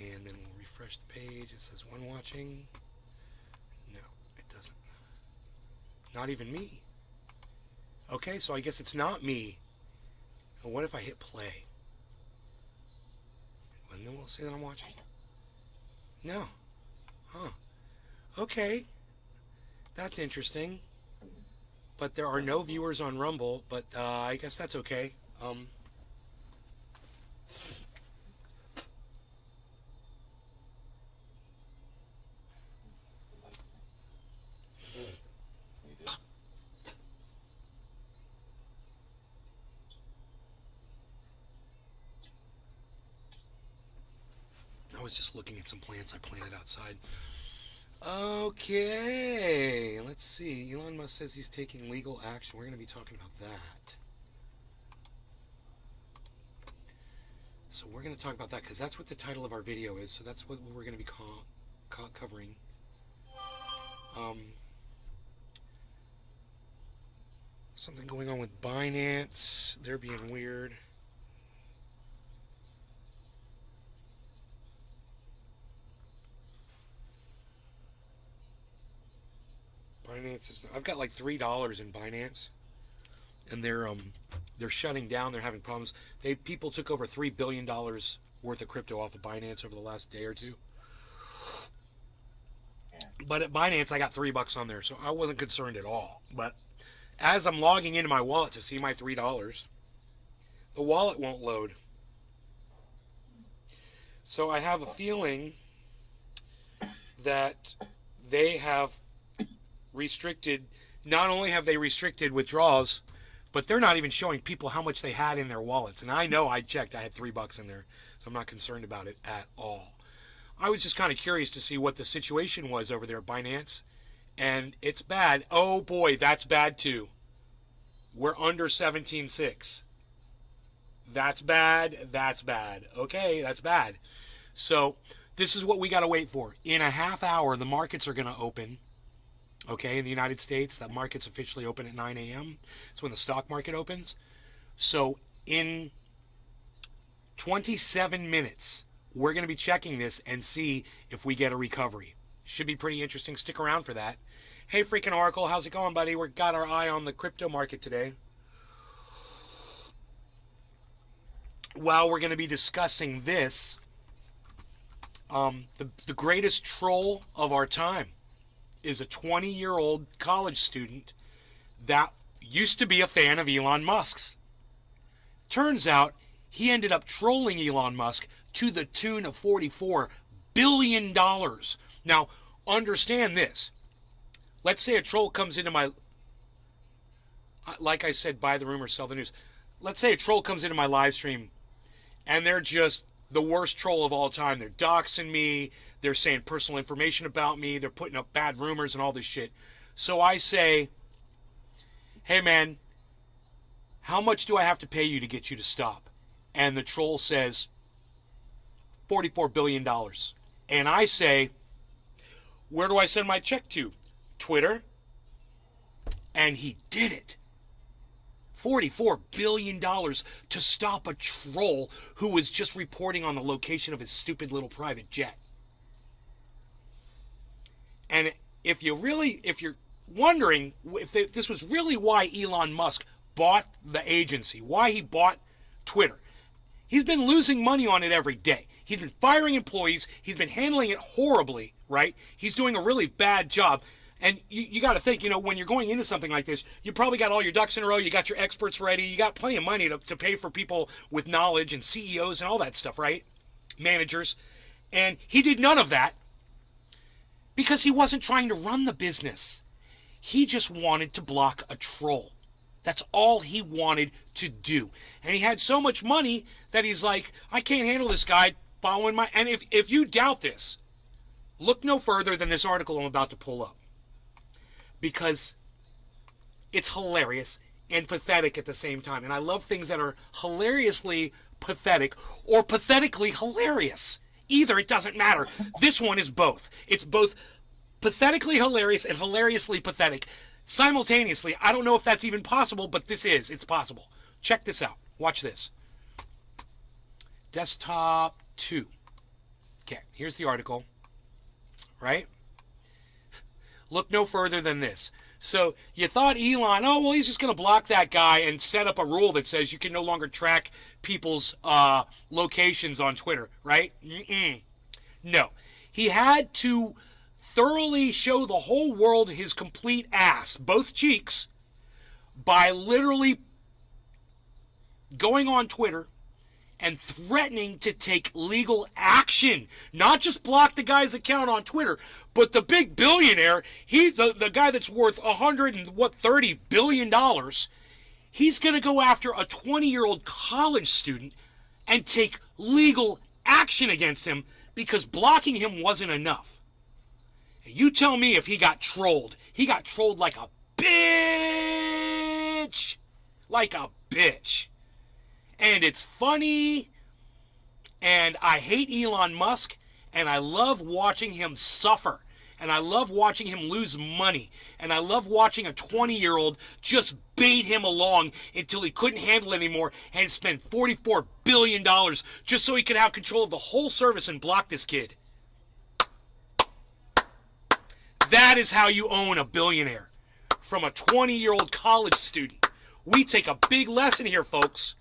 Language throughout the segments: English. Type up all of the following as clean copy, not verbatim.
And then we'll refresh the page. It says one watching. No, it doesn't. Not even me. Okay, so I guess it's not me. And what if I hit play? And then we'll say that I'm watching. No. Huh. Okay. That's interesting. But there are no viewers on Rumble, but I guess that's okay. I was just looking at some plants I planted outside. Okay, let's see. Elon Musk says he's taking legal action. We're going to be talking about that. So we're going to talk about that because that's what the title of our video is. So that's what we're going to be covering. Something going on with Binance. They're being weird. Binance is. I've got like $3 in Binance, and they're shutting down. They're having problems. People took over $3 billion worth of crypto off of Binance over the last day or two. But at Binance, I got $3 on there, so I wasn't concerned at all. But as I'm logging into my wallet to see my $3, the wallet won't load. So I have a feeling that they have restricted, not only have they restricted withdrawals, but they're not even showing people how much they had in their wallets. And I know I checked, I had $3 in there, so I'm not concerned about it at all. I was just kind of curious to see what the situation was over there at Binance, and it's bad. Oh boy, that's bad too. We're under 17.6. That's bad. That's bad. Okay, that's bad. So this is what we got to wait for. In a half hour, the markets are going to open. Okay, in the United States, that market's officially open at 9 a.m. It's when the stock market opens. So in 27 minutes, we're going to be checking this and see if we get a recovery. Should be pretty interesting. Stick around for that. Hey, freaking Oracle, how's it going, buddy? We've got our eye on the crypto market today. While we're going to be discussing this, the greatest troll of our time is a 20-year-old college student that used to be a fan of Elon Musk's. Turns out he ended up trolling Elon Musk to the tune of $44 billion. Now, understand this. Let's say a troll comes into my, like I said, buy the rumor, sell the news. Let's say a troll comes into my live stream and they're just the worst troll of all time. They're doxing me. They're saying personal information about me. They're putting up bad rumors and all this shit. So I say, hey man, how much do I have to pay you to get you to stop? And the troll says, $44 billion. And I say, where do I send my check to? Twitter. And he did it. $44 billion to stop a troll who was just reporting on the location of his stupid little private jet. And if you're wondering if this was really why Elon Musk bought the agency, why he bought Twitter, he's been losing money on it every day. He's been firing employees. He's been handling it horribly, right? He's doing a really bad job. And you got to think, when you're going into something like this, you probably got all your ducks in a row. You got your experts ready. You got plenty of money to pay for people with knowledge and CEOs and all that stuff, right? Managers. And he did none of that because he wasn't trying to run the business. He just wanted to block a troll. That's all he wanted to do. And he had so much money that he's like, I can't handle this guy following my... And if you doubt this, look no further than this article I'm about to pull up. Because it's hilarious and pathetic at the same time. And I love things that are hilariously pathetic or pathetically hilarious. Either, it doesn't matter. This one is both. It's both pathetically hilarious and hilariously pathetic simultaneously. I don't know if that's even possible, but it's possible. Check this out. Watch this. Desktop 2. Okay, here's the article, right? Look no further than this. So you thought Elon, oh, well, he's just going to block that guy and set up a rule that says you can no longer track people's locations on Twitter, right? Mm-mm. No. He had to thoroughly show the whole world his complete ass, both cheeks, by literally going on Twitter and threatening to take legal action. Not just block the guy's account on Twitter, but the big billionaire, the guy that's worth $30 billion, he's going to go after a 20-year-old college student and take legal action against him because blocking him wasn't enough. You tell me if he got trolled. He got trolled like a bitch. Like a bitch. And it's funny, and I hate Elon Musk, and I love watching him suffer, and I love watching him lose money, and I love watching a 20-year-old just bait him along until he couldn't handle it anymore and spend $44 billion just so he could have control of the whole service and block this kid. That is how you own a billionaire, from a 20-year-old college student. We take a big lesson here, folks.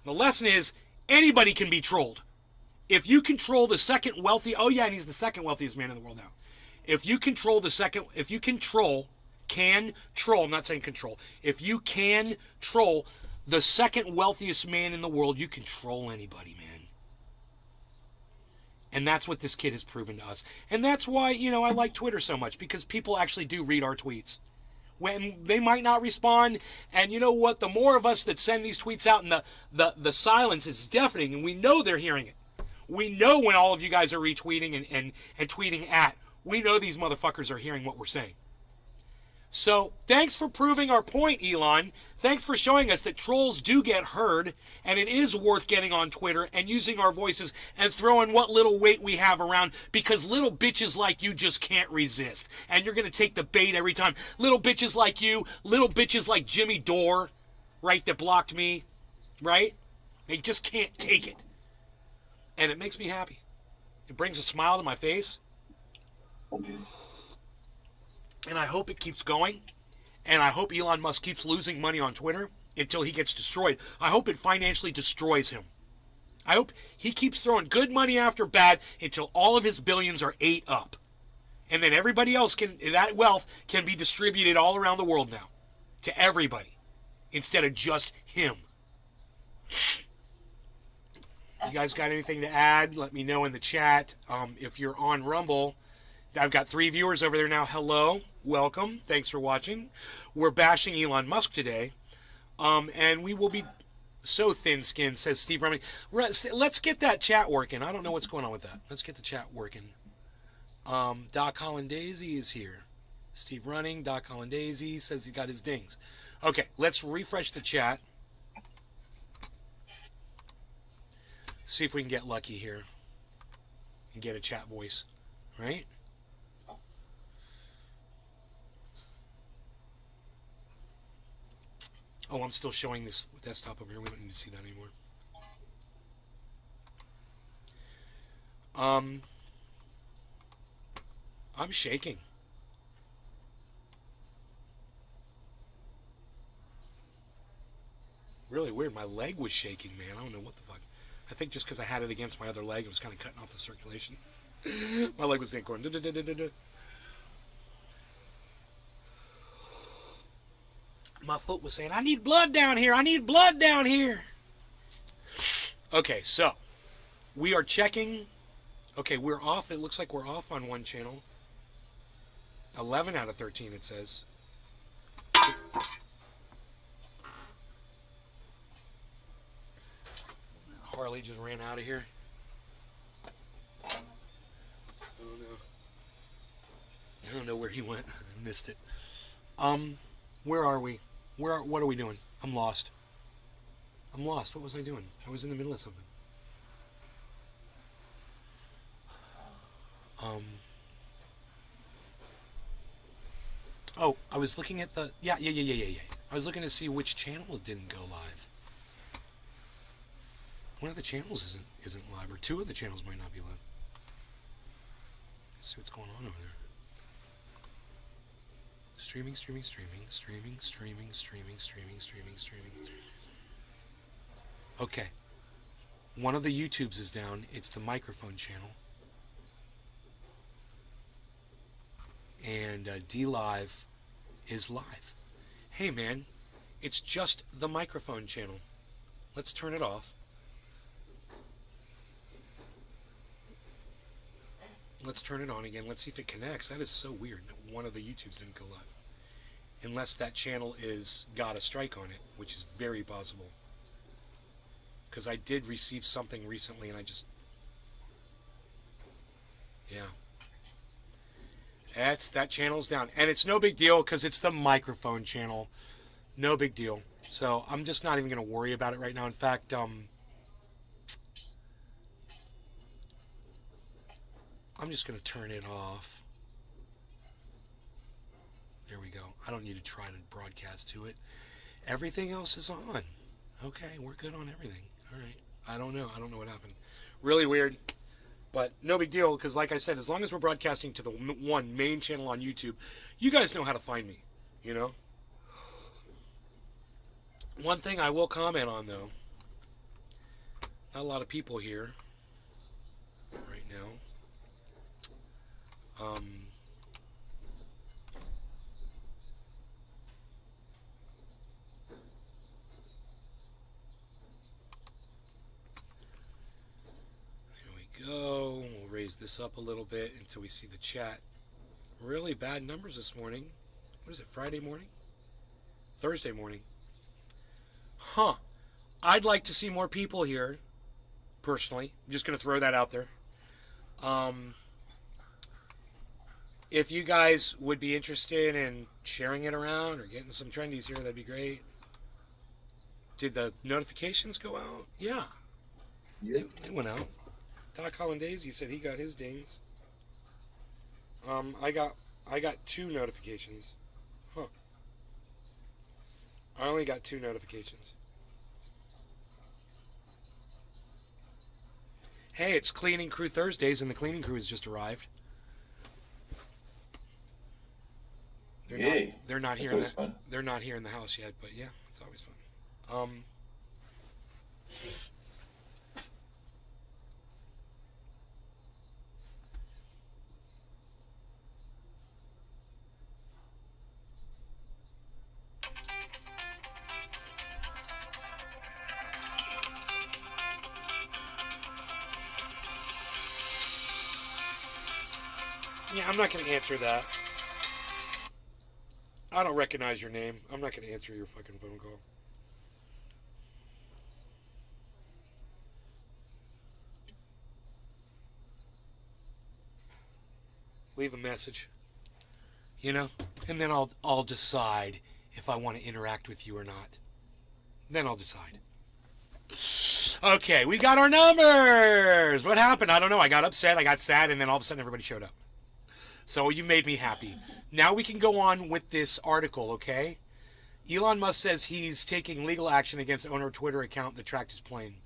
The lesson is anybody can be trolled. If you control the second wealthy, oh yeah, and he's the second wealthiest man in the world now. If you control I'm not saying control. If you can troll the second wealthiest man in the world, you control anybody, man. And that's what this kid has proven to us. And that's why, I like Twitter so much, because people actually do read our tweets. When they might not respond, and you know what? The more of us that send these tweets out, and the silence is deafening, and we know they're hearing it. We know when all of you guys are retweeting and tweeting at. We know these motherfuckers are hearing what we're saying. So, thanks for proving our point, Elon. Thanks for showing us that trolls do get heard, and it is worth getting on Twitter and using our voices and throwing what little weight we have around, because little bitches like you just can't resist. And you're going to take the bait every time. Little bitches like you, little bitches like Jimmy Dore, right, that blocked me, right? They just can't take it. And it makes me happy. It brings a smile to my face. And I hope it keeps going. And I hope Elon Musk keeps losing money on Twitter until he gets destroyed. I hope it financially destroys him. I hope he keeps throwing good money after bad until all of his billions are ate up. And then everybody else that wealth can be distributed all around the world now. To everybody. Instead of just him. You guys got anything to add? Let me know in the chat. If you're on Rumble, I've got 3 viewers over there now. Hello. Welcome. Thanks for watching. We're bashing Elon Musk today. And we will be so thin-skinned, says Steve Running. Let's get that chat working. I don't know what's going on with that. Let's get the chat working. Doc Hollandaise is here. Steve Running, Doc Hollandaise says he got his dings. Okay, let's refresh the chat. See if we can get lucky here and get a chat voice, right? Oh, I'm still showing this desktop over here. We don't need to see that anymore. I'm shaking. Really weird. My leg was shaking, man. I don't know what the fuck. I think just because I had it against my other leg, it was kind of cutting off the circulation. My leg was going. My foot was saying, I need blood down here. I need blood down here. Okay, so we are checking. Okay, we're off. It looks like we're off on one channel. 11 out of 13, it says. Harley just ran out of here. Oh no. I don't know where he went. I missed it. Where are we? What are we doing? I'm lost. I'm lost. What was I doing? I was in the middle of something. Oh, I was looking at the... Yeah. I was looking to see which channel didn't go live. One of the channels isn't live, or two of the channels might not be live. Let's see what's going on over there. Streaming. Okay. One of the YouTubes is down. It's the microphone channel. And D Live is live. Hey man, it's just the microphone channel. Let's turn it off. Let's turn it on again. Let's see if it connects. That is so weird that one of the YouTubes didn't go live. Unless that channel got a strike on it, which is very possible. Because I did receive something recently and I just... Yeah. That channel's down. And it's no big deal because it's the microphone channel. No big deal. So I'm just not even going to worry about it right now. In fact, I'm just going to turn it off. There we go. I don't need to try to broadcast to it. Everything else is on. Okay, we're good on everything. All right. I don't know what happened. Really weird. But no big deal, because like I said, as long as we're broadcasting to the one main channel on YouTube, you guys know how to find me, you know? One thing I will comment on, though, not a lot of people here right now. Go. We'll raise this up a little bit until we see the chat. Really bad numbers this morning. What is it, Friday morning? Thursday morning. Huh. I'd like to see more people here, personally. I'm just going to throw that out there. If you guys would be interested in sharing it around or getting some trendies here, that'd be great. Did the notifications go out? Yeah. Yep. They went out. Doc Hollandaise said he got his dings. I got 2 notifications. Huh. I only got 2 notifications. Hey, it's Cleaning Crew Thursdays, and the cleaning crew has just arrived. They're not here in the they're not here in the house yet, but yeah, it's always fun. Yeah, I'm not going to answer that. I don't recognize your name. I'm not going to answer your fucking phone call. Leave a message. You know? And then I'll decide if I want to interact with you or not. Then I'll decide. Okay, we got our numbers! What happened? I don't know. I got upset, I got sad, and then all of a sudden everybody showed up. So you made me happy. Now we can go on with this article, okay? Elon Musk says he's taking legal action against owner of Twitter account that tracked his plane.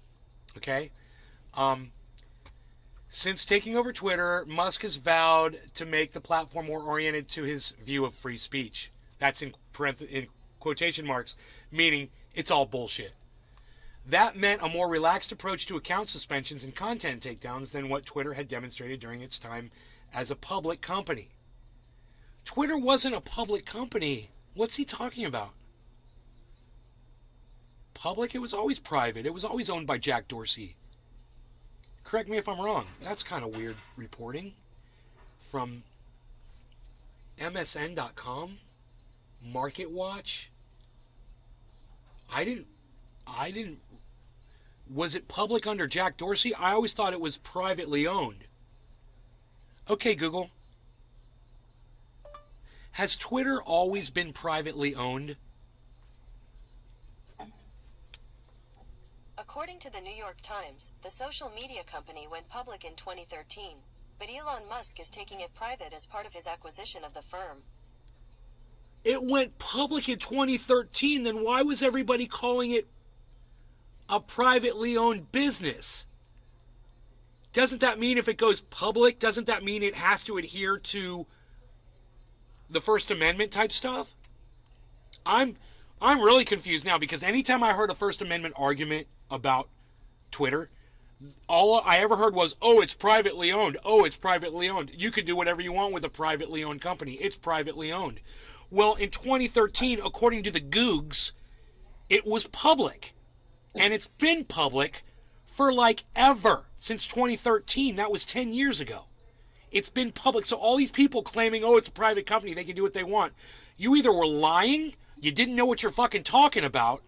Okay? Since taking over Twitter, Musk has vowed to make the platform more oriented to his view of free speech. That's in quotation marks, meaning it's all bullshit. That meant a more relaxed approach to account suspensions and content takedowns than what Twitter had demonstrated during its time as a public company. Twitter wasn't a public company. What's he talking about? Public? It was always private. It was always owned by Jack Dorsey. Correct me if I'm wrong. That's kind of weird reporting from MSN.com, Market Watch. I didn't. Was it public under Jack Dorsey? I always thought it was privately owned. Okay, Google. Has Twitter always been privately owned? According to the New York Times, the social media company went public in 2013, but Elon Musk is taking it private as part of his acquisition of the firm. It went public in 2013, then why was everybody calling it a privately owned business? doesn't that mean if it goes public, doesn't that mean it has to adhere to the First Amendment type stuff? I'm really confused now, because anytime I heard a First Amendment argument about Twitter, all I ever heard was, oh, it's privately owned. Oh, it's privately owned. You can do whatever you want with a privately owned company. It's privately owned. Well, in 2013, according to the Googs, it was public. And it's been public for like ever since 2013. That was 10 years ago. It's been public. So all these people claiming, oh, it's a private company, they can do what they want. You either were lying, you didn't know what you're fucking talking about,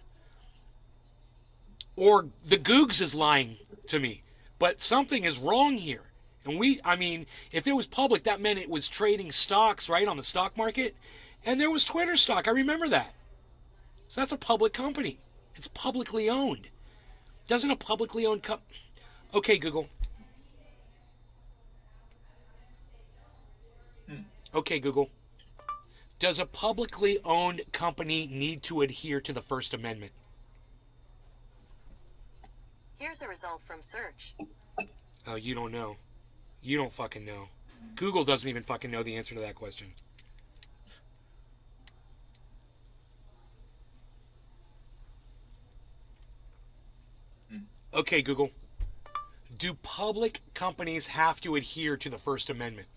or the Googs is lying to me. But something is wrong here. And if it was public, that meant it was trading stocks, right, on the stock market. And there was Twitter stock. I remember that. So that's a public company. It's publicly owned. Doesn't a publicly owned company... Okay, Google. Okay, Google. Does a publicly owned company need to adhere to the First Amendment? Here's a result from search. Oh, you don't know. You don't fucking know. Google doesn't even fucking know the answer to that question. Okay, Google. Do public companies have to adhere to the First Amendment?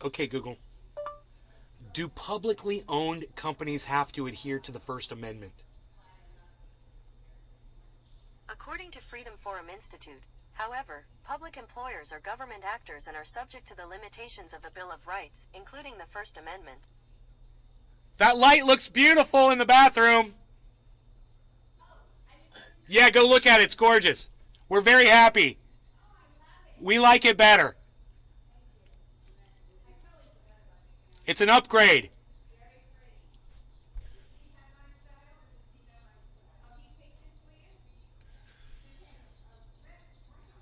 Okay, Google. Do publicly owned companies have to adhere to the First Amendment? According to Freedom Forum Institute, however, public employers are government actors and are subject to the limitations of the Bill of Rights, including the First Amendment. That light looks beautiful in the bathroom. Yeah, go look at it. It's gorgeous. We're very happy. We like it better. It's an upgrade.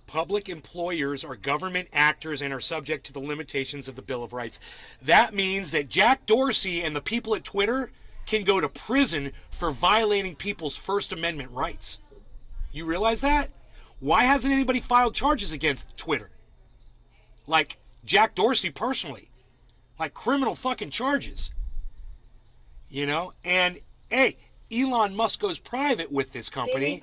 Public employers are government actors and are subject to the limitations of the Bill of Rights. That means that Jack Dorsey and the people at Twitter can go to prison for violating people's First Amendment rights. You realize that? Why hasn't anybody filed charges against Twitter? Like Jack Dorsey personally. Like criminal fucking charges. You know? And, hey, Elon Musk goes private with this company,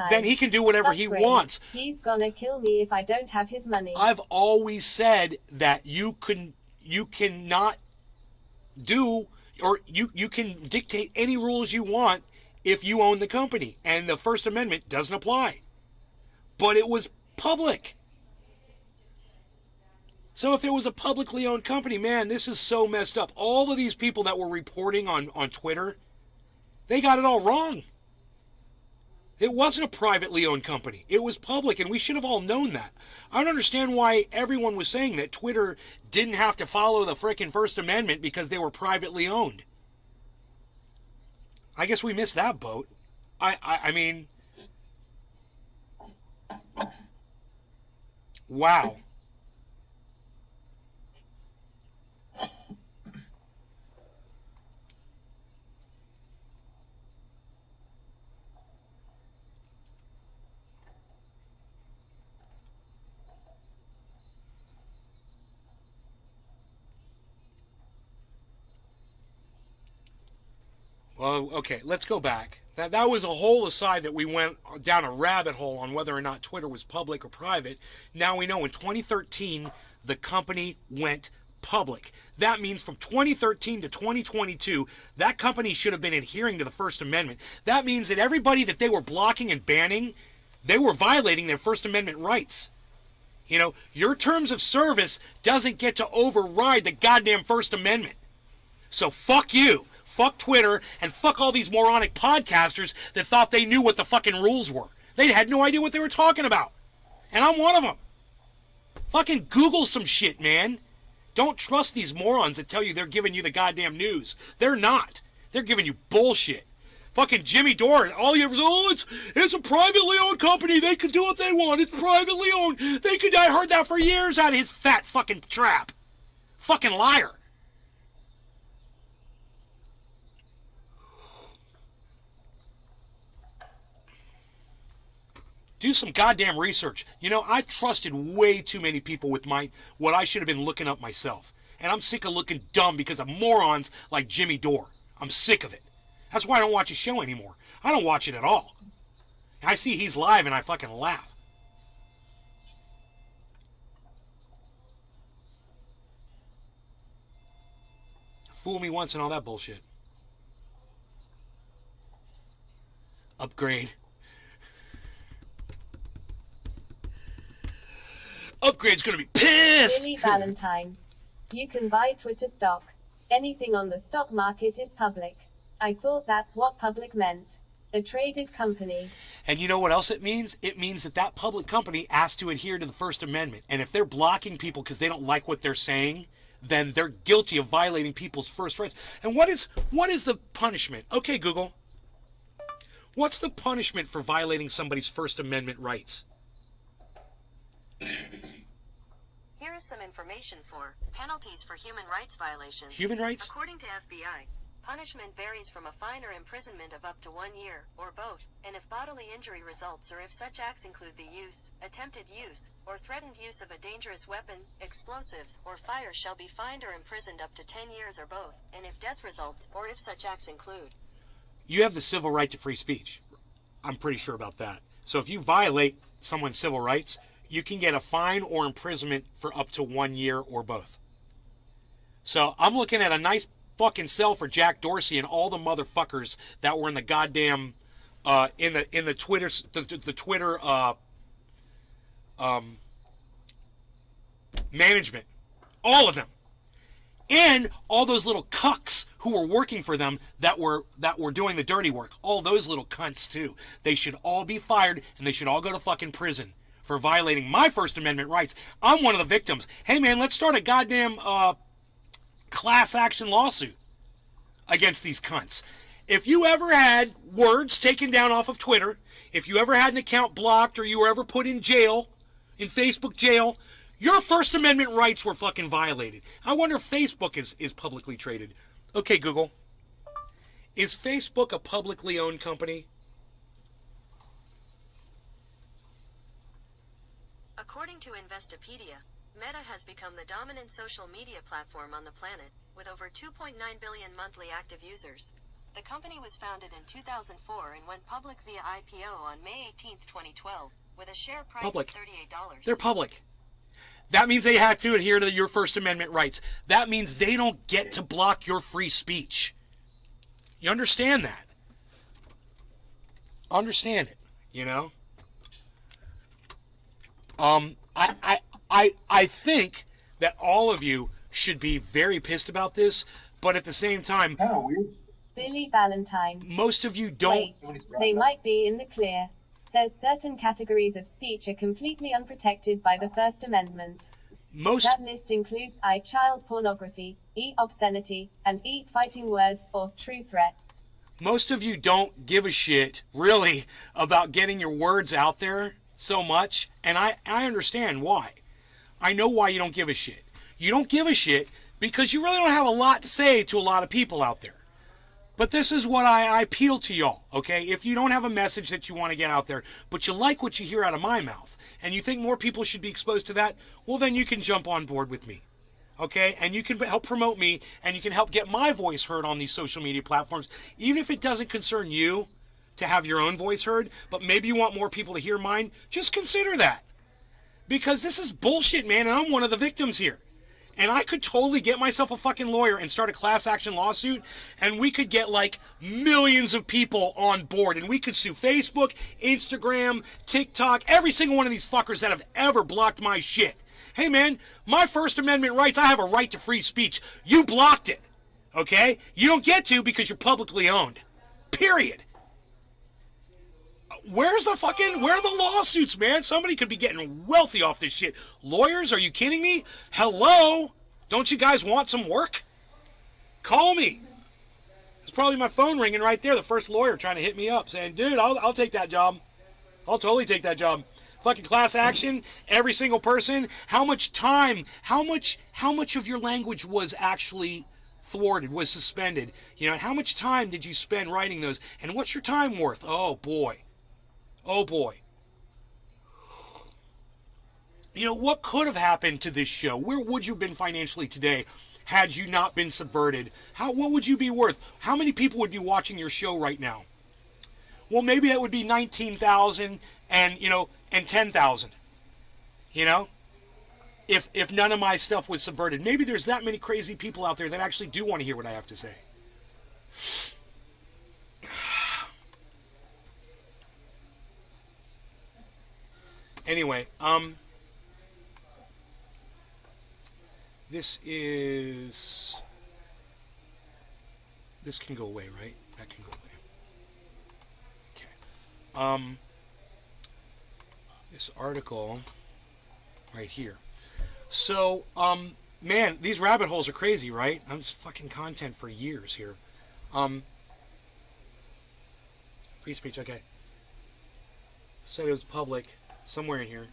then he can do whatever he wants. He's gonna kill me if I don't have his money. I've always said that you cannot do, or you can dictate any rules you want if you own the company, and the First Amendment doesn't apply. But it was public. So if it was a publicly owned company, man, this is so messed up. All of these people that were reporting on Twitter, they got it all wrong. It wasn't a privately owned company. It was public, and we should have all known that. I don't understand why everyone was saying that Twitter didn't have to follow the frickin' First Amendment because they were privately owned. I guess we missed that boat. I mean... Wow. Well, okay, let's go back. That was a whole aside that we went down a rabbit hole on whether or not Twitter was public or private. Now we know in 2013, the company went public. That means from 2013 to 2022, that company should have been adhering to the First Amendment. That means that everybody that they were blocking and banning, they were violating their First Amendment rights. You know, your terms of service doesn't get to override the goddamn First Amendment. So fuck you. Fuck Twitter, and fuck all these moronic podcasters that thought they knew what the fucking rules were. They had no idea what they were talking about. And I'm one of them. Fucking Google some shit, man. Don't trust these morons that tell you they're giving you the goddamn news. They're not. They're giving you bullshit. Fucking Jimmy Dore, all you ever say, oh, it's a privately owned company. They can do what they want. It's privately owned. I heard that for years out of his fat fucking trap. Fucking liar. Do some goddamn research. You know, I trusted way too many people with what I should have been looking up myself. And I'm sick of looking dumb because of morons like Jimmy Dore. I'm sick of it. That's why I don't watch his show anymore. I don't watch it at all. I see he's live and I fucking laugh. Fool me once and all that bullshit. Upgrade. Upgrade's gonna be pissed! Billy Valentine. You can buy Twitter stock. Anything on the stock market is public. I thought that's what public meant. A traded company. And you know what else it means? It means that public company has to adhere to the First Amendment. And if they're blocking people because they don't like what they're saying, then they're guilty of violating people's first rights. And what is the punishment? Okay, Google. What's the punishment for violating somebody's First Amendment rights? Here is some information for penalties for human rights violations. Human rights? According to FBI, punishment varies from a fine or imprisonment of up to 1 year, or both, and if bodily injury results or if such acts include the use, attempted use, or threatened use of a dangerous weapon, explosives, or fire shall be fined or imprisoned up to 10 years or both, and if death results or if such acts include. You have the civil right to free speech. I'm pretty sure about that. So if you violate someone's civil rights, you can get a fine or imprisonment for up to 1 year or both. So I'm looking at a nice fucking sell for Jack Dorsey and all the motherfuckers that were in the goddamn in the Twitter management, all of them, and all those little cucks who were working for them that were doing the dirty work. All those little cunts too. They should all be fired and they should all go to fucking prison for violating my First Amendment rights. I'm one of the victims. Hey man, let's start a goddamn class action lawsuit against these cunts. If you ever had words taken down off of Twitter, if you ever had an account blocked or you were ever put in jail, in Facebook jail, your First Amendment rights were fucking violated. I wonder if Facebook is publicly traded. Okay, Google. Is Facebook a publicly owned company? According to Investopedia, Meta has become the dominant social media platform on the planet, with over 2.9 billion monthly active users. The company was founded in 2004 and went public via IPO on May 18, 2012, with a share price Public. of $38. They're public. That means they have to adhere to your First Amendment rights. That means they don't get to block your free speech. You understand that? Understand it, you know? I think that all of you should be very pissed about this, but at the same time, Billy Valentine. most of you don't. Wait, they might be in the clear. Says certain categories of speech are completely unprotected by the First Amendment. That list includes I, child pornography, E, obscenity, and E, fighting words or true threats. Most of you don't give a shit, really, about getting your words out there so much, and I understand why. I know why you don't give a shit. You don't give a shit because you really don't have a lot to say to a lot of people out there. But this is what I appeal to y'all, okay? If you don't have a message that you want to get out there, but you like what you hear out of my mouth, and you think more people should be exposed to that, well, then you can jump on board with me, okay? And you can help promote me, and you can help get my voice heard on these social media platforms, even if it doesn't concern you to have your own voice heard, but maybe you want more people to hear mine, just consider that. Because this is bullshit, man, and I'm one of the victims here. And I could totally get myself a fucking lawyer and start a class action lawsuit, and we could get like millions of people on board, and we could sue Facebook, Instagram, TikTok, every single one of these fuckers that have ever blocked my shit. Hey man, my First Amendment rights, I have a right to free speech. You blocked it, okay? You don't get to because you're publicly owned. Period. Where are the lawsuits, man? Somebody could be getting wealthy off this shit. Lawyers, are you kidding me? Hello? Don't you guys want some work? Call me. It's probably my phone ringing right there. The first lawyer trying to hit me up saying, dude, I'll take that job. I'll totally take that job. Fucking class action, every single person. How much time, how much of your language was actually thwarted, was suspended? You know, how much time did you spend writing those? And what's your time worth? Oh boy. Oh boy. You know, what could have happened to this show? Where would you have been financially today had you not been subverted? What would you be worth? How many people would be watching your show right now? Well, maybe that would be 19,000 and, and 10,000. You know? If none of my stuff was subverted. Maybe there's that many crazy people out there that actually do want to hear what I have to say. Anyway, this can go away, right? That can go away. Okay. This article right here. So, man, these rabbit holes are crazy, right? I'm just fucking content for years here. Free speech, okay. Said it was public, somewhere in here.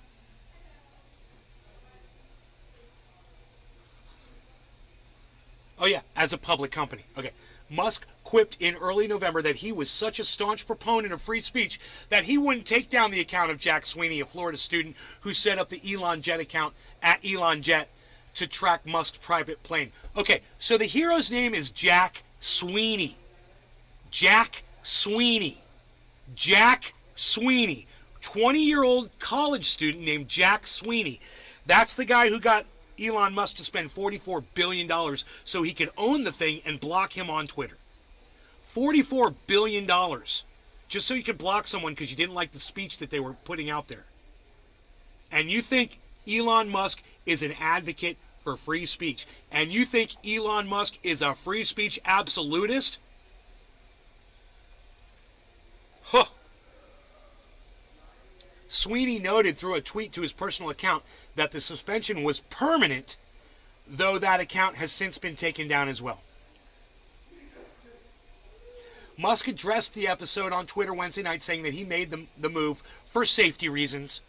Oh yeah, as a public company. Okay. Musk quipped in early November that he was such a staunch proponent of free speech that he wouldn't take down the account of Jack Sweeney, a Florida student who set up the Elon Jet account at Elon Jet to track Musk's private plane. Okay, so the hero's name is Jack Sweeney. Jack Sweeney. Jack Sweeney. 20-year-old college student named Jack Sweeney. That's the guy who got Elon Musk to spend $44 billion so he could own the thing and block him on Twitter. $44 billion. Just so you could block someone because you didn't like the speech that they were putting out there. And you think Elon Musk is an advocate for free speech. And you think Elon Musk is a free speech absolutist? Huh. Sweeney noted through a tweet to his personal account that the suspension was permanent, though that account has since been taken down as well. Musk addressed the episode on Twitter Wednesday night, saying that he made the move for safety reasons.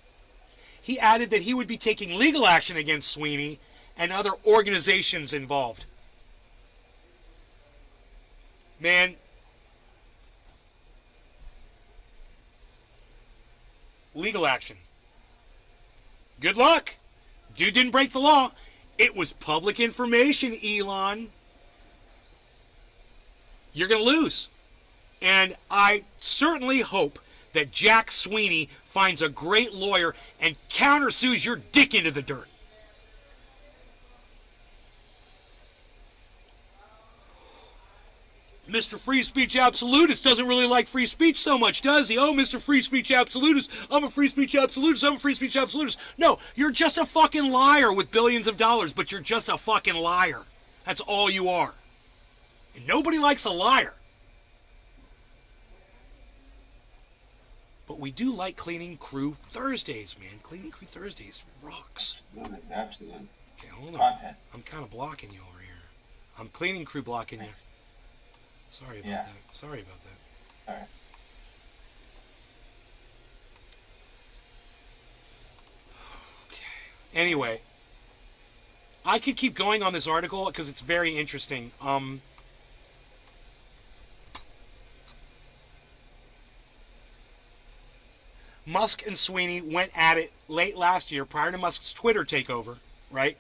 He added that he would be taking legal action against Sweeney and other organizations involved. Man, legal action. Good luck. Dude didn't break the law. It was public information, Elon. You're going to lose. And I certainly hope that Jack Sweeney finds a great lawyer and countersues your dick into the dirt. Mr. Free Speech Absolutist doesn't really like free speech so much, does he? Oh, Mr. Free Speech Absolutist, I'm a free speech absolutist, I'm a free speech absolutist. No, you're just a fucking liar with billions of dollars, but you're just a fucking liar. That's all you are. And nobody likes a liar. But we do like Cleaning Crew Thursdays, man. Cleaning Crew Thursdays rocks. Actually, Okay, hold on. content. I'm kind of blocking you over here. I'm Cleaning Crew blocking you. Sorry about that. Sorry about that. All right. Okay. Anyway, I could keep going on this article because it's very interesting. Musk and Sweeney went at it late last year, prior to Musk's Twitter takeover, right?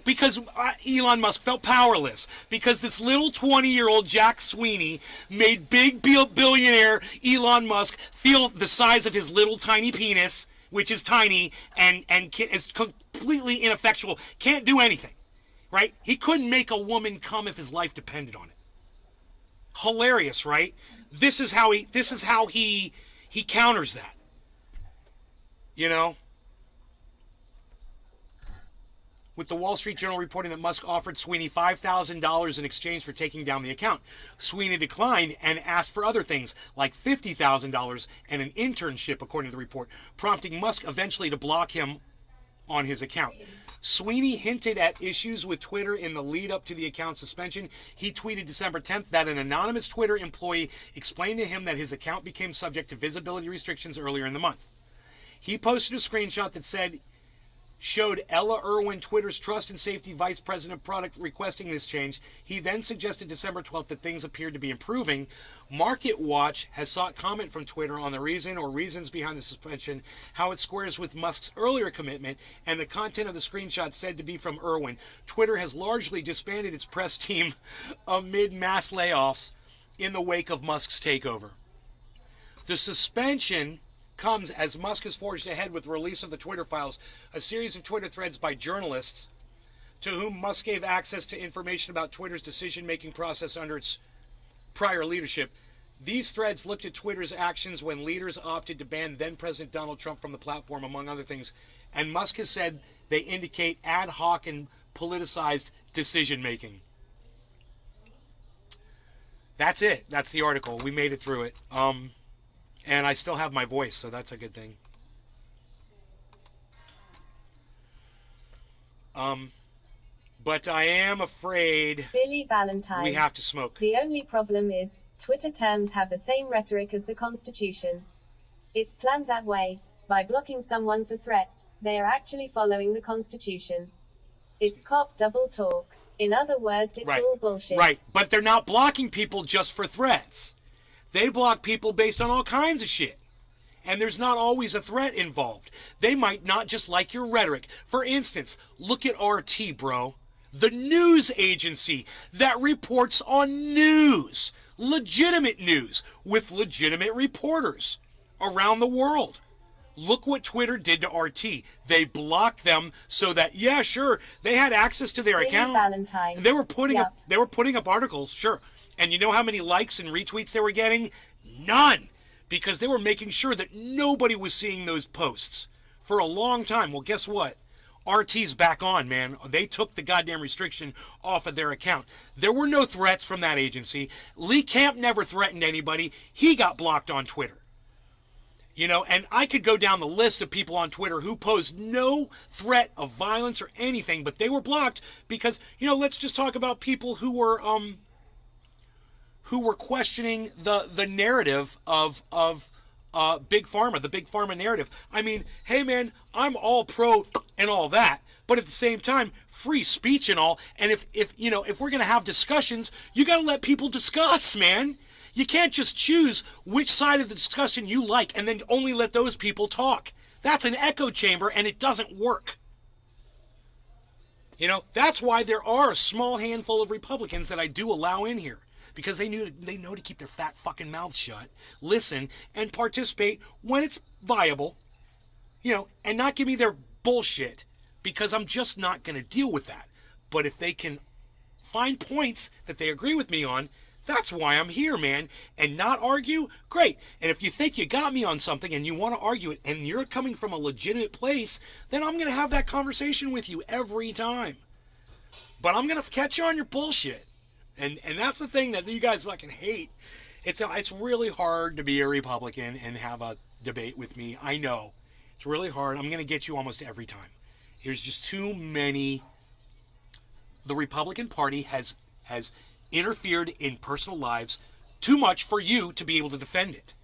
Because Elon Musk felt powerless, because this little 20-year-old Jack Sweeney made big billionaire Elon Musk feel the size of his little tiny penis, which is tiny and is completely ineffectual, can't do anything, right? He couldn't make a woman come if his life depended on it. Hilarious, right? This is how he counters that. You know? With the Wall Street Journal reporting that Musk offered Sweeney $5,000 in exchange for taking down the account. Sweeney declined and asked for other things, like $50,000 and an internship, according to the report, prompting Musk eventually to block him on his account. Sweeney hinted at issues with Twitter in the lead up to the account suspension. He tweeted December 10th that an anonymous Twitter employee explained to him that his account became subject to visibility restrictions earlier in the month. He posted a screenshot that said showed Ella Irwin, Twitter's Trust and Safety Vice President of Product, requesting this change. He then suggested December 12th that things appeared to be improving. MarketWatch has sought comment from Twitter on the reason or reasons behind the suspension, how it squares with Musk's earlier commitment, and the content of the screenshot said to be from Irwin. Twitter has largely disbanded its press team amid mass layoffs in the wake of Musk's takeover. The suspension comes as Musk has forged ahead with the release of the Twitter files, a series of Twitter threads by journalists to whom Musk gave access to information about Twitter's decision-making process under its prior leadership. These threads looked at Twitter's actions when leaders opted to ban then-President Donald Trump from the platform, among other things, and Musk has said they indicate ad hoc and politicized decision-making. That's it. That's the article. We made it through it. And I still have my voice, so that's a good thing. But I am afraid Billy Valentine. We have to smoke. The only problem is, Twitter terms have the same rhetoric as the Constitution. It's planned that way. By blocking someone for threats, they are actually following the Constitution. It's cop double talk. In other words, it's all bullshit. Right, but they're not blocking people just for threats. They block people based on all kinds of shit. And there's not always a threat involved. They might not just like your rhetoric. For instance, look at RT, bro. The news agency that reports on news. Legitimate news with legitimate reporters around the world. Look what Twitter did to RT. They blocked them so that, yeah, sure, they had access to their Billy account. Valentine. And they were putting up articles, sure. And you know how many likes and retweets they were getting? None. Because they were making sure that nobody was seeing those posts for a long time. Well, guess what? RT's back on, man. They took the goddamn restriction off of their account. There were no threats from that agency. Lee Camp never threatened anybody. He got blocked on Twitter. You know, and I could go down the list of people on Twitter who posed no threat of violence or anything, but they were blocked because, you know, let's just talk about people who were questioning the narrative of Big Pharma, the Big Pharma narrative. I mean, hey man, I'm all pro and all that, but at the same time, free speech and all. And if we're gonna have discussions, you gotta let people discuss, man. You can't just choose which side of the discussion you like and then only let those people talk. That's an echo chamber and it doesn't work. You know, that's why there are a small handful of Republicans that I do allow in here. Because they know to keep their fat fucking mouths shut, listen, and participate when it's viable, you know, and not give me their bullshit, because I'm just not going to deal with that. But if they can find points that they agree with me on, that's why I'm here, man. And not argue, great. And if you think you got me on something and you want to argue it and you're coming from a legitimate place, then I'm going to have that conversation with you every time. But I'm going to catch you on your bullshit. And that's the thing that you guys fucking hate. It's really hard to be a Republican and have a debate with me. I know. It's really hard. I'm going to get you almost every time. There's just too many. The Republican Party has interfered in personal lives too much for you to be able to defend it.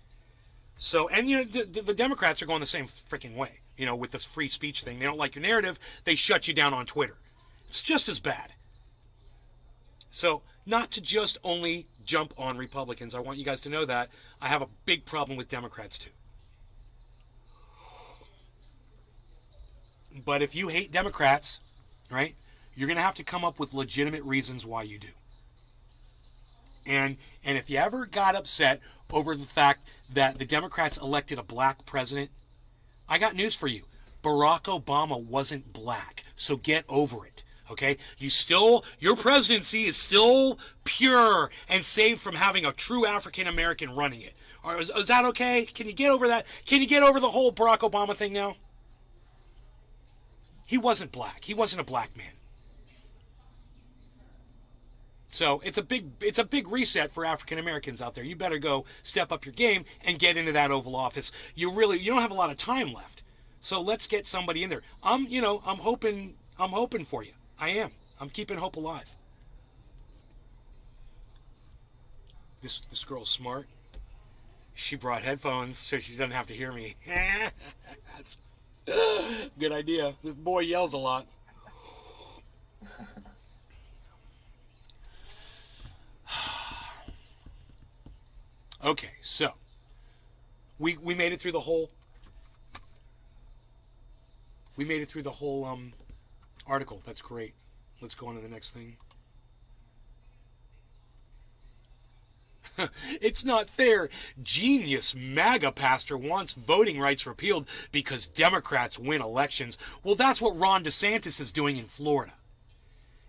So, and you know, the Democrats are going the same freaking way. You know, with this free speech thing. They don't like your narrative. They shut you down on Twitter. It's just as bad. So, not to just only jump on Republicans. I want you guys to know that I have a big problem with Democrats too. But if you hate Democrats, right, you're going to have to come up with legitimate reasons why you do. And if you ever got upset over the fact that the Democrats elected a black president, I got news for you. Barack Obama wasn't black, so get over it. Okay, your presidency is still pure and saved from having a true African American running it. Is that okay? Can you get over that? Can you get over the whole Barack Obama thing now? He wasn't black. He wasn't a black man. So it's a big reset for African Americans out there. You better go step up your game and get into that Oval Office. You don't have a lot of time left. So let's get somebody in there. I'm hoping for you. I am. I'm keeping hope alive. This girl's smart. She brought headphones so she doesn't have to hear me. Good idea. This boy yells a lot. Okay, so we made it through the whole article. That's great. Let's go on to the next thing. It's not fair. Genius MAGA pastor wants voting rights repealed because Democrats win elections. Well, that's what Ron DeSantis is doing in Florida.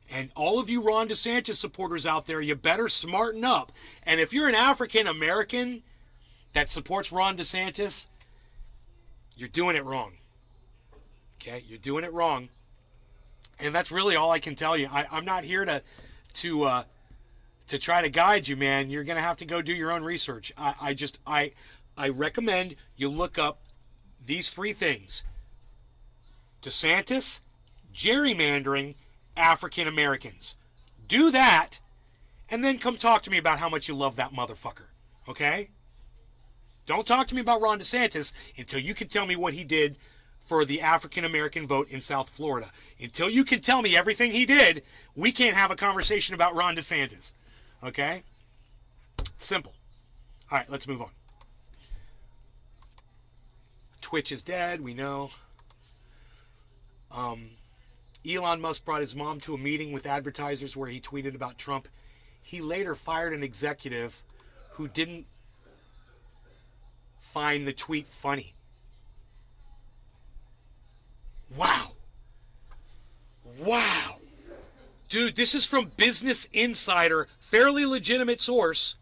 And all of you Ron DeSantis supporters out there, you better smarten up. And if you're an African American that supports Ron DeSantis, you're doing it wrong. Okay? You're doing it wrong. And that's really all I can tell you. I'm not here to try to guide you, man. You're going to have to go do your own research. I recommend you look up these three things: DeSantis, gerrymandering, African Americans. Do that, and then come talk to me about how much you love that motherfucker. Okay? Don't talk to me about Ron DeSantis until you can tell me what he did for the African American vote in South Florida. Until you can tell me everything he did, we can't have a conversation about Ron DeSantis. Okay? Simple. All right, let's move on. Twitch is dead, we know. Elon Musk brought his mom to a meeting with advertisers where he tweeted about Trump. He later fired an executive who didn't find the tweet funny. Wow. Wow. Dude, this is from Business Insider, fairly legitimate source.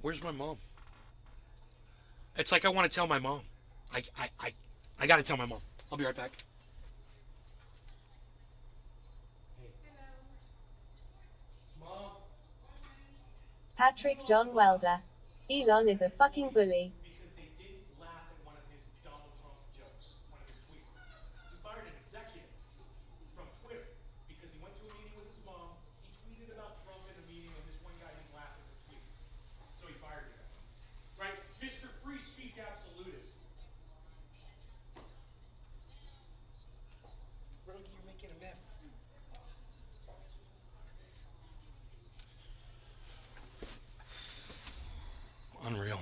Where's my mom? It's like I want to tell my mom. I got to tell my mom. I'll be right back. Patrick John Welder. Elon is a fucking bully. Because they didn't laugh at one of his Donald Trump jokes, one of his tweets. He fired an executive from Twitter because he went to a meeting with his mom. He tweeted about Trump in a meeting, and this one guy didn't laugh at the tweet. So he fired the guy. Right? Mr. Free Speech Absolutist. Rogie, you're making a mess. Unreal.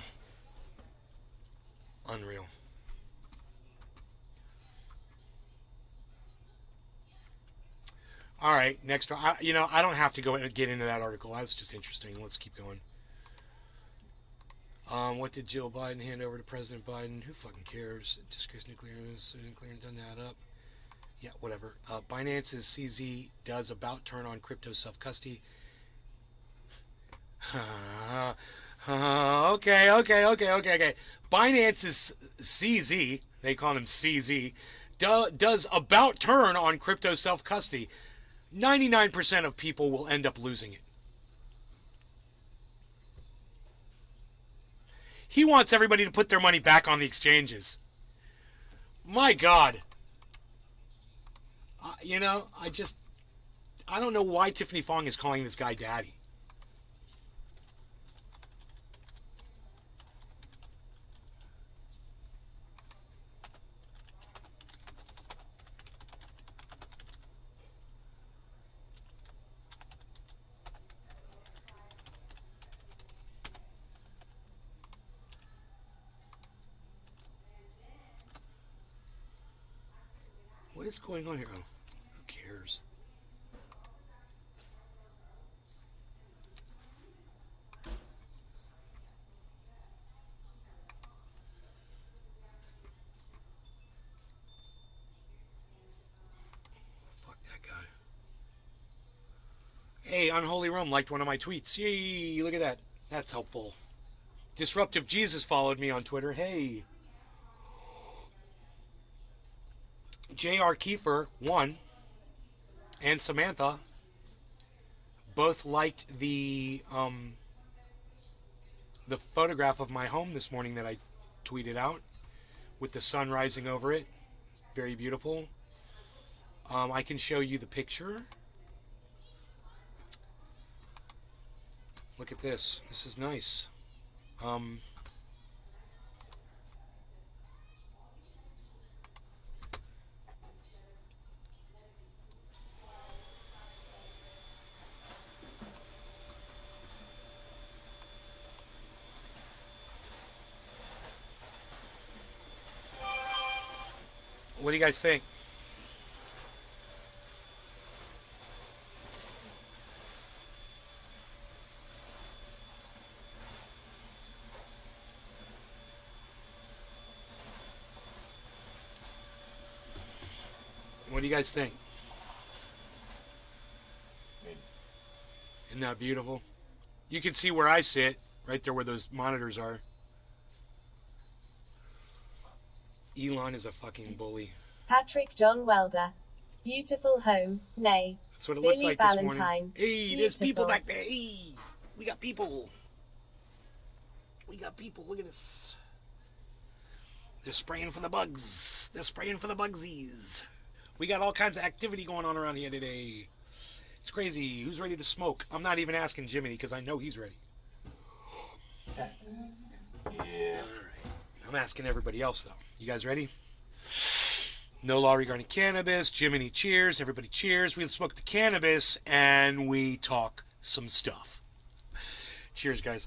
Unreal. All right, next. I don't have to get into that article. That's just interesting. Let's keep going. What did Jill Biden hand over to President Biden? Who fucking cares? Disgrace nuclear done that up. Yeah, whatever. Binance's CZ does about turn on crypto self-custody. Okay. Binance's CZ, they call him CZ, does about turn on crypto self-custody. 99% of people will end up losing it. He wants everybody to put their money back on the exchanges. My God. I don't know why Tiffany Fong is calling this guy daddy. What is going on here? Oh, who cares? Fuck that guy. Hey, Unholy Rome liked one of my tweets. Yay, look at that. That's helpful. Disruptive Jesus followed me on Twitter. Hey. J.R. Kiefer, one, and Samantha both liked the photograph of my home this morning that I tweeted out with the sun rising over it. Very beautiful. I can show you the picture. Look at this. This is nice. What do you guys think? What do you guys think? Isn't that beautiful? You can see where I sit, right there where those monitors are. Elon is a fucking bully. Patrick John Welder. Beautiful home, nay. That's what it Billy looked like Valentine. this morning. Hey, there's people back there. Hey, we got people. We got people. Look at this. They're spraying for the bugs. They're spraying for the bugsies. We got all kinds of activity going on around here today. It's crazy. Who's ready to smoke? I'm not even asking Jiminy because I know he's ready. Yeah. All right. I'm asking everybody else, though. You guys ready? No law regarding cannabis. Jiminy cheers. Everybody cheers. We smoke the cannabis and we talk some stuff. Cheers, guys.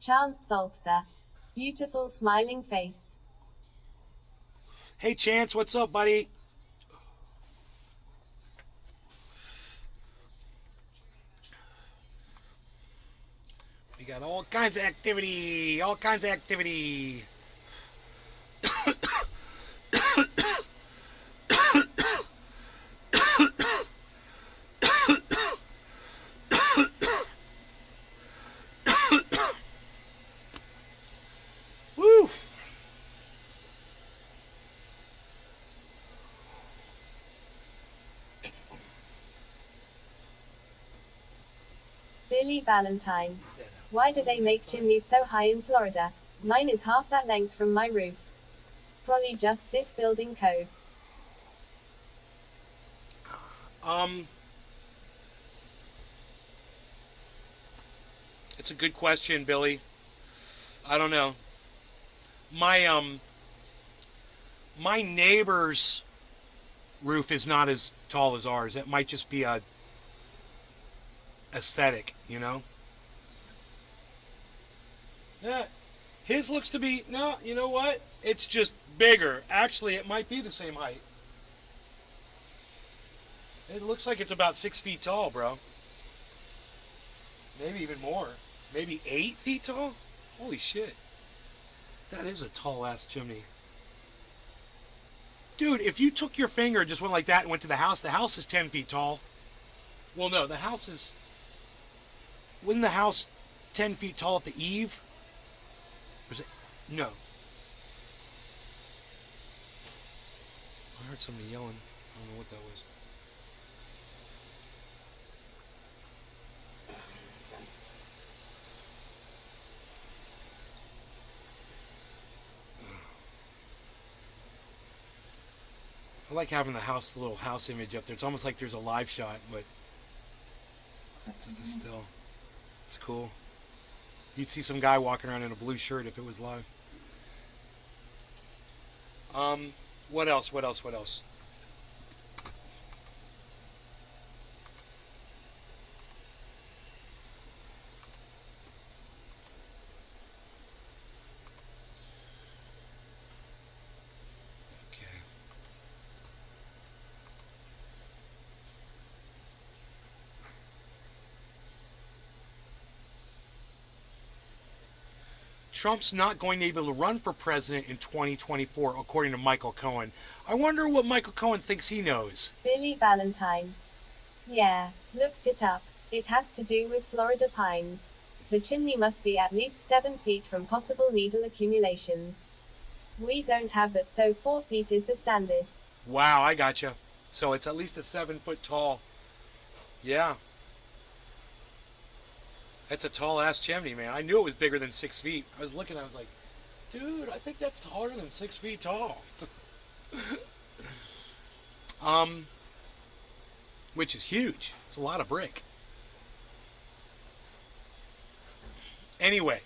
Chance Salsa. Beautiful smiling face. Hey, Chance, what's up, buddy? We got all kinds of activity. All kinds of activity. Woo! Billy Valentine. Why do they make chimneys so high in Florida? Mine is half that length from my roof. Probably just diff building codes. It's a good question, Billy. I don't know. My neighbor's roof is not as tall as ours. It might just be a aesthetic, you know? Yeah. His looks to be, no, you know what? It's just bigger. Actually, it might be the same height. It looks like it's about 6 feet tall, bro. Maybe even more. Maybe 8 feet tall? Holy shit. That is a tall ass chimney. Dude, if you took your finger and just went like that and went to the house is 10 feet tall. Well, no, the house is... Wasn't the house 10 feet tall at the eave? Or was it... No. I heard somebody yelling. I don't know what that was. I like having the little house image up there. It's almost like there's a live shot, but it's just a still. It's cool. You'd see some guy walking around in a blue shirt if it was live. What else? Okay. Trump's not going to be able to run for president in 2024, according to Michael Cohen. I wonder what Michael Cohen thinks he knows. Billy Valentine. Yeah, looked it up. It has to do with Florida pines. The chimney must be at least 7 feet from possible needle accumulations. We don't have that, so 4 feet is the standard. Wow, I gotcha. So it's at least a 7 foot tall. Yeah. That's a tall ass chimney, man. I knew it was bigger than 6 feet. I was looking, I was like, dude, I think that's taller than 6 feet tall. Which is huge. It's a lot of brick. Anyway,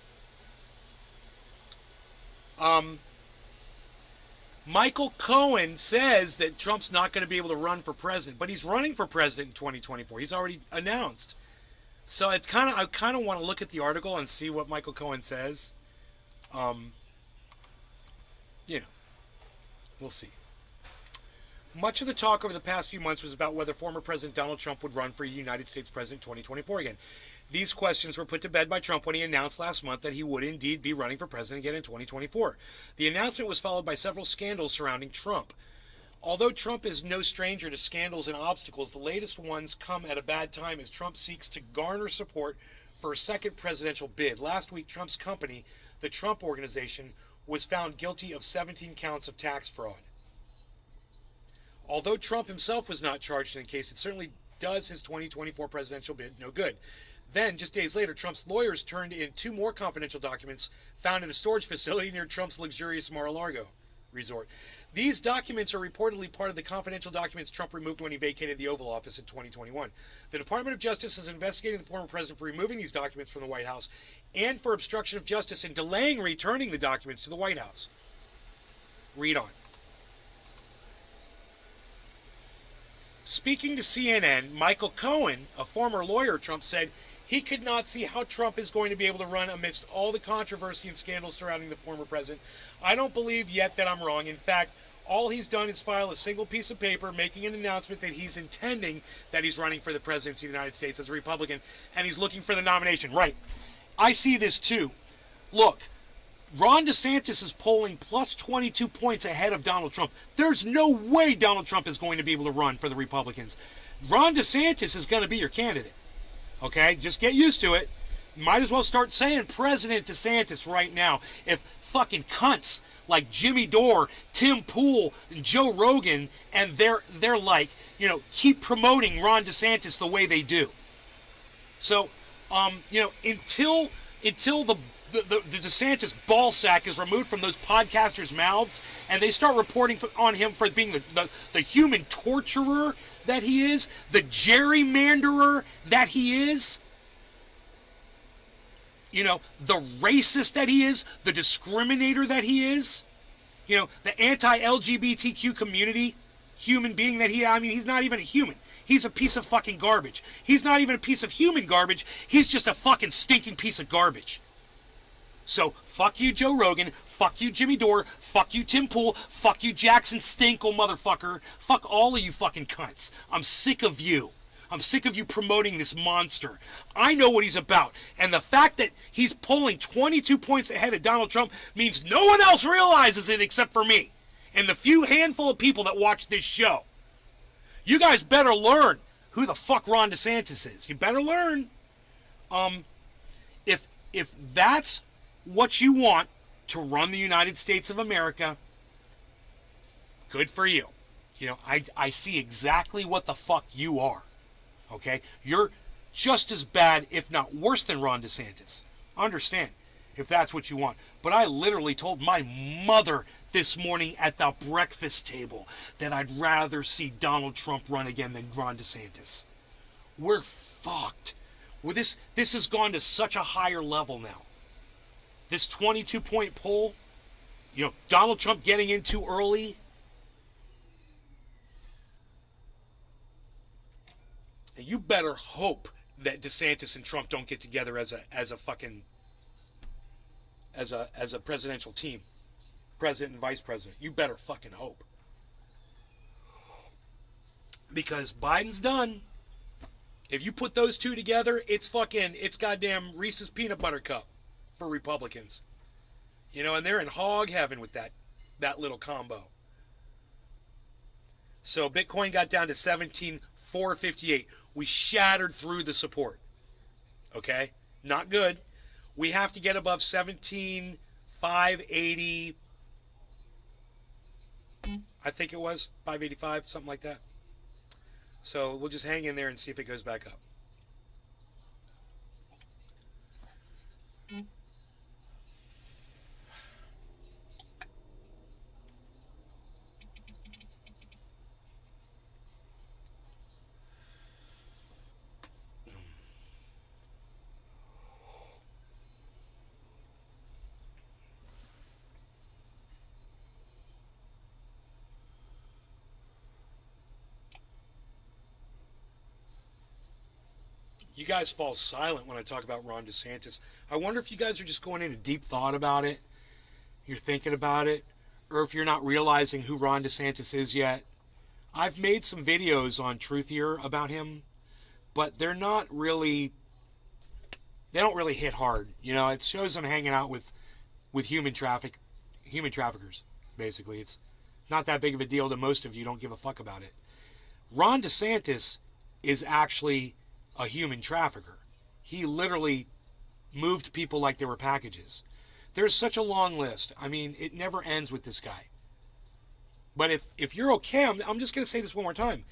Michael Cohen says that Trump's not going to be able to run for president, but he's running for president in 2024. He's already announced. So I kind of want to look at the article and see what Michael Cohen says. You know, we'll see. Much of the talk over the past few months was about whether former President Donald Trump would run for United States President in 2024 again. These questions were put to bed by Trump when he announced last month that he would indeed be running for president again in 2024. The announcement was followed by several scandals surrounding Trump. Although Trump is no stranger to scandals and obstacles, the latest ones come at a bad time as Trump seeks to garner support for a second presidential bid. Last week, Trump's company, the Trump Organization, was found guilty of 17 counts of tax fraud. Although Trump himself was not charged in the case, it certainly does his 2024 presidential bid no good. Then, just days later, Trump's lawyers turned in 2 more confidential documents found in a storage facility near Trump's luxurious Mar-a-Lago resort. These documents are reportedly part of the confidential documents Trump removed when he vacated the Oval Office in 2021. The Department of Justice is investigating the former president for removing these documents from the White House and for obstruction of justice and delaying returning the documents to the White House. Read on. Speaking to CNN, Michael Cohen, a former lawyer of Trump, said he could not see how Trump is going to be able to run amidst all the controversy and scandals surrounding the former president. I don't believe yet that I'm wrong. In fact, all he's done is file a single piece of paper making an announcement that he's intending that he's running for the presidency of the United States as a Republican, and he's looking for the nomination. Right. I see this too. Look, Ron DeSantis is polling plus 22 points ahead of Donald Trump. There's no way Donald Trump is going to be able to run for the Republicans. Ron DeSantis is going to be your candidate. Okay? Just get used to it. Might as well start saying President DeSantis right now. If fucking cunts like Jimmy Dore, Tim Pool, and Joe Rogan, and they're like, you know, keep promoting Ron DeSantis the way they do. So, you know, until the DeSantis ball sack is removed from those podcasters' mouths and they start reporting on him for being the human torturer that he is, the gerrymanderer that he is, you know, the racist that he is, the discriminator that he is, you know, the anti-LGBTQ community human being that I mean, he's not even a human. He's a piece of fucking garbage. He's not even a piece of human garbage. He's just a fucking stinking piece of garbage. So, fuck you, Joe Rogan. Fuck you, Jimmy Dore. Fuck you, Tim Pool. Fuck you, Jackson Stinkle, motherfucker. Fuck all of you fucking cunts. I'm sick of you. I'm sick of you promoting this monster. I know what he's about. And the fact that he's polling 22 points ahead of Donald Trump means no one else realizes it except for me and the few handful of people that watch this show. You guys better learn who the fuck Ron DeSantis is. You better learn. If that's what you want to run the United States of America, good for you. You know, I see exactly what the fuck you are. Okay? You're just as bad, if not worse than Ron DeSantis. Understand, if that's what you want. But I literally told my mother this morning at the breakfast table that I'd rather see Donald Trump run again than Ron DeSantis. We're fucked. Well, this has gone to such a higher level now. This 22-point poll, you know, Donald Trump getting in too early. And you better hope that DeSantis and Trump don't get together as a presidential team, president and vice president. You better fucking hope, because Biden's done. If you put those two together, it's goddamn Reese's peanut butter cup for Republicans. You know, and they're in hog heaven with that little combo. So Bitcoin got down to 458. We shattered through the support. Okay? Not good. We have to get above 17,580. I think it was 585, something like that. So we'll just hang in there and see if it goes back up. You guys fall silent when I talk about Ron DeSantis. I wonder if you guys are just going into deep thought about it. You're thinking about it. Or if you're not realizing who Ron DeSantis is yet. I've made some videos on Truthier about him. But they're not really... They don't really hit hard. You know, it shows them hanging out with human traffickers, basically. It's not that big of a deal to most of you. Don't give a fuck about it. Ron DeSantis is actually a human trafficker. He literally moved people like they were packages. There's such a long list. I mean, it never ends with this guy. But if you're okay, I'm just going to say this one more time.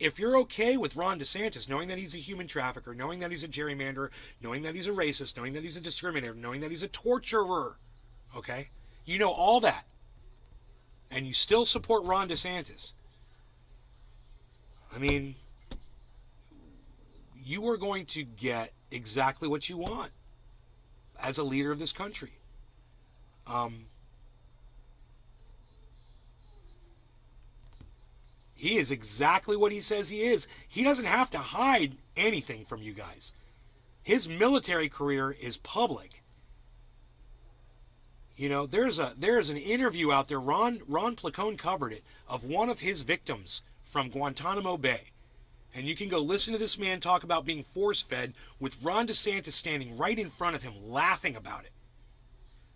If you're okay with Ron DeSantis, knowing that he's a human trafficker, knowing that he's a gerrymanderer, knowing that he's a racist, knowing that he's a discriminator, knowing that he's a torturer, okay? You know all that. And you still support Ron DeSantis. I mean, you are going to get exactly what you want as a leader of this country. He is exactly what he says he is. He doesn't have to hide anything from you guys. His military career is public. You know, there's an interview out there, Ron Placone covered it, of one of his victims from Guantanamo Bay. And you can go listen to this man talk about being force-fed with Ron DeSantis standing right in front of him laughing about it.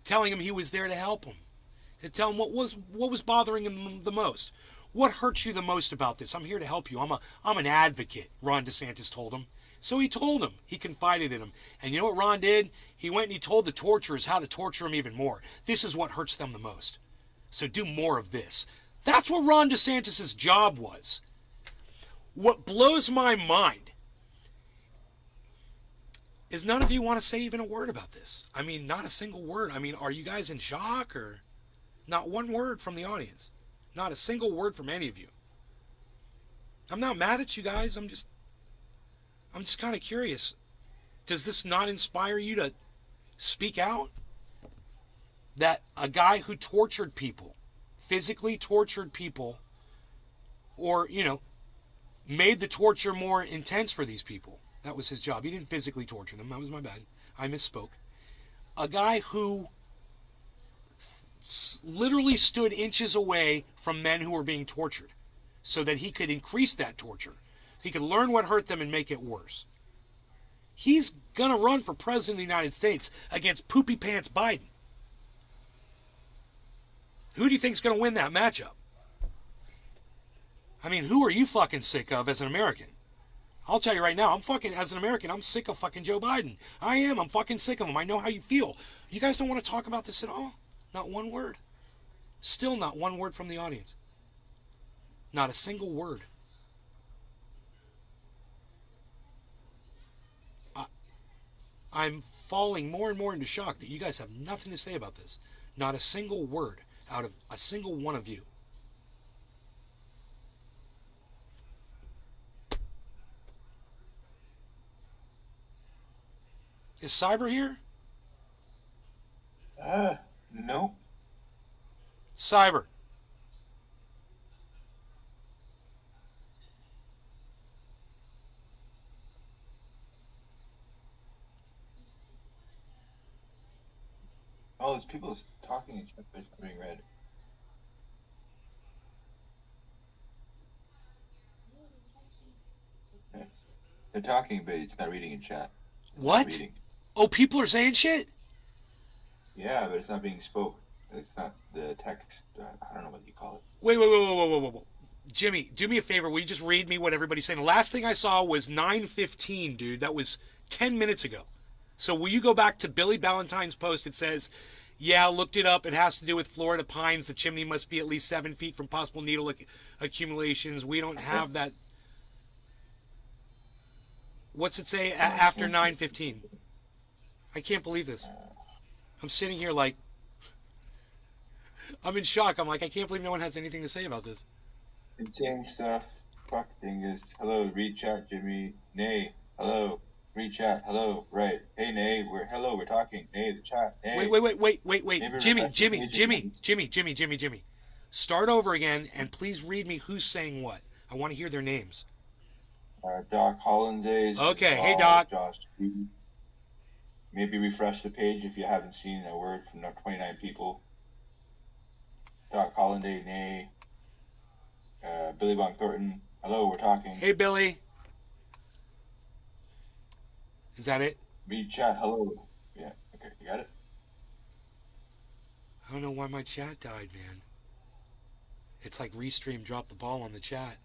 Telling him he was there to help him. To tell him what was bothering him the most. What hurts you the most about this? I'm here to help you. I'm an advocate, Ron DeSantis told him. So he told him. He confided in him. And you know what Ron did? He went and he told the torturers how to torture him even more. This is what hurts them the most. So do more of this. That's what Ron DeSantis' job was. What blows my mind is none of you want to say even a word about this. I mean, not a single word. I mean, are you guys in shock or not one word from the audience? Not a single word from any of you. I'm not mad at you guys. I'm just kind of curious. Does this not inspire you to speak out? That a guy who tortured people, physically tortured people, or, you know, made the torture more intense for these people. That was his job. He didn't physically torture them. That was my bad. I misspoke. A guy who literally stood inches away from men who were being tortured so that he could increase that torture. He could learn what hurt them and make it worse. He's going to run for president of the United States against Poopy Pants Biden. Who do you think's going to win that matchup? I mean, who are you fucking sick of as an American? I'll tell you right now, as an American, I'm sick of fucking Joe Biden. I am. I'm fucking sick of him. I know how you feel. You guys don't want to talk about this at all? Not one word. Still not one word from the audience. Not a single word. I'm falling more and more into shock that you guys have nothing to say about this. Not a single word out of a single one of you. Is Cyber here? No. Cyber. Oh, there's people talking each other being read. Okay. They're talking, but it's not reading in chat. What? Reading. Oh, people are saying shit? Yeah, but it's not being spoke. It's not the text. I don't know what you call it. Wait. Jimmy, do me a favor. Will you just read me what everybody's saying? The last thing I saw was 9:15, dude. That was 10 minutes ago. So will you go back to Billy Ballantyne's post? It says, yeah, looked it up. It has to do with Florida pines. The chimney must be at least 7 feet from possible needle accumulations. We don't have that. What's it say after 9:15? I can't believe this. I'm sitting here like, I'm in shock. I'm like, I can't believe no one has anything to say about this. Insane stuff. Fuck dingus. Hello, read chat, Jimmy. Nay. Hello. Read chat. Hello. Right. Hey, Nay. We're talking. Nay, the chat. Nay. Wait. Jimmy. Start over again and please read me who's saying what. I want to hear their names. Doc Hollandaise. Okay. Hey, Doc. Josh. Maybe refresh the page if you haven't seen a word from the 29 people. Doc Hollandaise. Nay. Billy Bong Thornton. Hello, we're talking. Hey, Billy. Is that it? Read chat. Hello. Yeah. Okay. You got it? I don't know why my chat died, man. It's like Restream dropped the ball on the chat.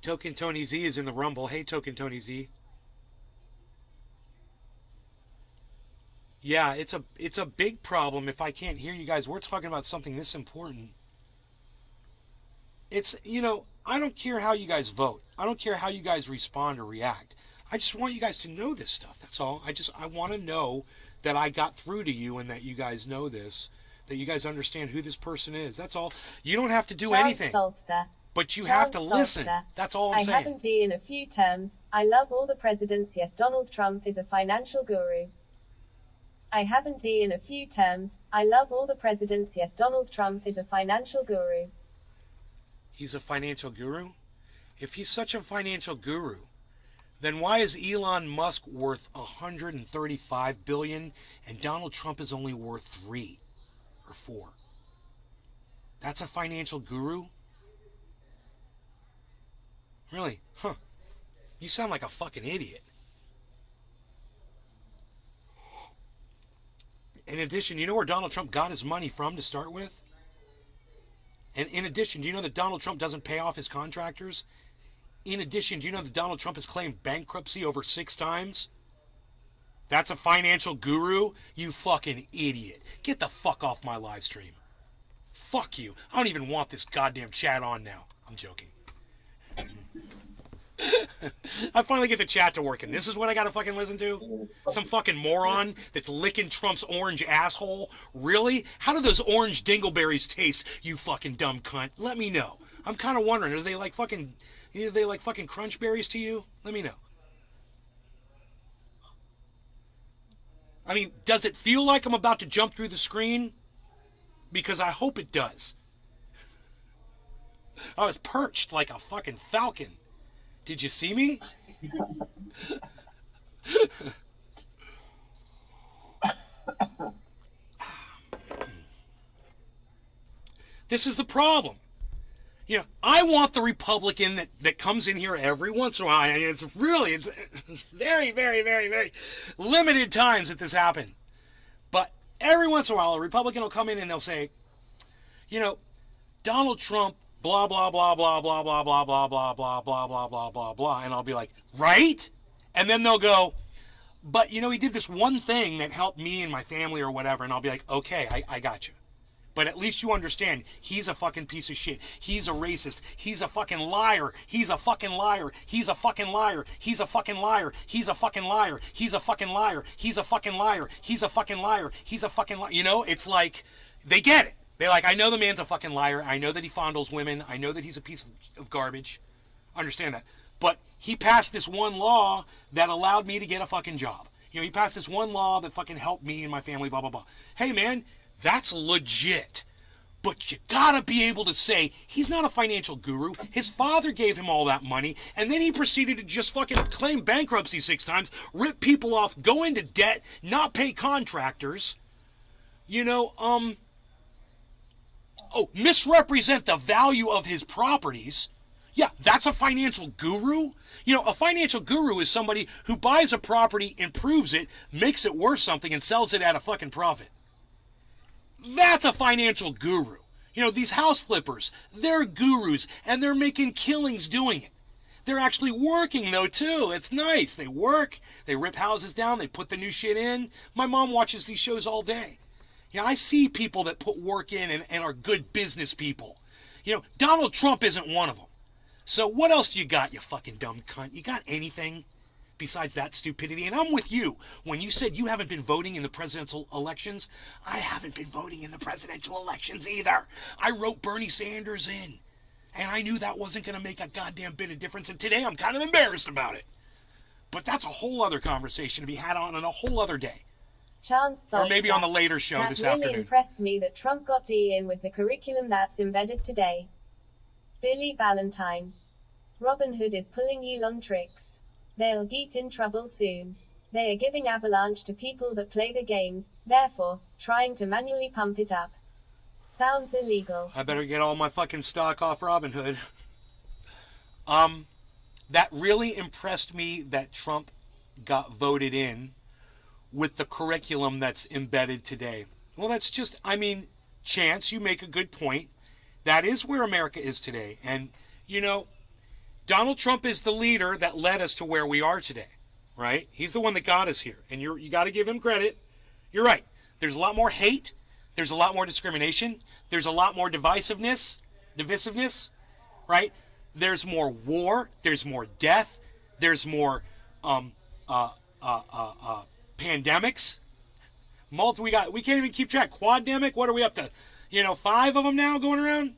Token Tony Z is in the Rumble. Hey, Token Tony Z. Yeah, it's a big problem if I can't hear you guys. We're talking about something this important. It's, I don't care how you guys vote. I don't care how you guys respond or react. I just want you guys to know this stuff. That's all. I want to know that I got through to you and that you guys know this, that you guys understand who this person is. That's all. You don't have to do anything. But you have to listen. That's all I'm saying. I haven't D in a few terms. I love all the presidents. Yes, Donald Trump is a financial guru. I haven't D in a few terms. I love all the presidents. Yes, Donald Trump is a financial guru. He's a financial guru? If he's such a financial guru, then why is Elon Musk worth $135 billion and Donald Trump is only worth 3 or 4? That's a financial guru? Really? Huh. You sound like a fucking idiot. In addition, you know where Donald Trump got his money from to start with? And in addition, do you know that Donald Trump doesn't pay off his contractors? In addition, do you know that Donald Trump has claimed bankruptcy over 6 times? That's a financial guru? You fucking idiot. Get the fuck off my live stream. Fuck you. I don't even want this goddamn chat on now. I'm joking. I finally get the chat to work, and this is what I gotta fucking listen to? Some fucking moron that's licking Trump's orange asshole? Really? How do those orange dingleberries taste, you fucking dumb cunt? Let me know. I'm kind of wondering, are they like fucking crunch berries to you? Let me know. I mean, does it feel like I'm about to jump through the screen? Because I hope it does. I was perched like a fucking falcon. Did you see me? This is the problem. I want the Republican that comes in here every once in a while. It's very, very, very, very limited times that this happens. But every once in a while, a Republican will come in and they'll say, Donald Trump, blah, blah, blah, blah, blah, blah, blah, blah, blah, blah, blah, blah, blah, blah, blah. And I'll be like, right? And then they'll go, but, he did this one thing that helped me and my family or whatever. And I'll be like, okay, I got you. But at least you understand, he's a fucking piece of shit. He's a racist. He's a fucking liar. He's a fucking liar. He's a fucking liar. He's a fucking liar. He's a fucking liar. He's a fucking liar. He's a fucking liar. He's a fucking liar. He's a fucking liar. It's like, they get it. They're like, I know the man's a fucking liar. I know that he fondles women. I know that he's a piece of garbage. Understand that. But he passed this one law that allowed me to get a fucking job. He passed this one law that fucking helped me and my family, blah, blah, blah. Hey, man, that's legit. But you gotta be able to say, he's not a financial guru. His father gave him all that money, and then he proceeded to just fucking claim bankruptcy 6 times, rip people off, go into debt, not pay contractors. Misrepresent the value of his properties. Yeah, that's a financial guru. You know, a financial guru is somebody who buys a property, improves it, makes it worth something, and sells it at a fucking profit. That's a financial guru. You know, these house flippers, they're gurus, and they're making killings doing it. They're actually working, though, too. It's nice. They work, they rip houses down, they put the new shit in. My mom watches these shows all day. You know, I see people that put work in and are good business people. You know, Donald Trump isn't one of them. So what else do you got, you fucking dumb cunt? You got anything besides that stupidity? And I'm with you. When you said you haven't been voting in the presidential elections, I haven't been voting in the presidential elections either. I wrote Bernie Sanders in. And I knew that wasn't going to make a goddamn bit of difference. And today I'm kind of embarrassed about it. But that's a whole other conversation to be had on a whole other day. Chance or maybe on the later show this afternoon. That really impressed me that Trump got D in with the curriculum that's embedded today. Billy Valentine. Robin Hood is pulling Elon tricks. They'll get in trouble soon. They are giving Avalanche to people that play the games, therefore, trying to manually pump it up. Sounds illegal. I better get all my fucking stock off Robin Hood. That really impressed me that Trump got voted in with the curriculum that's embedded today. Well, that's just, I mean, Chance, you make a good point. That is where America is today. And, you know, Donald Trump is the leader that led us to where we are today, right? He's the one that got us here. And you got to give him credit. You're right. There's a lot more hate. There's a lot more discrimination. There's a lot more divisiveness, right? There's more war. There's more death. There's more pandemics. We can't even keep track. Quademic. What are we up to? 5 of them now going around.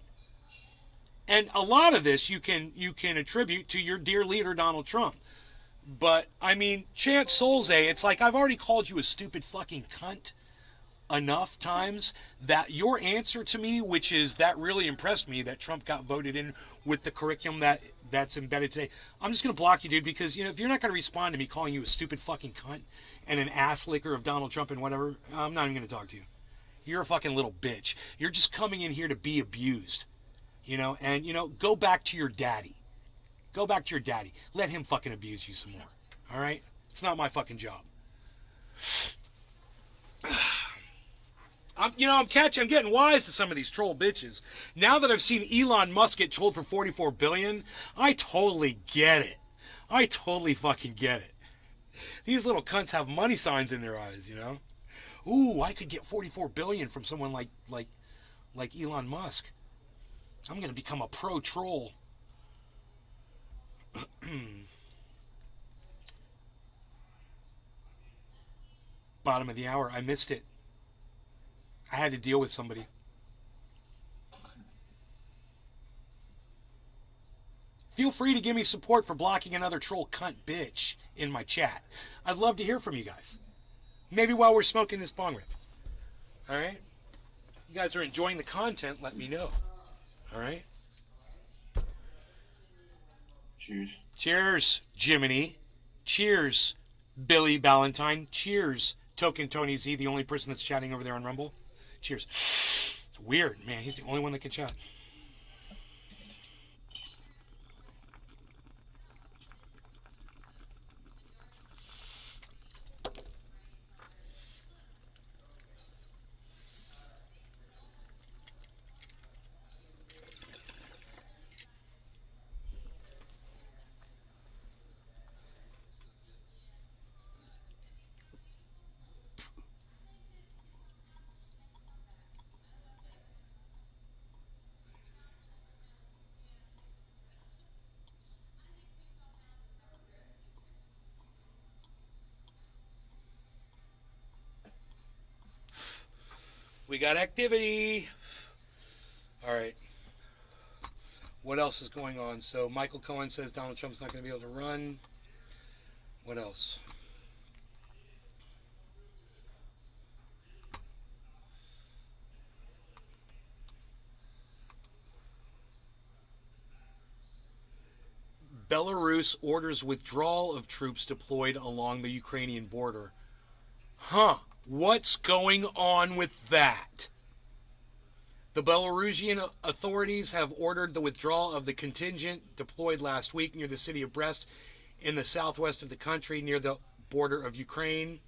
And a lot of this you can attribute to your dear leader Donald Trump. But I mean, Chance Solze, it's like I've already called you a stupid fucking cunt enough times that your answer to me, which is that really impressed me that Trump got voted in with the curriculum that's embedded today. I'm just going to block you, dude, because if you're not going to respond to me calling you a stupid fucking cunt and an ass licker of Donald Trump and whatever, I'm not even going to talk to you. You're a fucking little bitch. You're just coming in here to be abused, and go back to your daddy. Go back to your daddy. Let him fucking abuse you some more. All right? It's not my fucking job. I'm getting wise to some of these troll bitches. Now that I've seen Elon Musk get trolled for $44 billion, I totally get it. I totally fucking get it. These little cunts have money signs in their eyes, Ooh, I could get $44 billion from someone like Elon Musk. I'm going to become a pro troll. Bottom of the hour. I missed it. I had to deal with somebody. Feel free to give me support for blocking another troll cunt bitch in my chat. I'd love to hear from you guys. Maybe while we're smoking this bong rip. All right? You guys are enjoying the content, let me know. All right? Cheers. Cheers, Jiminy. Cheers, Billy Valentine. Cheers, Token Tony Z, the only person that's chatting over there on Rumble. Cheers. It's weird, man. He's the only one that can chat. We got activity. All right. What else is going on? So Michael Cohen says Donald Trump's not going to be able to run. What else? Belarus orders withdrawal of troops deployed along the Ukrainian border. Huh. What's going on with that? The Belarusian authorities have ordered the withdrawal of the contingent deployed last week near the city of Brest in the southwest of the country near the border of Ukraine.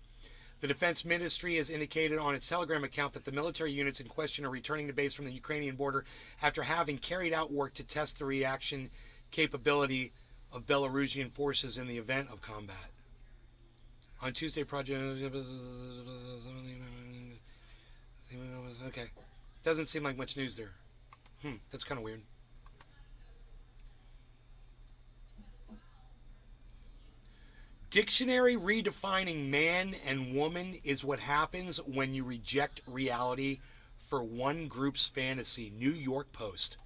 The Defense Ministry has indicated on its Telegram account that the military units in question are returning to base from the Ukrainian border after having carried out work to test the reaction capability of Belarusian forces in the event of combat. On Tuesday, Project... Okay. Doesn't seem like much news there. That's kind of weird. Dictionary redefining man and woman is what happens when you reject reality for one group's fantasy. New York Post.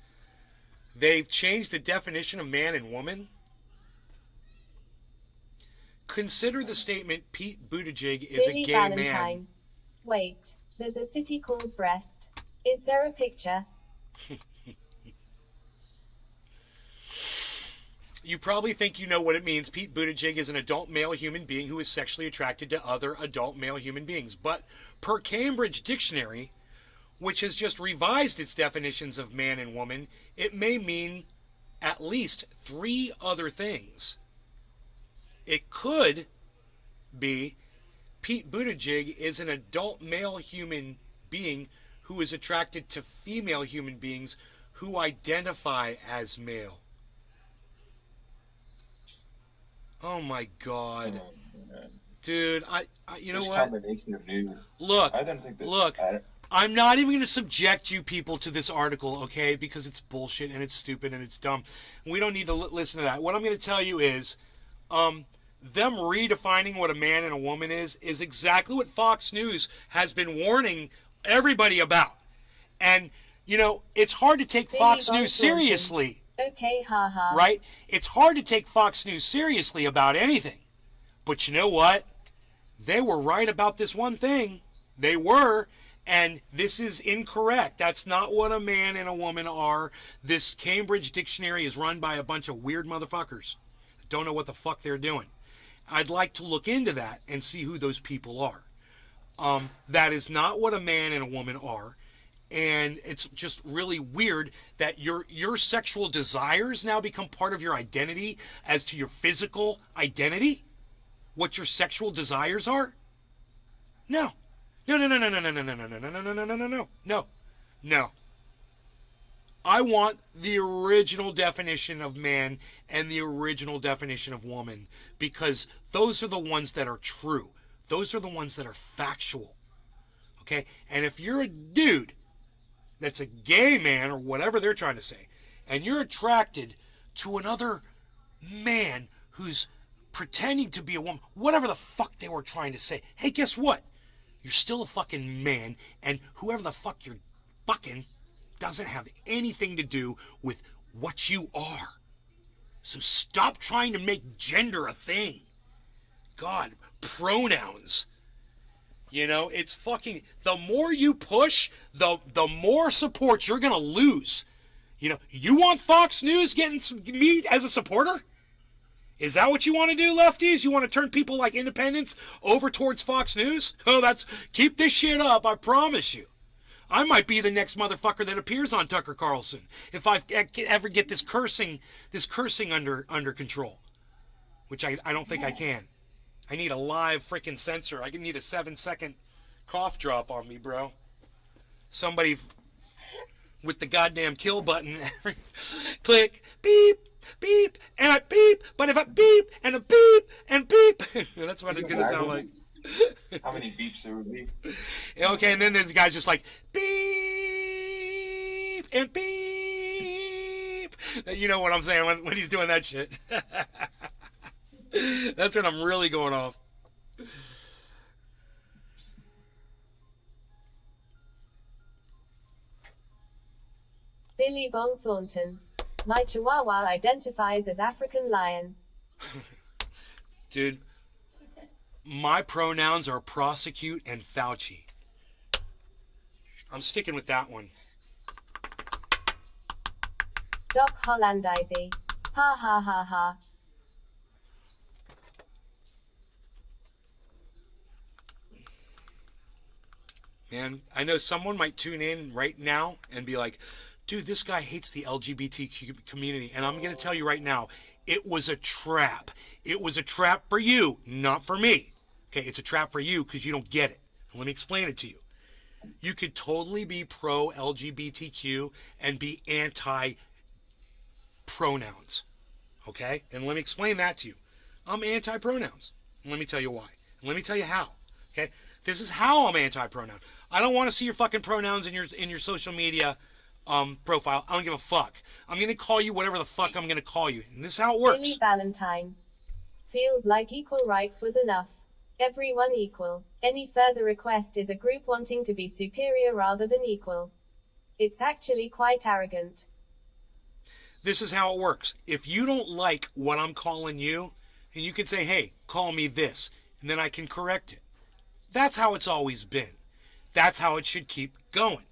They've changed the definition of man and woman. Consider the statement Pete Buttigieg is Billy a gay Valentine. man. Wait, there's a city called Brest. Is there a picture? You probably think you know what it means. Pete Buttigieg is an adult male human being who is sexually attracted to other adult male human beings. But per Cambridge Dictionary, which has just revised its definitions of man and woman, it may mean at least 3 other things. It could be Pete Buttigieg is an adult male human being who is attracted to female human beings who identify as male. Oh my God. Dude, I you know what? Combination of news. Look, I don't think that, look, I'm not even going to subject you people to this article, okay? Because it's bullshit and it's stupid and it's dumb. We don't need to listen to that. What I'm going to tell you is, them redefining what a man and a woman is exactly what Fox News has been warning everybody about. And, you know, it's hard to take Fox News seriously. Okay, haha. Right? It's hard to take Fox News seriously about anything. But you know what? They were right about this one thing. They were. And this is incorrect. That's not what a man and a woman are. This Cambridge Dictionary is run by a bunch of weird motherfuckers that don't know what the fuck they're doing. I'd like to look into that and see who those people are. That is not what a man and a woman are. And it's just really weird that your sexual desires now become part of your identity as to your physical identity. What your sexual desires are? No. No. I want the original definition of man and the original definition of woman, because those are the ones that are true. Those are the ones that are factual. Okay? And if you're a dude that's a gay man or whatever they're trying to say, and you're attracted to another man who's pretending to be a woman, whatever the fuck they were trying to say, hey, guess what? You're still a fucking man, and whoever the fuck you're fucking doesn't have anything to do with what you are. So stop trying to make gender a thing. God, pronouns. You know, it's fucking, the more you push, the more support you're going to lose. You know, you want Fox News getting me as a supporter? Is that what you want to do, lefties? You want to turn people like independents over towards Fox News? Oh, keep this shit up, I promise you. I might be the next motherfucker that appears on Tucker Carlson if I ever get this cursing under control, which I don't think I can. I need a live freaking censor. I need a 7-second cough drop on me, bro. Somebody with the goddamn kill button. Click, beep, beep, and I beep. But if I beep, and a beep, and beep. That's what it's going to sound like. How many beeps there would be? Okay, and then the guy's just like, beep, and beep. You know what I'm saying when he's doing that shit. That's when I'm really going off. Billy Bong Thornton. My Chihuahua identifies as African lion. Dude, my pronouns are prosecute and Fauci. I'm sticking with that one. Doc Hollandizy. Ha ha ha ha. And I know someone might tune in right now and be like, dude, this guy hates the LGBTQ community. And I'm going to tell you right now, it was a trap. It was a trap for you, not for me. Okay, it's a trap for you because you don't get it. And let me explain it to you. You could totally be pro LGBTQ and be anti pronouns. Okay? And let me explain that to you. I'm anti pronouns. And let me tell you why. And let me tell you how. Okay? This is how I'm anti pronoun. I don't want to see your fucking pronouns in your social media profile. I don't give a fuck. I'm gonna call you whatever the fuck I'm gonna call you. And this is how it works. Billy Valentine. Feels like equal rights was enough. Everyone equal. Any further request is a group wanting to be superior rather than equal. It's actually quite arrogant. This is how it works. If you don't like what I'm calling you, and you can say, hey, call me this, and then I can correct it. That's how it's always been. That's how it should keep going.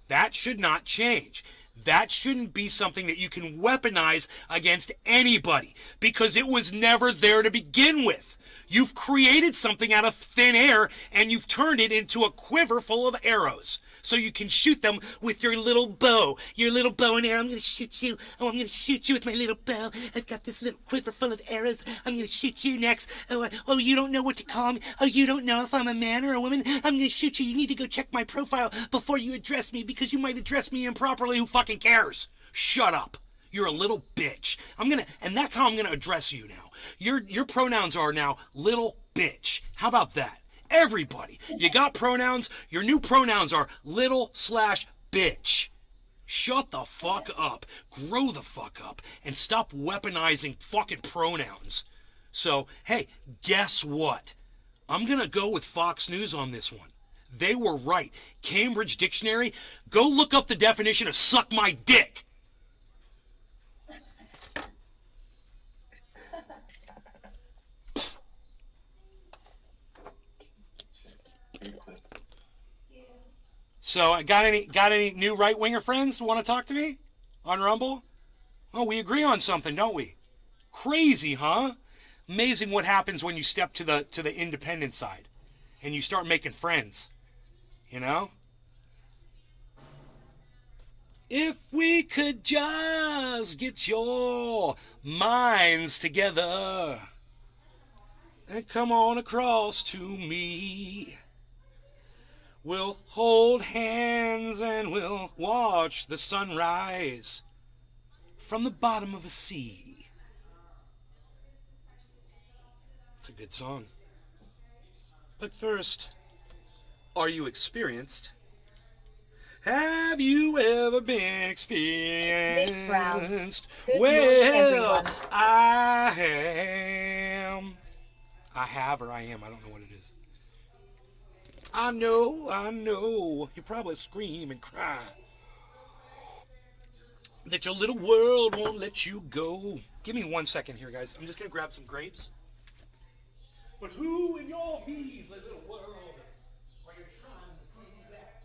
That should not change. That shouldn't be something that you can weaponize against anybody because it was never there to begin with. You've created something out of thin air and you've turned it into a quiver full of arrows. So you can shoot them with your little bow. Your little bow and arrow. I'm going to shoot you. Oh, I'm going to shoot you with my little bow. I've got this little quiver full of arrows. I'm going to shoot you next. Oh, you don't know what to call me. Oh, you don't know if I'm a man or a woman. I'm going to shoot you. You need to go check my profile before you address me because you might address me improperly. Who fucking cares? Shut up. You're a little bitch. And that's how I'm gonna address you now. Your pronouns are now little bitch. How about that? Everybody, you got pronouns. Your new pronouns are little/bitch. Shut the fuck up. Grow the fuck up and stop weaponizing fucking pronouns. So, hey, guess what? I'm gonna go with Fox News on this one. They were right. Cambridge Dictionary, go look up the definition of suck my dick. So, got any new right winger friends who want to talk to me on Rumble? Oh, we agree on something, don't we? Crazy, huh? Amazing what happens when you step to the independent side and you start making friends. You know? If we could just get your minds together and come on across to me. We'll hold hands and we'll watch the sunrise from the bottom of a sea. It's a good song. But first, are you experienced? Have you ever been experienced? Well, I am. I have or I am. I don't know what it is. I know. You probably scream and cry that your little world won't let you go. Give me 1 second here, guys. I'm just going to grab some grapes. But who in your measly little world are you trying to prove that?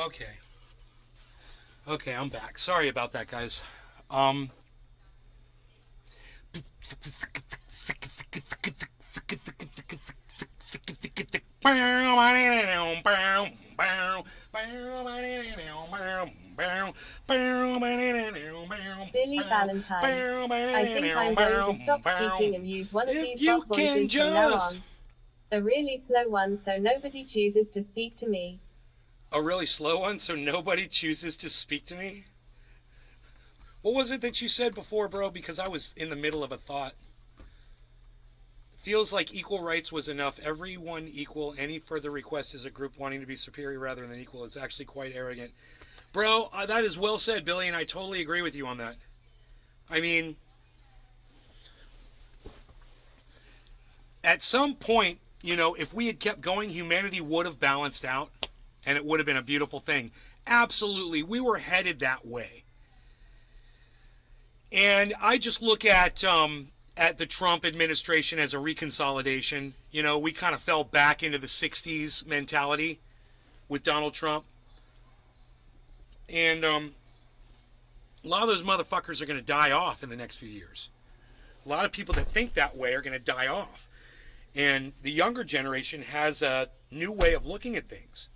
Okay. Okay, I'm back. Sorry about that, guys. Billy Valentine. I think I'm going to stop speaking and use one of If these you bot can voices from now just... on. A really slow one so nobody chooses to speak to me. A really slow one so nobody chooses to speak to me? What was it that you said before, bro? Because I was in the middle of a thought. Feels like equal rights was enough. Everyone equal. Any further request is a group wanting to be superior rather than equal. It's actually quite arrogant. Bro, that is well said, Billy, and I totally agree with you on that. I mean, at some point, you know, if we had kept going, humanity would have balanced out, and it would have been a beautiful thing. Absolutely. We were headed that way. And I just look at the Trump administration as a reconsolidation. You know, we kind of fell back into the 60s mentality with Donald Trump. And a lot of those motherfuckers are going to die off in the next few years. A lot of people that think that way are going to die off. And the younger generation has a new way of looking at things.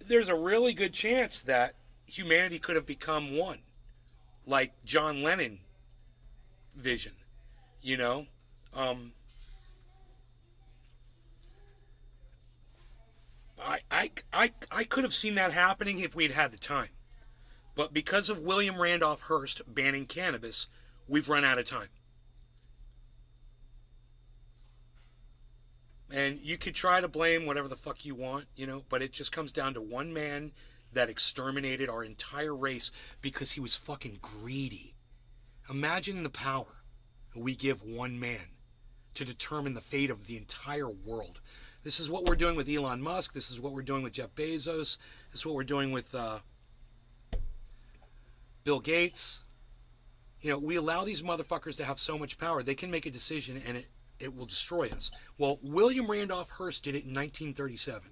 There's a really good chance that humanity could have become one, like John Lennon vision, you know? I could have seen that happening if we'd had the time. But because of William Randolph Hearst banning cannabis, we've run out of time. And you could try to blame whatever the fuck you want, you know, but it just comes down to one man that exterminated our entire race because he was fucking greedy. Imagine the power we give one man to determine the fate of the entire world. This is what we're doing with Elon Musk. This is what we're doing with Jeff Bezos. This is what we're doing with Bill Gates. You know, we allow these motherfuckers to have so much power. They can make a decision and it will destroy us. Well, William Randolph Hearst did it in 1937.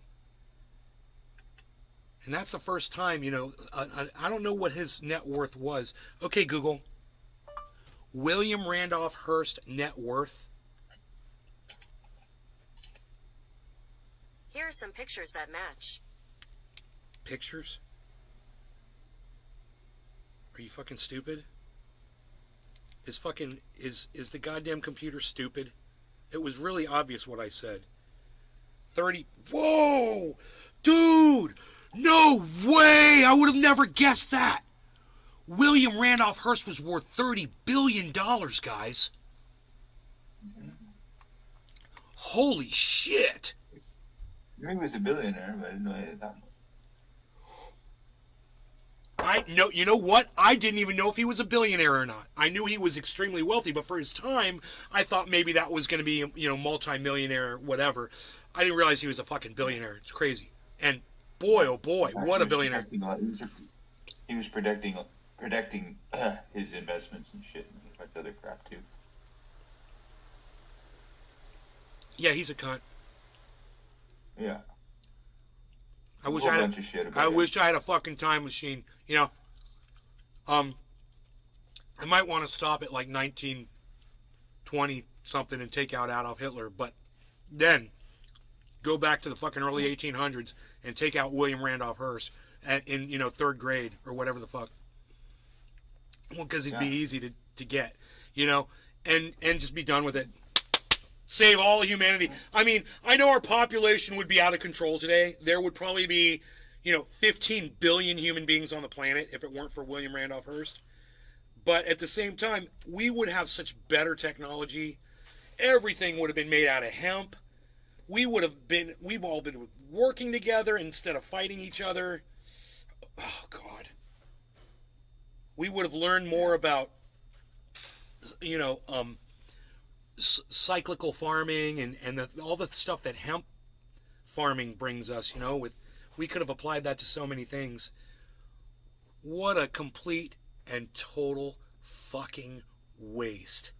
And that's the first time, you know, I don't know what his net worth was. Okay, Google. William Randolph Hearst net worth. Here are some pictures that match. Pictures? Are you fucking stupid? Is the goddamn computer stupid? It was really obvious what I said. 30. Whoa! Dude! No way! I would have never guessed that! William Randolph Hearst was worth $30 billion, guys. Holy shit! I knew he was a billionaire, but I didn't know he had that much. You know what? I didn't even know if he was a billionaire or not. I knew he was extremely wealthy, but for his time, I thought maybe that was going to be, you know, multi-millionaire or whatever. I didn't realize he was a fucking billionaire. It's crazy. And boy, oh boy, what a billionaire. He was predicting his investments and shit and a bunch of other crap too. Yeah, he's a cunt. Yeah. I wish I had a fucking time machine. You know, I might want to stop at like 1920 something and take out Adolf Hitler, but then go back to the fucking early 1800s and take out William Randolph Hearst in, you know, third grade or whatever the fuck. Well, because he'd be easy to get, you know, and just be done with it. Save all humanity. I mean, I know our population would be out of control today. There would probably be, you know, 15 billion human beings on the planet if it weren't for William Randolph Hearst. But at the same time, we would have such better technology. Everything would have been made out of hemp. We've all been working together instead of fighting each other. Oh, God. We would have learned more about, you know, cyclical farming and all the stuff that hemp farming brings us, you know, we could have applied that to so many things. What a complete and total fucking waste,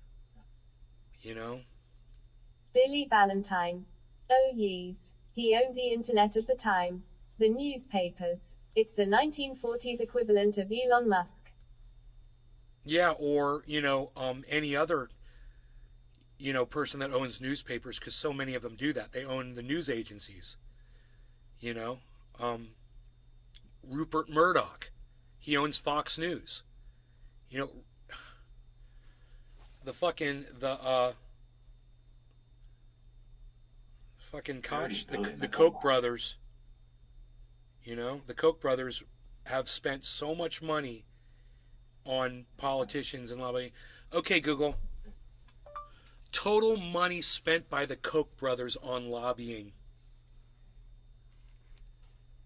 you know? Billy Valentine. Oh yees. He owned the internet at the time. The newspapers. It's the 1940s equivalent of Elon Musk. Yeah, or, any other, person that owns newspapers, because so many of them do that. They own the news agencies. Rupert Murdoch. He owns Fox News. The fucking Koch, the Koch brothers. The Koch brothers have spent so much money on politicians and lobbying. Okay, Google. Total money spent by the Koch brothers on lobbying.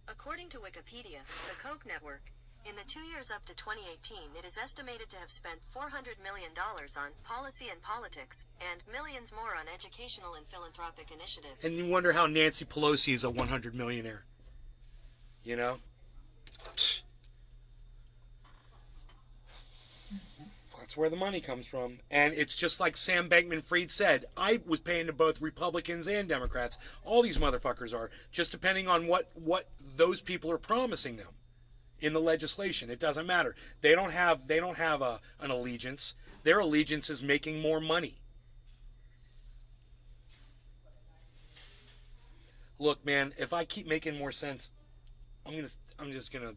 According to Wikipedia, the Koch network, in the 2 years up to 2018, it is estimated to have spent $400 million on policy and politics, and millions more on educational and philanthropic initiatives. And you wonder how Nancy Pelosi is a 100 millionaire. That's where the money comes from. And it's just like Sam Bankman-Fried said, I was paying to both Republicans and Democrats. All these motherfuckers are, just depending on what those people are promising them in the legislation. It doesn't matter. They don't have an allegiance. Their allegiance is making more money. Look, man, if I keep making more sense, I'm just gonna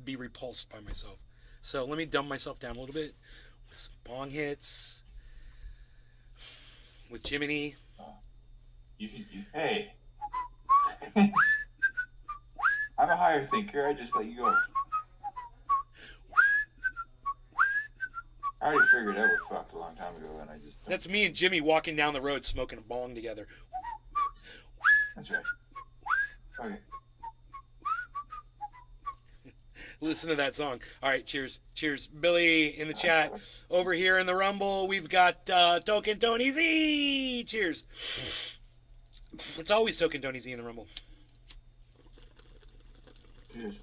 be repulsed by myself. So let me dumb myself down a little bit with some bong hits, with Jiminy. Hey, I'm a higher thinker. I just let you go. I already figured out what fucked a long time ago, and I just. That's me and Jimmy walking down the road smoking a bong together. That's right. Okay. Listen to that song. All right, cheers. Cheers. Billy in the chat. Over here in the Rumble, we've got Token Tony Z. Cheers. It's always Token Tony Z in the Rumble. Cheers.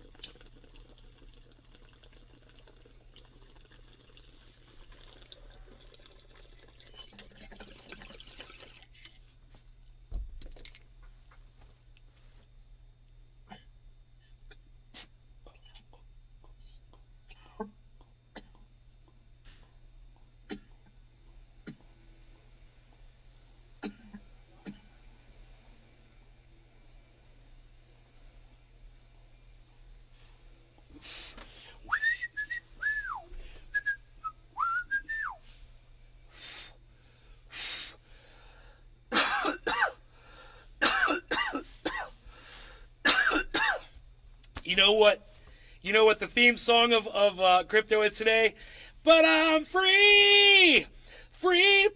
You know what the theme song of crypto is today? But I'm free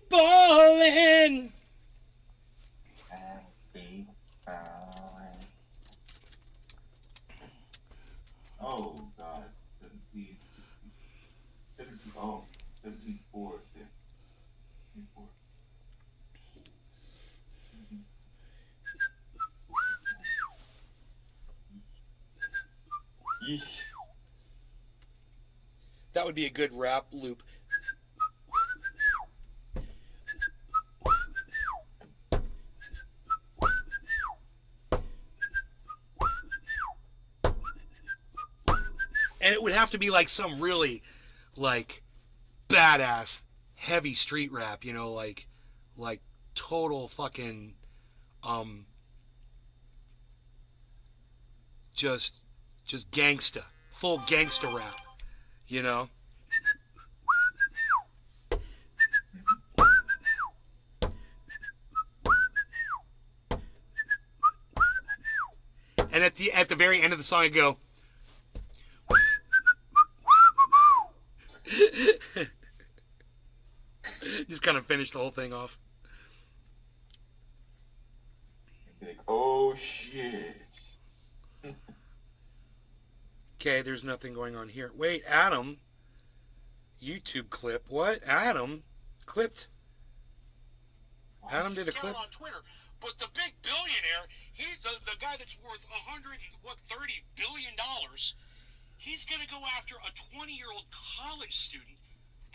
balling. Oh God, 17, 17.4. Yeesh. That would be a good rap loop. And it would have to be like some really, like, badass, heavy street rap, like total fucking, just gangsta, full gangsta rap, And at the very end of the song, I go. Just kind of finish the whole thing off. Like, oh shit. Okay, there's nothing going on here. Wait, Adam. YouTube clip. What? Adam clipped. Adam did a clip on Twitter. But the big billionaire, he's the guy that's worth $30 billion. He's going to go after a 20-year-old college student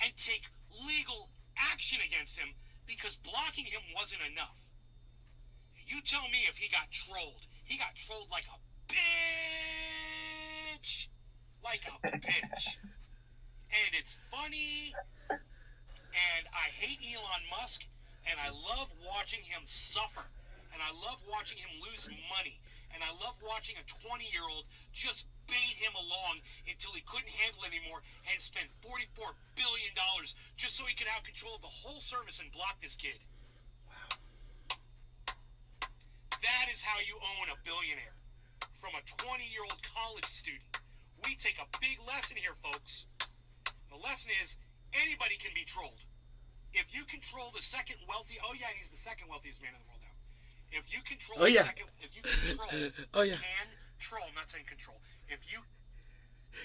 and take legal action against him because blocking him wasn't enough. You tell me if he got trolled. He got trolled like a bitch. Like a bitch. And it's funny. And I hate Elon Musk. And I love watching him suffer. And I love watching him lose money. And I love watching a 20-year-old just bait him along until he couldn't handle it anymore and spend $44 billion just so he could have control of the whole service and block this kid. Wow. That is how you own a billionaire. From a 20-year-old college student. We take a big lesson here, folks. The lesson is anybody can be trolled. If you control the second wealthy, oh yeah, he's the second wealthiest man in the world now. If you control the second, if you control, can troll, I'm not saying control. If you,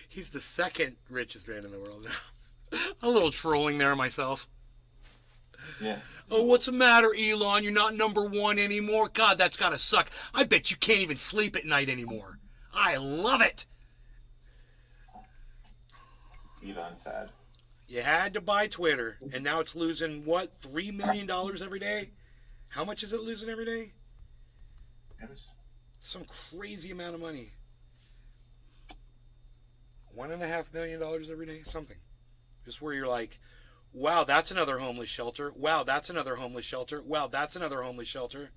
he's the second richest man in the world now. A little trolling there myself. Yeah. Oh, what's the matter, Elon? You're not number one anymore? God, that's gotta suck. I bet you can't even sleep at night anymore. I love it. Elon's sad. You had to buy Twitter, and now it's losing, what, $3 million every day? How much is it losing every day? Yes. Some crazy amount of money. $1.5 million every day? Something. Just where you're like, wow, that's another homeless shelter. Wow, that's another homeless shelter. Wow, that's another homeless shelter.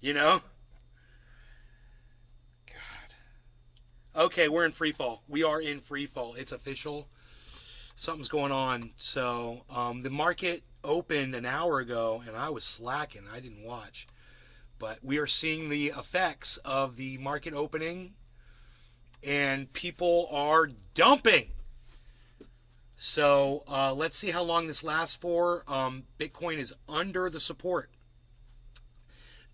You know? God. Okay, we're in free fall. We are in free fall. It's official. Something's going on. So the market opened an hour ago, and I was slacking. I didn't watch. But we are seeing the effects of the market opening, and people are dumping. So let's see how long this lasts for. Bitcoin is under the support.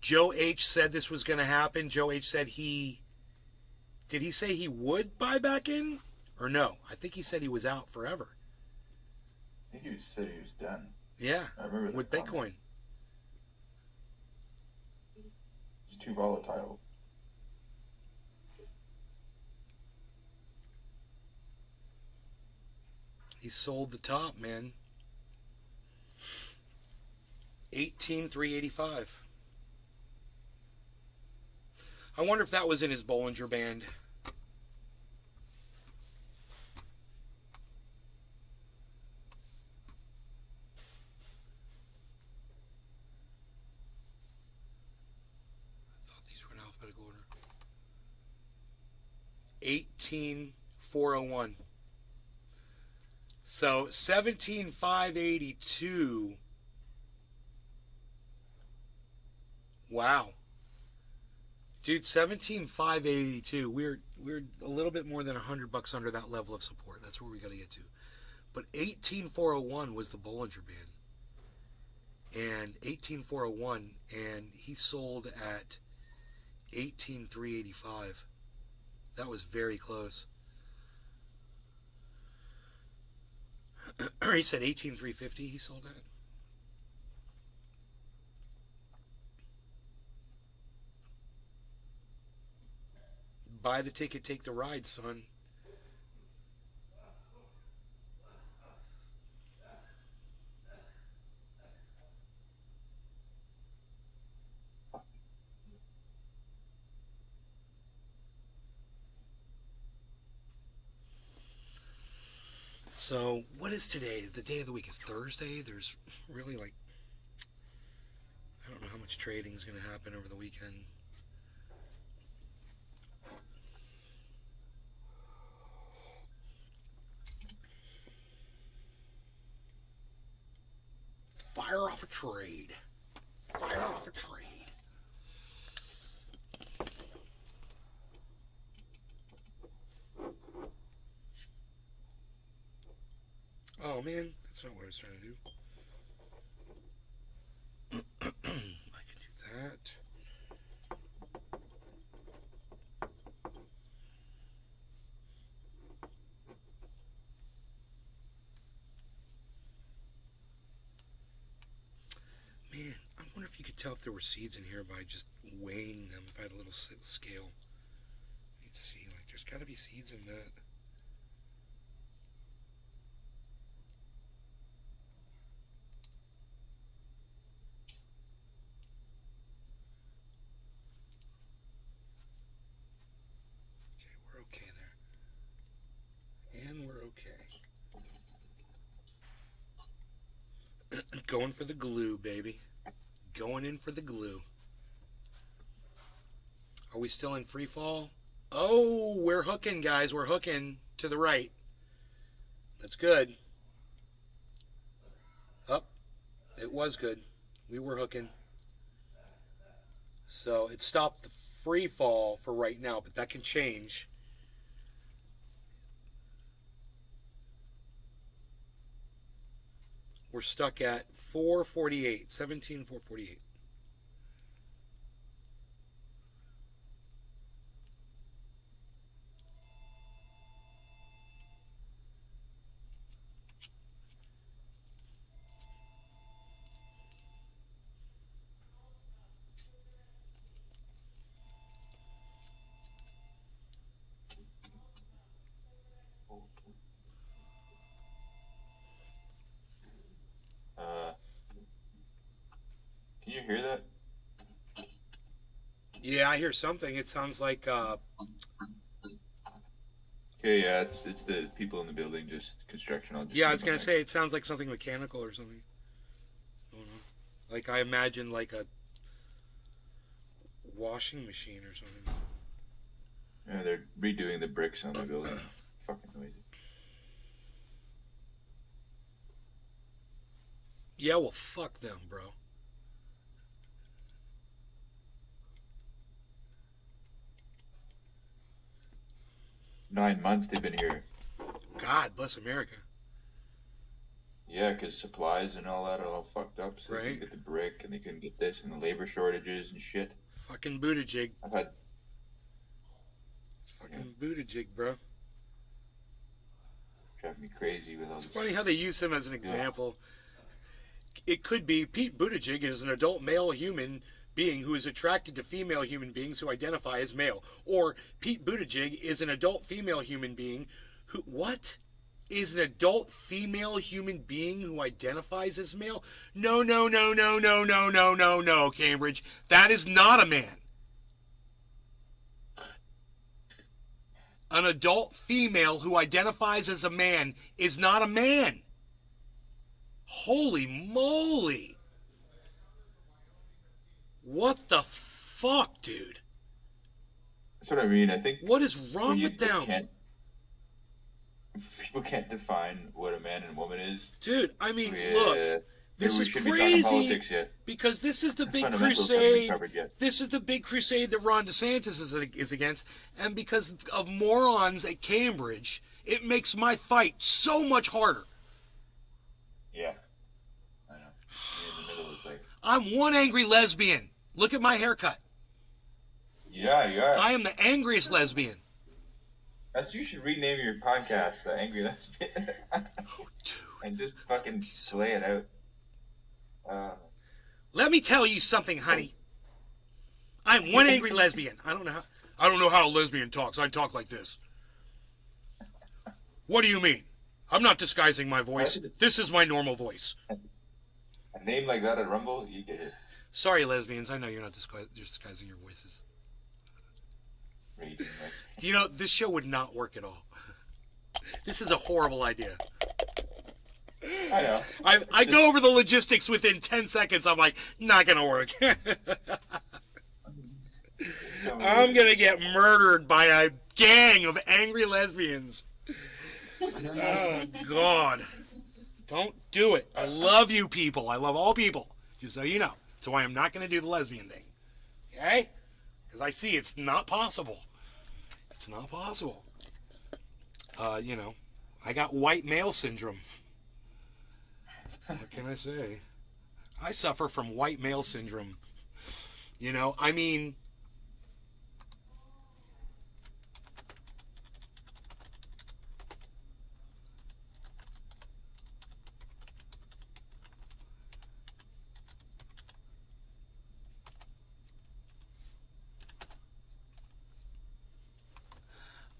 Joe H. said this was going to happen. Joe H. said did he say he would buy back in? Or no? I think he said he was out forever. I think he said he was done. Yeah, I remember with that Bitcoin. comment. It's too volatile. He sold the top, man. 18,385. I wonder if that was in his Bollinger Band. I thought these were in alphabetical order. 18,401. So 17,582. Wow. Dude, 17,582. We're a little bit more than $100 under that level of support. That's where we got to get to. But 18,401 was the Bollinger Band. And 18,401, and he sold at 18,385. That was very close. He said 18,350 he sold at. Buy the ticket, take the ride, son. So, what is today? The day of the week is Thursday. There's really I don't know how much trading is going to happen over the weekend. Fire off a trade. Fire off a trade. Oh man, that's not what I was trying to do. I can do that. Man, I wonder if you could tell if there were seeds in here by just weighing them. If I had a little scale, you'd see there's got to be seeds in that. Going for the glue, baby. Going in for the glue. Are we still in free fall? Oh, we're hooking, guys. We're hooking to the right. That's good. Up. It was good. We were hooking. So it stopped the free fall for right now, but that can change. We're stuck at 448, 17,448. Can you hear that? Yeah, I hear something. It sounds like Okay, yeah, it's the people in the building, just construction. yeah, I was gonna say it sounds like something mechanical or something. I don't know. Like I imagine like a washing machine or something. Yeah, they're redoing the bricks on the building. Fucking noisy. Yeah, well, fuck them, bro. Nine months they've been here. God bless America. Yeah, because supplies and all that are all fucked up. So they Right. couldn't get the brick, and they couldn't get this, and the labor shortages and shit. Fucking Buttigieg. I've had. Fucking Buttigieg, bro. Driving me crazy with all It's this. funny how they use him as an example. It could be Pete Buttigieg is an adult male human being who is attracted to female human beings who identify as male. Or Pete Buttigieg is an adult female human being who... What? Is an adult female human being who identifies as male? No, no, no, no, no, no, no, no, no, Cambridge. That is not a man. An adult female who identifies as a man is not a man. Holy moly. What the fuck, dude? That's what I mean. I think. What is wrong with them? People can't define what a man and woman is. Dude, I mean, Yeah. look. This We is shouldn't be talking crazy politics yet. because this is the big Fundamentals haven't been crusade. covered yet. This is the big crusade that Ron DeSantis is against, and because of morons at Cambridge, it makes my fight so much harder. Yeah. I know. In the middle, it's like. I'm one angry lesbian. Look at my haircut. Yeah, you are. I am the angriest lesbian. You should rename your podcast "The Angry Lesbian" Dude, and just fucking lay it out. let me tell you something, honey. I'm one angry lesbian. I don't know how a lesbian talks. I talk like this. What do you mean? I'm not disguising my voice. This is my normal voice. A name like that at Rumble, you get hits. Sorry, lesbians. I know you're not disguising your voices. Raging, right? Do you know, this show would not work at all. This is a horrible idea. I know. I go over the logistics within 10 seconds. I'm like, not going to work. I'm going to get murdered by a gang of angry lesbians. Oh, God. Don't do it. I love you people. I love all people. Just so you know. So I am not going to do the lesbian thing. Okay? Because I see it's not possible. It's not possible. You know, I got white male syndrome. What can I say? I suffer from white male syndrome. You know, I mean...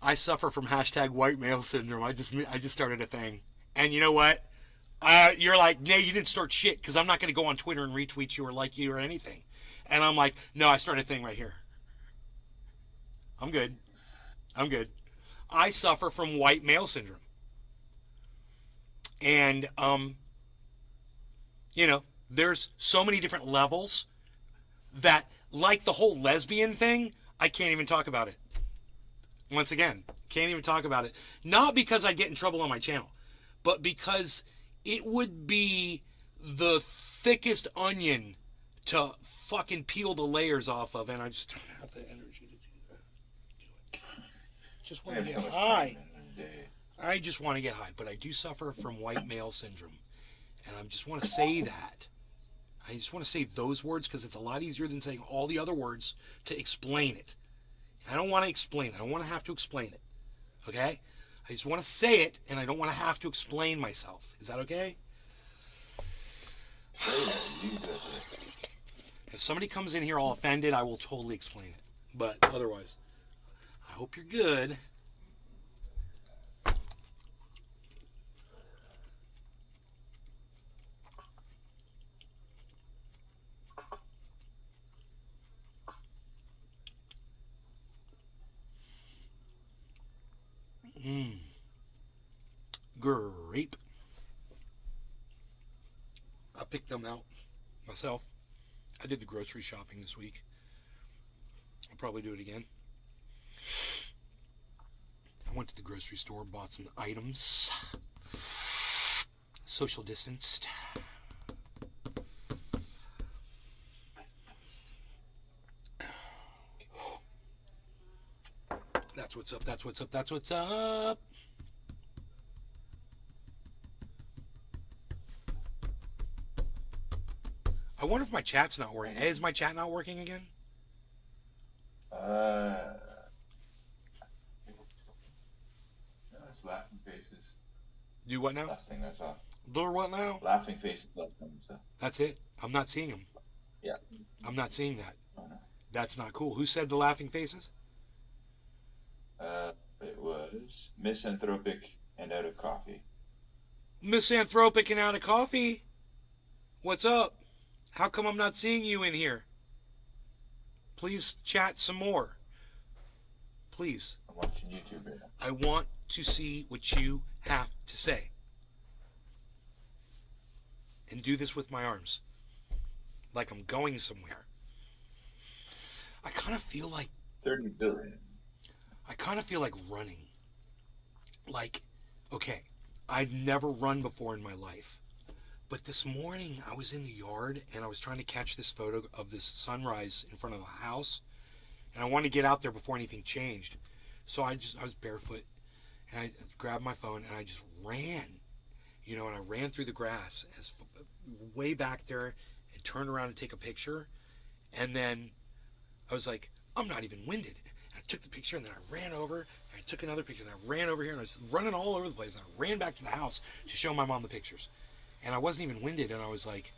I suffer from hashtag white male syndrome. I just started a thing. And you know what? You're like, nay, you didn't start shit because I'm not going to go on Twitter and retweet you or like you or anything. And I'm like, no, I started a thing right here. I'm good. I suffer from white male syndrome. And, I suffer from white male syndrome. You know, there's so many different levels that, like the whole lesbian thing, I can't even talk about it. Once again, can't even talk about it. Not because I'd get in trouble on my channel, but because it would be the thickest onion to fucking peel the layers off of, and I just don't have the energy to do that. Just want to get high. I just want to get high, but I do suffer from white male syndrome. And I just want to say that. I just want to say those words because it's a lot easier than saying all the other words to explain it. I don't want to explain it. I don't want to have to explain it. Okay? I just want to say it, and I don't want to have to explain myself. Is that okay? If somebody comes in here all offended, I will totally explain it. But otherwise, I hope you're good. Grape. I picked them out myself. I did the grocery shopping this week. I'll probably do it again. I went to the grocery store, bought some items. Social distanced. That's what's up, that's what's up, that's what's up. I wonder if my chat's not working. Hey, is my chat not working again? No, it's laughing faces. Do what now? Last thing I saw. Do what now? Laughing faces. Last thing I saw. That's it. I'm not seeing them. Yeah. I'm not seeing that. Oh, no. That's not cool. Who said the laughing faces? It was misanthropic and out of coffee. Misanthropic and out of coffee? What's up? How come I'm not seeing you in here? Please chat some more. Please. I'm watching YouTube right now. I want to see what you have to say. And do this with my arms. Like I'm going somewhere. I kind of feel like 30 billion. I kind of feel like running. Like, okay, I've never run before in my life. But this morning I was in the yard and I was trying to catch this photo of this sunrise in front of the house. And I wanted to get out there before anything changed. So I was barefoot and I grabbed my phone and I just ran. You know, and I ran through the grass way back there and turned around to take a picture. And then I was like, I'm not even winded. I took the picture and then I ran over and I took another picture and I ran over here and I was running all over the place and I ran back to the house to show my mom the pictures. And I wasn't even winded and I was like,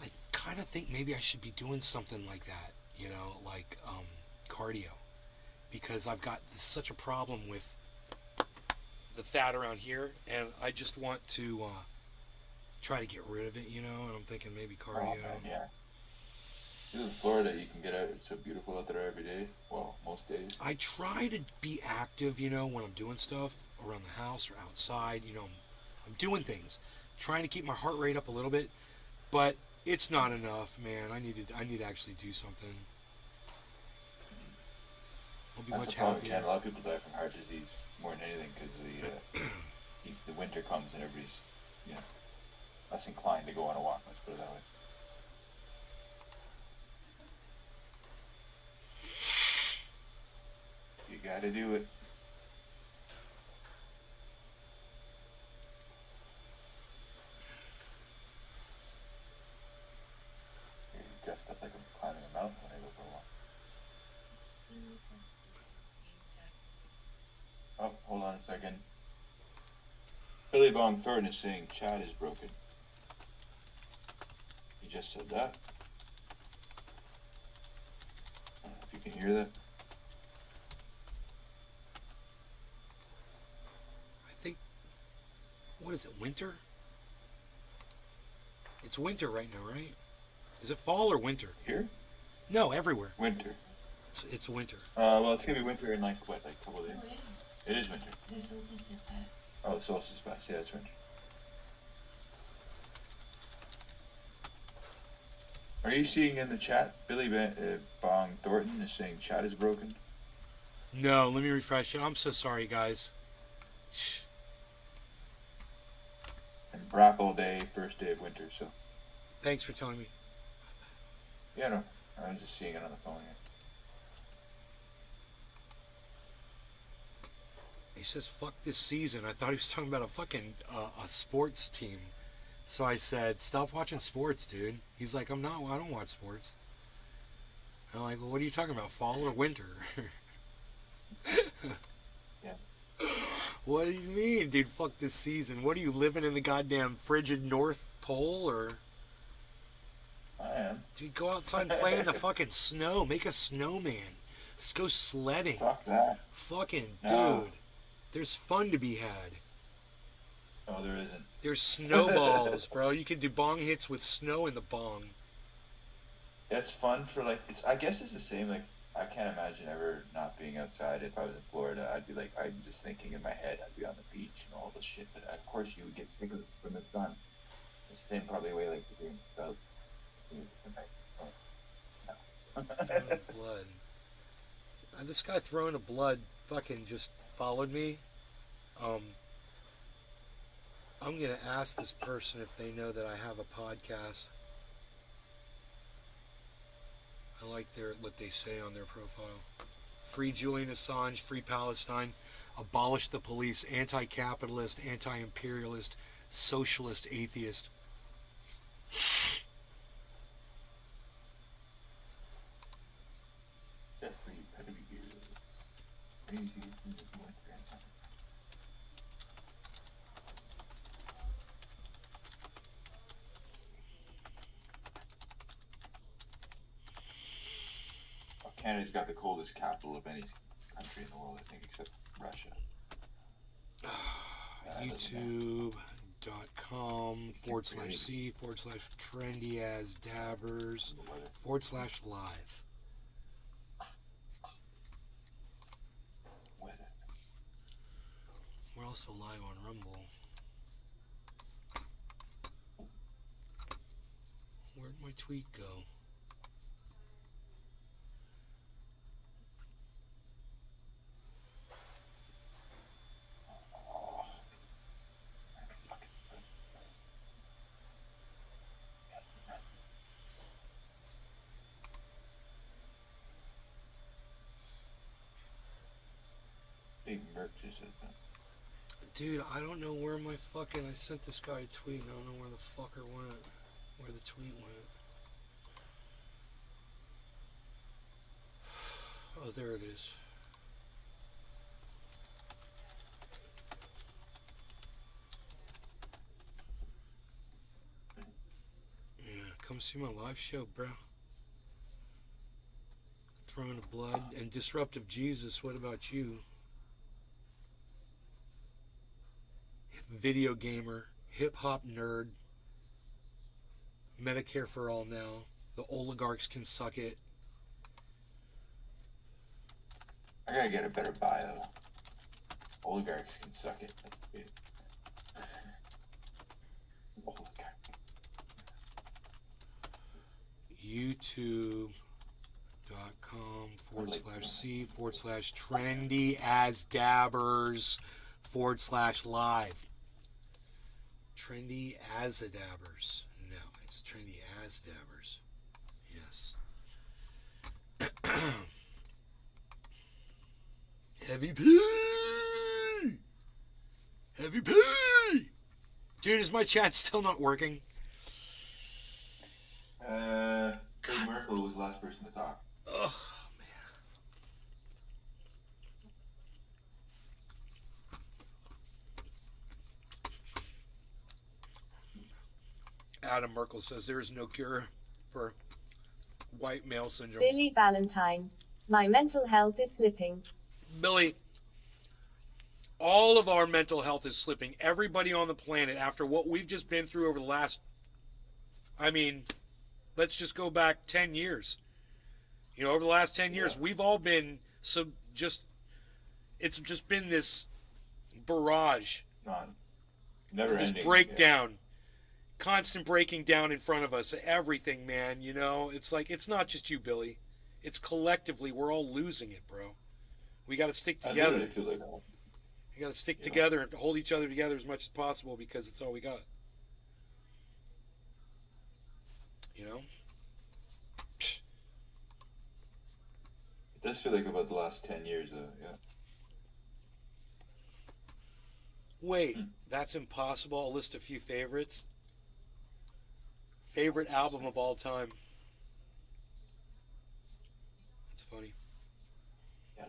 I kind of think maybe I should be doing something like that, you know, like cardio. Because I've got such a problem with the fat around here and I just want to try to get rid of it, you know, and I'm thinking maybe cardio. Oh, man, yeah. This is Florida. You can get out. It's so beautiful out there every day. Well, most days. I try to be active, you know, when I'm doing stuff around the house or outside. You know, I'm doing things, trying to keep my heart rate up a little bit, but it's not enough, man. I need to actually do something. I'll be much happier. A lot of people die from heart disease more than anything because the winter comes and everybody's, you know, less inclined to go on a walk. Let's put it that way. You gotta do it. You're dressed up like I'm climbing a mountain when I go for a walk. Oh, hold on a second. Billy Bong Thornton is saying chat is broken. He just said that. I don't know if you can hear that. What is it, winter? It's winter right now, right? Is it fall or winter? Here? No, everywhere. Winter. It's winter. Well, it's gonna be winter in like what, like a couple of days? It is winter. The solstice is past. Oh, the solstice is past. Yeah, it's winter. Are you seeing in the chat, Billy Bong Thornton is saying chat is broken? No, let me refresh it. I'm so sorry, guys. And Brapple Day, first day of winter, so. Thanks for telling me. Yeah, no, I was just seeing it on the phone here. He says, fuck this season. I thought he was talking about a fucking a sports team. So I said, stop watching sports, dude. He's like, I don't watch sports. I'm like, well, what are you talking about, fall or winter? Yeah. What do you mean, dude, fuck this season? What are you, living in the goddamn frigid North Pole, or? I am. Dude, go outside and play in the fucking snow. Make a snowman. Just go sledding. Fuck that. Fucking No. dude. There's fun to be had. No, there isn't. There's snowballs, bro. You can do bong hits with snow in the bong. It's fun for like, I guess it's the same, like, I can't imagine ever not being outside. If I was in Florida, I'd be like, I'm just thinking in my head, I'd be on the beach and all the shit, but of course you would get sick of it from the sun. It's the same probably way like you're doing south. Throwing blood. This guy throwing a blood fucking just followed me. I'm gonna ask this person if they know that I have a podcast. I like what they say on their profile. Free Julian Assange, free Palestine, abolish the police, anti-capitalist, anti-imperialist, socialist, atheist. Definitely better be here. Crazy. Canada's got the coldest capital of any country in the world, I think, except Russia. YouTube.com/c/trendy-as-dabbers/live. We're also live on Rumble. Where'd my tweet go? Big Merc just said that. Dude, I don't know where my fucking... I sent this guy a tweet and I don't know where the fucker went. Where the tweet went. Oh, there it is. Yeah, come see my live show, bro. Throwing of Blood and Disruptive Jesus, what about you? Video gamer, hip-hop nerd, Medicare for all now, the oligarchs can suck it. I gotta get a better bio. Oligarchs can suck it. That's good. YouTube.com/c/trendy-as-dabbers/live. Trendy as a dabbers. No, it's trendy as dabbers. Yes. Heavy P! Heavy P! Dude, is my chat still not working? Big Merkel was the last person to talk. Ugh, man. Adam Merkel says there is no cure for white male syndrome. Billy Valentine. My mental health is slipping. Billy, all of our mental health is slipping. Everybody on the planet, after what we've just been through over the last, let's just go back 10 years. Over the last 10 years, we've all been it's just been this barrage. Never this ending. breakdown. constant breaking down in front of us. Everything, man. You know, it's like it's not just you, Billy. It's collectively we're all losing it, bro. We got to stick I together. literally feel like that. We got to stick together and hold each other together as much as possible because it's all we got. You know? It does feel like about the last 10 years, though. Yeah. Wait, that's impossible. I'll list a few favorites. Favorite album of all time. That's funny. Yeah,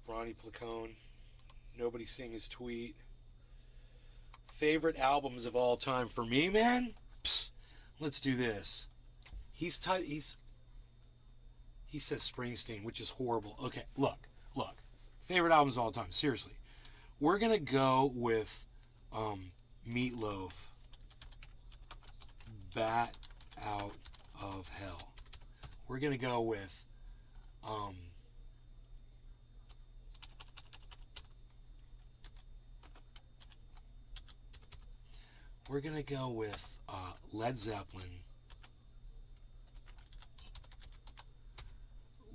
Ronnie Placone. Nobody Sing His Tweet. Favorite albums of all time for me, man? Psst, let's do this. He says Springsteen, which is horrible. Okay, look. Favorite albums of all time. Seriously. We're going to go with Meatloaf. Bat Out of Hell. We're going to go with Led Zeppelin.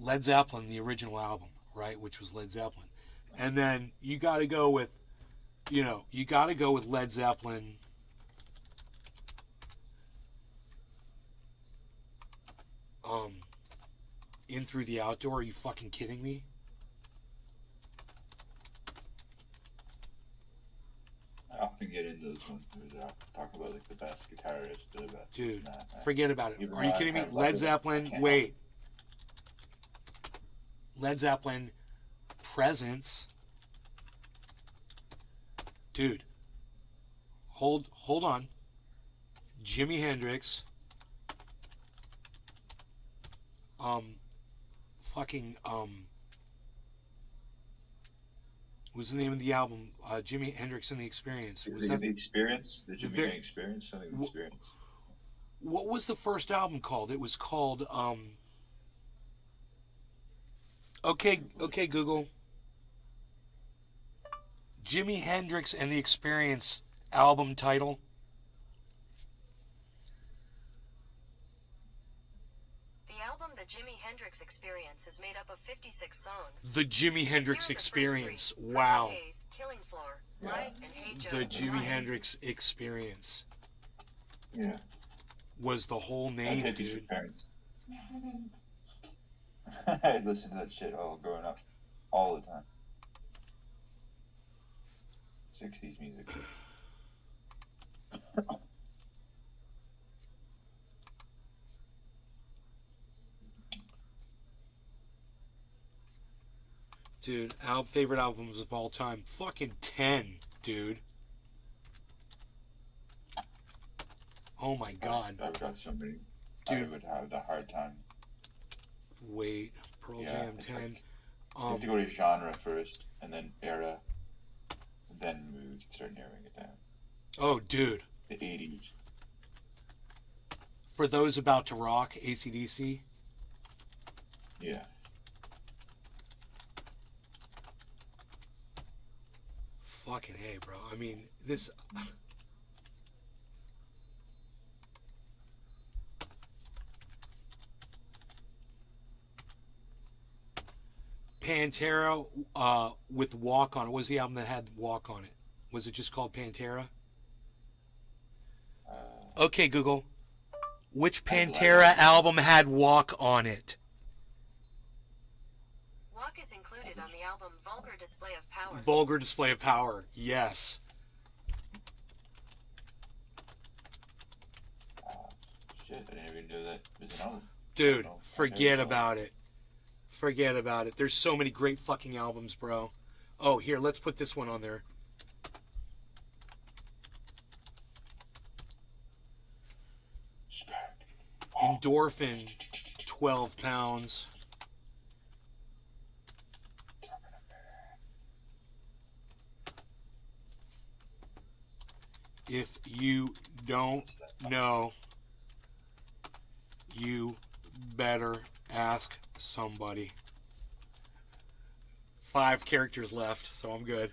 Led Zeppelin, the original album, right, which was Led Zeppelin. And then you got to go with Led Zeppelin. In Through the Outdoor. Are you fucking kidding me? I often get into those ones where they talk about like the best guitarist, the best. Dude, forget about it. Even Are you though I kidding me? kind of love Led it, Zeppelin, I can't wait. Led Zeppelin, Presence. Dude, hold on. Jimi Hendrix. What was the name of the album? Jimi Hendrix and the Experience. Was that the Experience? The Jimi very- Hendrix Experience? Something with Experience. What was the first album called? It was called Okay, Google. Jimi Hendrix and the Experience album title. The album The Jimi Hendrix Experience is made up of 56 songs. The Jimi Hendrix Here are the first Experience. three: Wow. Purple Haze, Killing Floor, Light, and Hey Joe. The Jimi Light. Hendrix Experience Yeah. was the whole name, I'd hate your dude. parents. I listened to that shit all growing up, all the time. 60s music. Dude, favorite albums of all time. Fucking 10, dude. Oh my god. I've got so many. Dude. I would have the hard time. Wait, Pearl Yeah, Jam it's 10. like- You have to go to genre first, and then era, and then we can start narrowing it down. Oh, dude. The 80s. For those about to rock, AC/DC. Yeah. Fucking hey, bro. I mean, this. Pantera with Walk on it. What was the album that had Walk on it? Was it just called Pantera? Okay, Google. Which Pantera album had Walk on it? Walk is included on the album Vulgar Display of Power. Vulgar Display of Power. Yes. Shit, I didn't even know that was an album. Dude, Oh, forget okay. about it. Forget about it. There's so many great fucking albums, bro. Oh, here, let's put this one on there. Endorphin, 12 pounds. If you don't know, you better ask somebody. 5 characters left, so I'm good.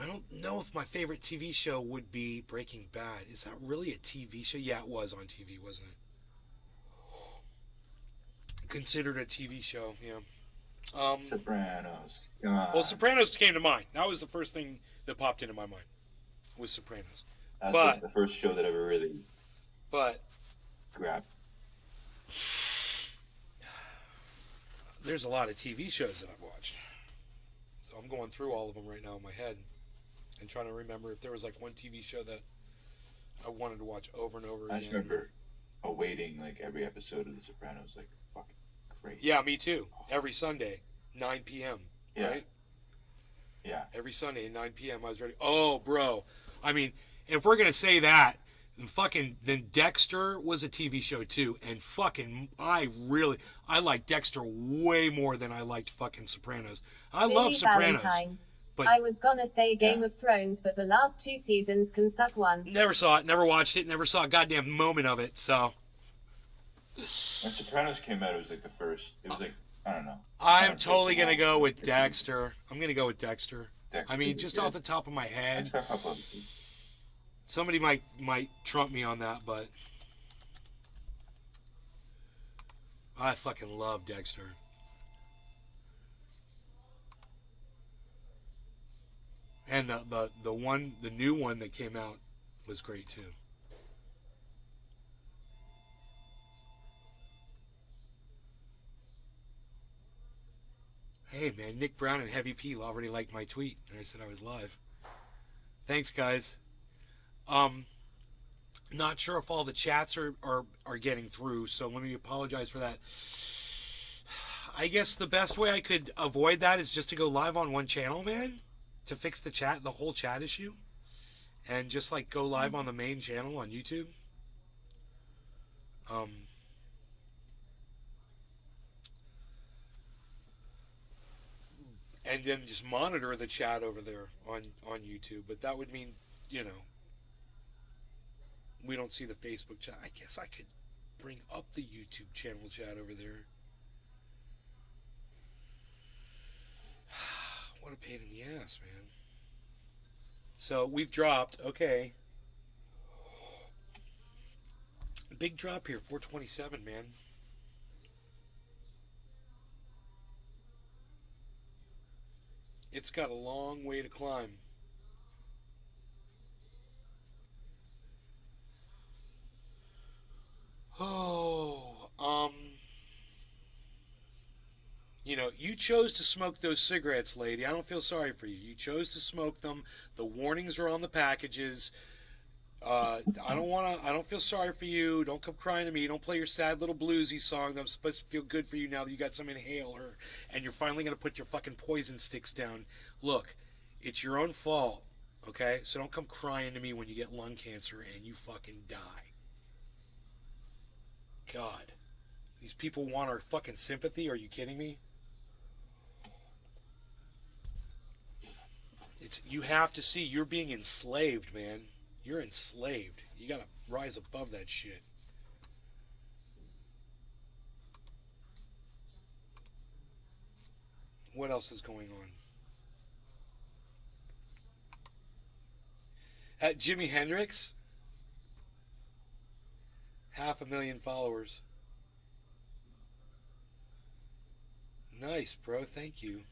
I don't know if my favorite TV show would be Breaking Bad. Is that really a TV show? Yeah, it was on TV, wasn't it? Considered a TV show, yeah. Sopranos. Come on. Well, Sopranos came to mind. That was the first thing that popped into my mind. Was Sopranos. That's But like the first show that ever really but grabbed. there's a lot of TV shows that I've watched. So I'm going through all of them right now in my head and trying to remember if there was like one TV show that I wanted to watch over and over again. I just remember awaiting like every episode of The Sopranos, like fucking crazy. Yeah, me too. Every Sunday, 9 p.m. Yeah. Right? Yeah. Every Sunday at 9 p.m. I was ready. Oh, bro. I mean, if we're going to say that, then Dexter was a TV show too. And fucking, I like Dexter way more than I liked fucking Sopranos. I love Sopranos. Valentine. But I was gonna say Game of Thrones, but the last 2 seasons can suck one. never saw it, never watched it, never saw a goddamn moment of it, so. When Sopranos came out, it was like the first. It was like, I don't know. I'm totally going to go with Dexter. I'm going to go with Dexter. Dexter I mean, was just good. off the top of my I head. saw a couple of them. Somebody might trump me on that, but I fucking love Dexter. And the new one that came out was great too. Hey man, Nick Brown and Heavy P already liked my tweet, and I said I was live. Thanks, guys. Not sure if all the chats are getting through, so let me apologize for that. I guess the best way I could avoid that is just to go live on one channel, man, to fix the whole chat issue, and just like go live on the main channel on YouTube. And then just monitor the chat over there on YouTube. But that would mean, we don't see the Facebook chat. I guess I could bring up the YouTube channel chat over there. What a pain in the ass, man. So we've dropped, okay. Big drop here, 427, man. It's got a long way to climb. You chose to smoke those cigarettes, lady. I don't feel sorry for you. You chose to smoke them. The warnings are on the packages. I don't feel sorry for you. Don't come crying to me. Don't play your sad little bluesy song. I'm supposed to feel good for you now that you got some inhaler and you're finally going to put your fucking poison sticks down. Look, it's your own fault, okay? So don't come crying to me when you get lung cancer and you fucking die. God. These people want our fucking sympathy? Are you kidding me? You have to see, you're being enslaved, man. You're enslaved. You gotta rise above that shit. What else is going on? Jimi Hendrix? 500,000 followers. Nice, bro. Thank you.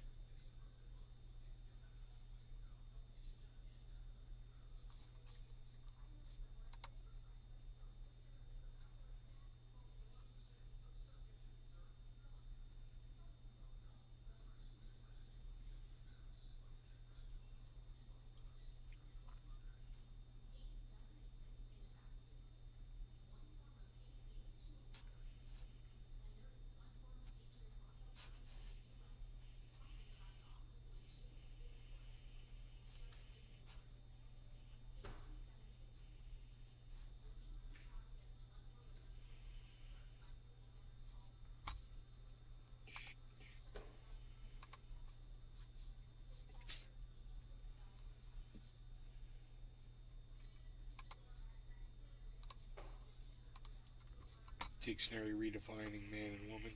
Dictionary redefining man and woman.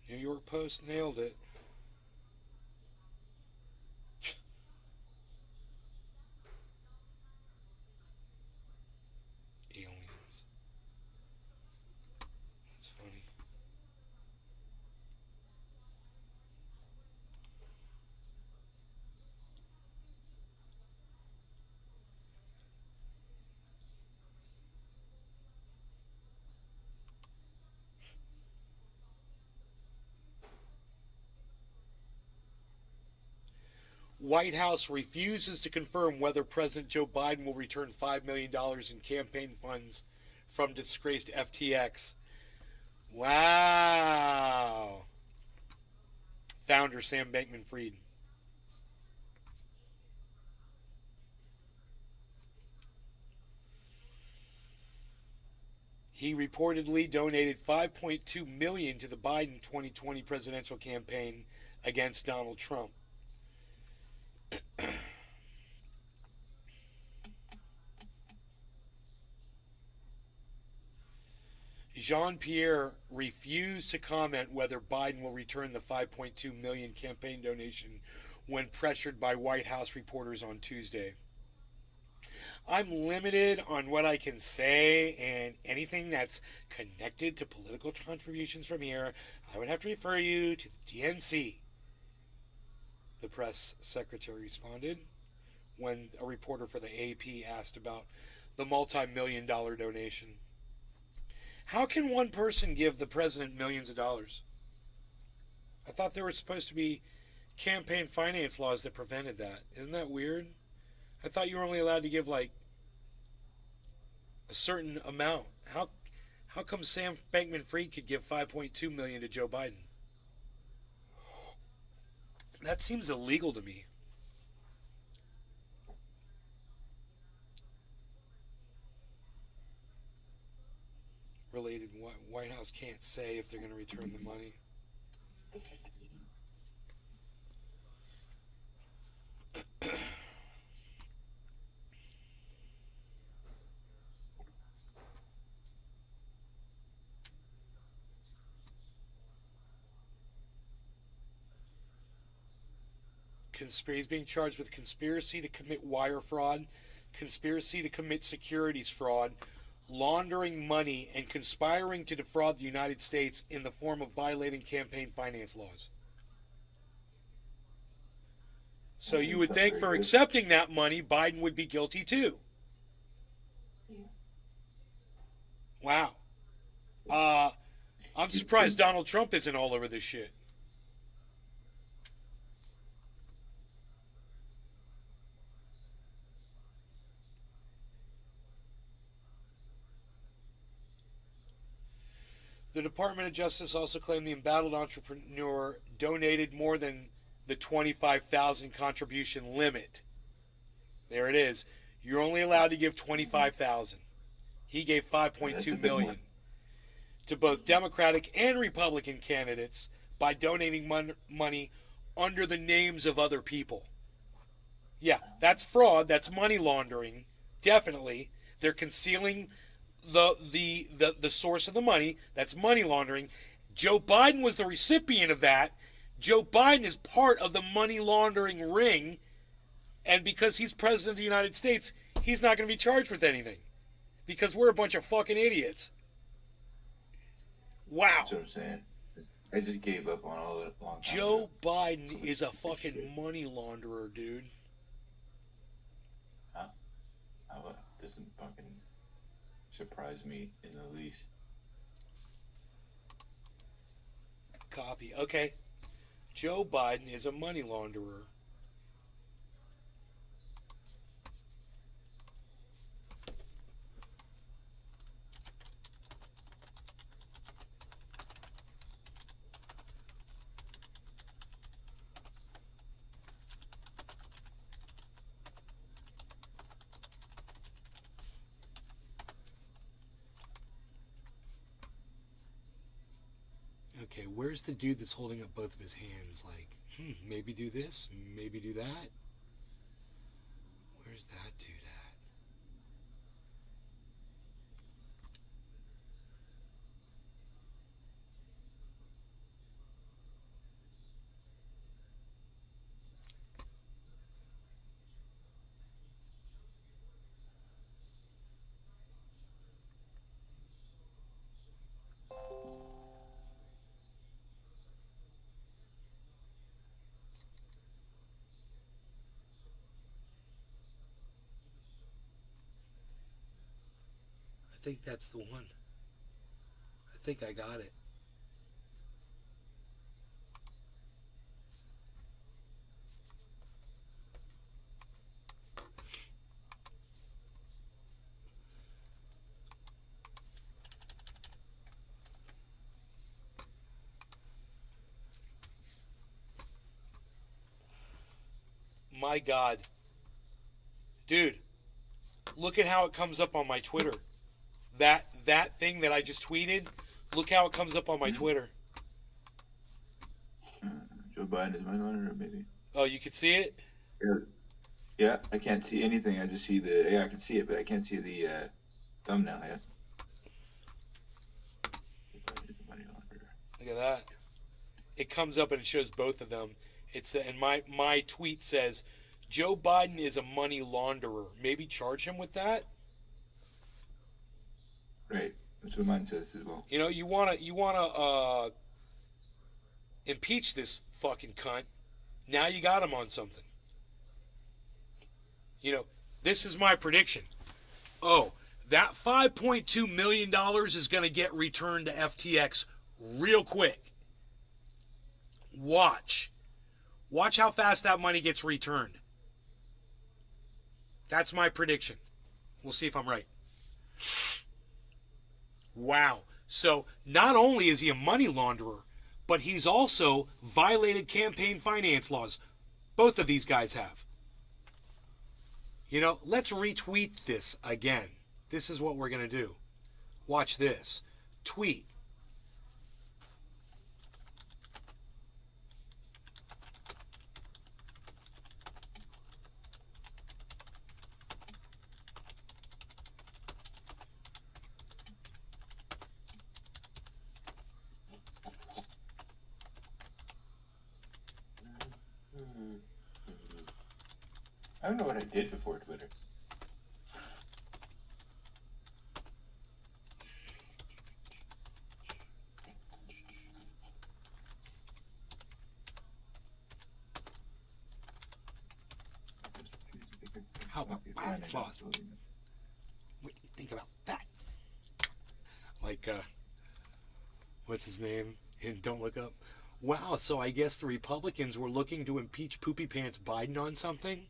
New York Post nailed it. White House refuses to confirm whether President Joe Biden will return $5 million in campaign funds from disgraced FTX. Wow. Founder Sam Bankman-Fried. He reportedly donated $5.2 million to the Biden 2020 presidential campaign against Donald Trump. Jean-Pierre refused to comment whether Biden will return the $5.2 million campaign donation when pressured by White House reporters on Tuesday. I'm limited on what I can say, and anything that's connected to political contributions from here, I would have to refer you to the DNC, the press secretary responded when a reporter for the AP asked about the multi-million-dollar donation. How can one person give the president millions of dollars? I thought there were supposed to be campaign finance laws that prevented that. Isn't that weird? I thought you were only allowed to give like a certain amount. How come Sam Bankman-Fried could give $5.2 million to Joe Biden? That seems illegal to me. Related, White House can't say if they're going to return the money. He's being charged with conspiracy to commit wire fraud, conspiracy to commit securities fraud, laundering money, and conspiring to defraud the United States in the form of violating campaign finance laws. So you would think for accepting that money, Biden would be guilty too. Wow. I'm surprised Donald Trump isn't all over this shit. The Department of Justice also claimed the embattled entrepreneur donated more than the $25,000 contribution limit. There it is. You're only allowed to give $25,000. He gave $5.2 million to both Democratic and Republican candidates by donating money under the names of other people. Yeah, that's fraud. That's money laundering. Definitely. They're concealing the source of the money. That's money laundering. Joe Biden was the recipient of that. Joe Biden is part of the money laundering ring, and because he's president of the United States, he's not going to be charged with anything because we're a bunch of fucking idiots. Wow. That's what I'm saying. I just gave up on all that long time Joe ago. Biden is a fucking money launderer, dude. Huh? Doesn't fucking surprise me in the least. Copy. Okay. Joe Biden is a money launderer. Okay, where's the dude that's holding up both of his hands? Like, maybe do this, maybe do that. Where's that dude at? I think that's the one. I think I got it. my God. Dude, look at how it comes up on my Twitter. That thing that I just tweeted, look how it comes up on my Twitter. Joe Biden is my honor, maybe. Oh, you can see it? Yeah, I can't see anything. I just see I can see it, but I can't see the thumbnail yet. Look at that. It comes up and it shows both of them. And my tweet says, Joe Biden is a money launderer. Maybe charge him with that? Right. That's what mine says as well. You know, you wanna impeach this fucking cunt. Now you got him on something. You know, this is my prediction. Oh, that $5.2 million is going to get returned to FTX real quick. Watch how fast that money gets returned. That's my prediction. We'll see if I'm right. Wow. So not only is he a money launderer, but he's also violated campaign finance laws. Both of these guys have. You know, let's retweet this again. This is what we're going to do. Watch this. Tweet. I don't know what I did before Twitter. How about finance laws? What do you think about that? Like, what's his name? And Don't Look Up. Wow, so I guess the Republicans were looking to impeach Poopy Pants Biden on something?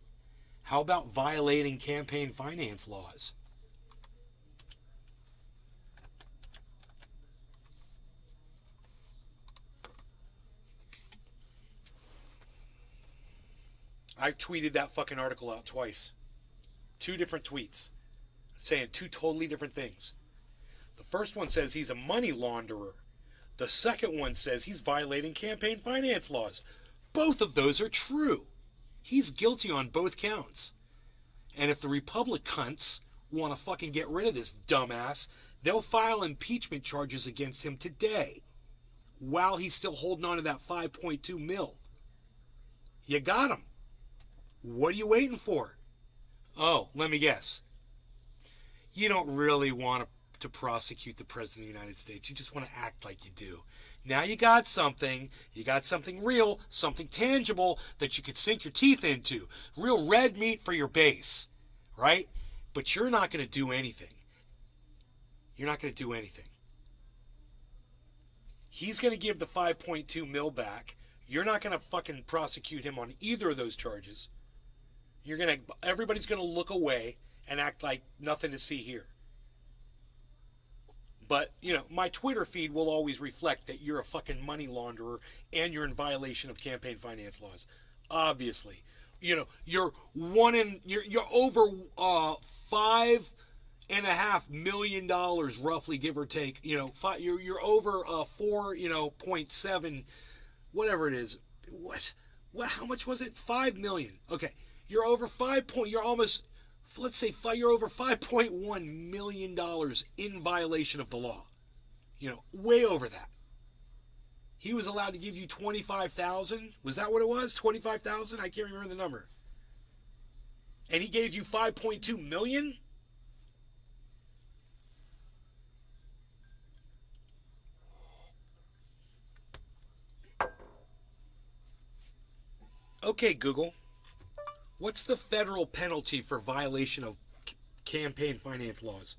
How about violating campaign finance laws? I've tweeted that fucking article out twice. 2 different tweets saying 2 totally different things. The first one says he's a money launderer. The second one says he's violating campaign finance laws. Both of those are true. He's guilty on both counts. And if the Republicans want to fucking get rid of this dumbass, they'll file impeachment charges against him today while he's still holding on to that 5.2 mil. You got him. What are you waiting for? Oh, let me guess. You don't really want to prosecute the President of the United States. You just want to act like you do. Now you got something. You got something real, something tangible that you could sink your teeth into. Real red meat for your base, right? But you're not going to do anything. You're not going to do anything. He's going to give the 5.2 mil back. You're not going to fucking prosecute him on either of those charges. Everybody's going to look away and act like nothing to see here. But, you know, my Twitter feed will always reflect that you're a fucking money launderer and you're in violation of campaign finance laws. Obviously. You know, you're over $5.5 million roughly, give or take. You know, you're over 4.7, whatever it is. What? How much was it? 5 million. Okay. You're over you're almost, let's say, you're over $5.1 million in violation of the law. You know, way over that. He was allowed to give you $25,000. Was that what it was? $25,000? I can't remember the number. And he gave you $5.2 million? Okay, Google. What's the federal penalty for violation of campaign finance laws?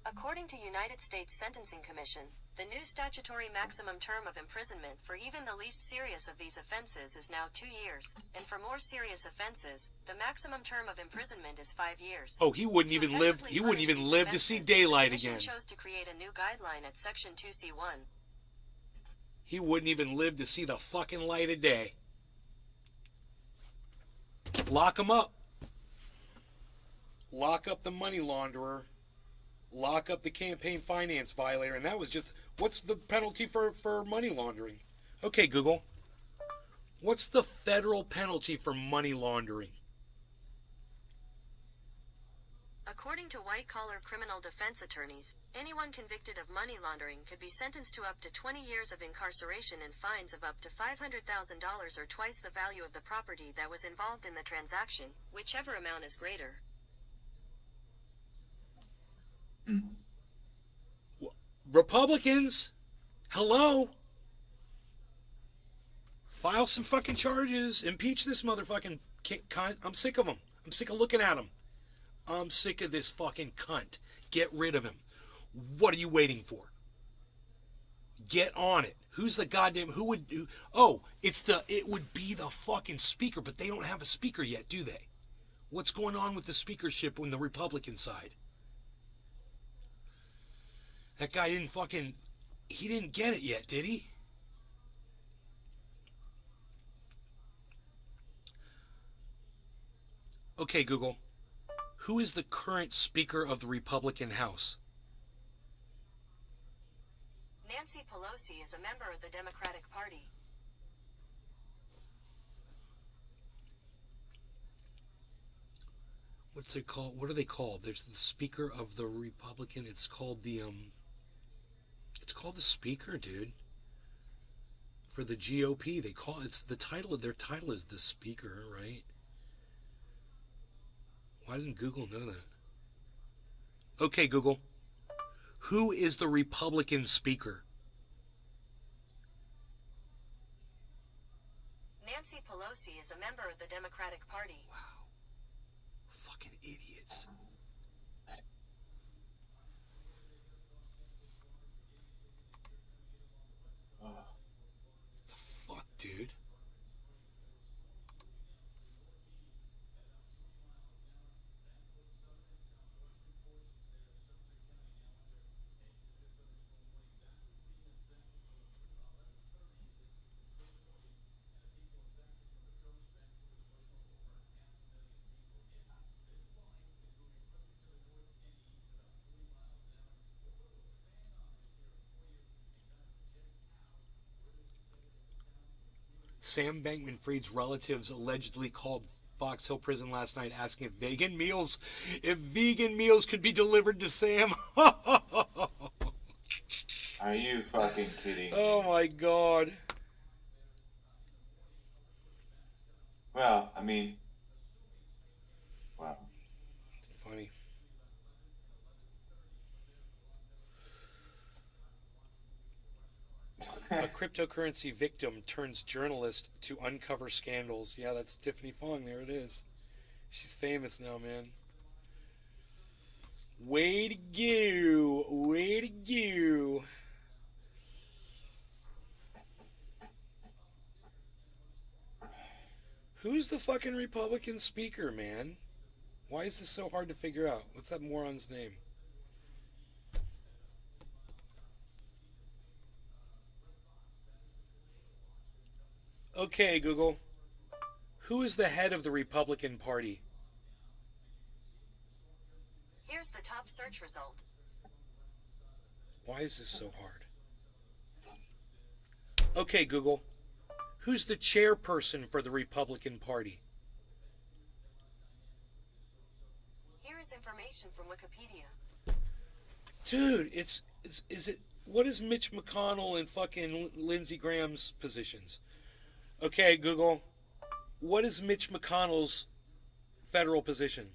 According to United States Sentencing Commission, the new statutory maximum term of imprisonment for even the least serious of these offenses is now 2 years, and for more serious offenses, the maximum term of imprisonment is 5 years. Oh, he wouldn't even live. He wouldn't even live to see daylight again. The Commission chose to create a new guideline at Section 2C1. He wouldn't even live to see the fucking light of day. Lock him up. Lock up the money launderer. Lock up the campaign finance violator. And that was just, what's the penalty for money laundering? Okay, Google. What's the federal penalty for money laundering? According to white-collar criminal defense attorneys, anyone convicted of money laundering could be sentenced to up to 20 years of incarceration and fines of up to $500,000 or twice the value of the property that was involved in the transaction, whichever amount is greater. Republicans, hello? File some fucking charges. Impeach this motherfucking cunt. I'm sick of him. I'm sick of looking at him. I'm sick of this fucking cunt. Get rid of him. What are you waiting for? Get on it. Who's the goddamn, who would do? Oh, it would be the fucking speaker, but they don't have a speaker yet, do they? What's going on with the speakership on the Republican side? That guy he didn't get it yet, did he? Okay, Google. Who is the current Speaker of the Republican House? Nancy Pelosi is a member of the Democratic Party. What's it called? What are they called? There's the Speaker of the Republican. It's called the Speaker, dude. For the GOP, their title is the Speaker, right? Why didn't Google know that? Okay, Google. Who is the Republican Speaker? Nancy Pelosi is a member of the Democratic Party. Wow. Fucking idiots. The fuck, dude? Sam Bankman-Fried's relatives allegedly called Fox Hill Prison last night asking if vegan meals could be delivered to Sam. Are you fucking kidding me? Oh my god. Well, I mean, wow. Funny. A cryptocurrency victim turns journalist to uncover scandals. Yeah, that's Tiffany Fong. There it is. She's famous now, man. Way to go. Way to go. Who's the fucking Republican speaker, man? Why is this so hard to figure out? What's that moron's name? Okay, Google. Who is the head of the Republican Party? Here's the top search result. Why is this so hard? Okay, Google. Who's the chairperson for the Republican Party? Here is information from Wikipedia. Dude, what is Mitch McConnell and fucking Lindsey Graham's positions? Okay, Google. What is Mitch McConnell's federal position?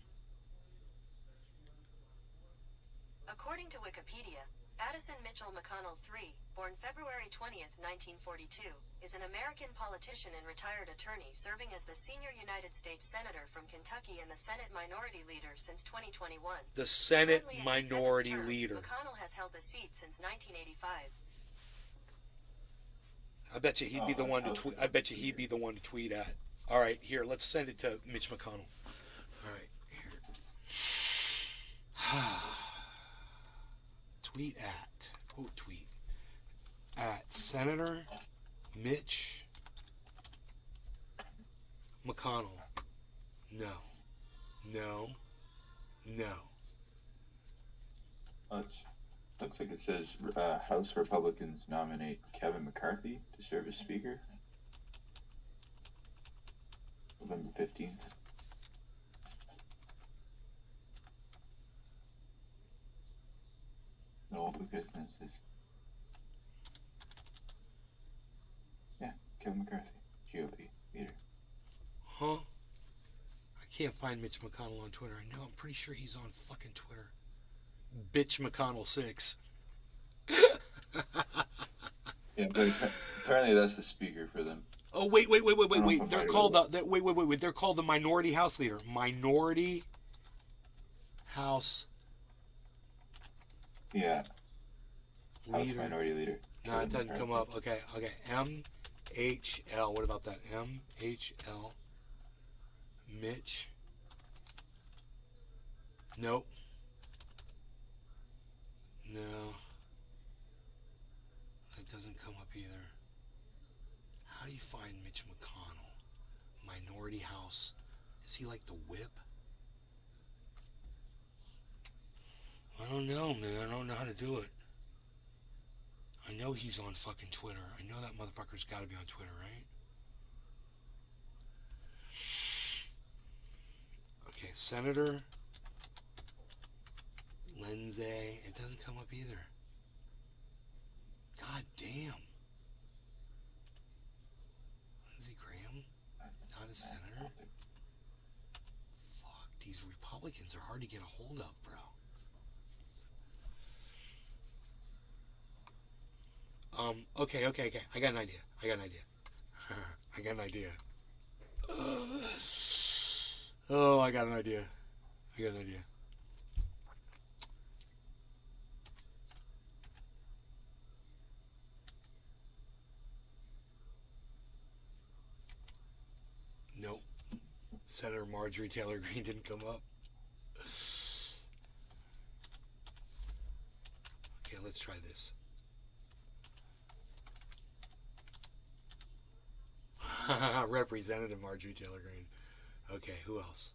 According to Wikipedia, Addison Mitchell McConnell III, born February 20th, 1942, is an American politician and retired attorney serving as the senior United States Senator from Kentucky and the Senate Minority Leader since 2021. The Senate Currently in his Minority seventh term, Leader. McConnell has held the seat since 1985. I bet you he'd be the one to tweet. I bet you he'd be the one to tweet at. All right, here, let's send it to Mitch McConnell. All right, here. Tweet at, quote tweet, at Senator Mitch McConnell. No. No. No. Looks like it says House Republicans nominate Kevin McCarthy to serve as Speaker. November 15th. No businesses. Yeah, Kevin McCarthy, GOP leader. Huh? I can't find Mitch McConnell on Twitter. I know, I'm pretty sure he's on fucking Twitter. Bitch McConnell 6. Yeah, but apparently that's the speaker for them. Oh, wait. They're called wait. They're called the Minority House Leader. Minority House. Yeah. House Leader. Minority Leader. No, it doesn't come up. Okay. MHL. What about that? MHL. Mitch. Nope. No. That doesn't come up either. How do you find Mitch McConnell? Minority House. Is he like the whip? I don't know, man. I don't know how to do it. I know he's on fucking Twitter. I know that motherfucker's got to be on Twitter, right? Okay, Senator Lindsay. It doesn't come up either. God damn. Lindsey Graham? Not a senator? Fuck, these Republicans are hard to get a hold of, bro. Okay. I got an idea. I got an idea. Oh, I got an idea. Nope. Senator Marjorie Taylor Greene didn't come up. Okay, let's try this. Representative Marjorie Taylor Greene. Okay, who else?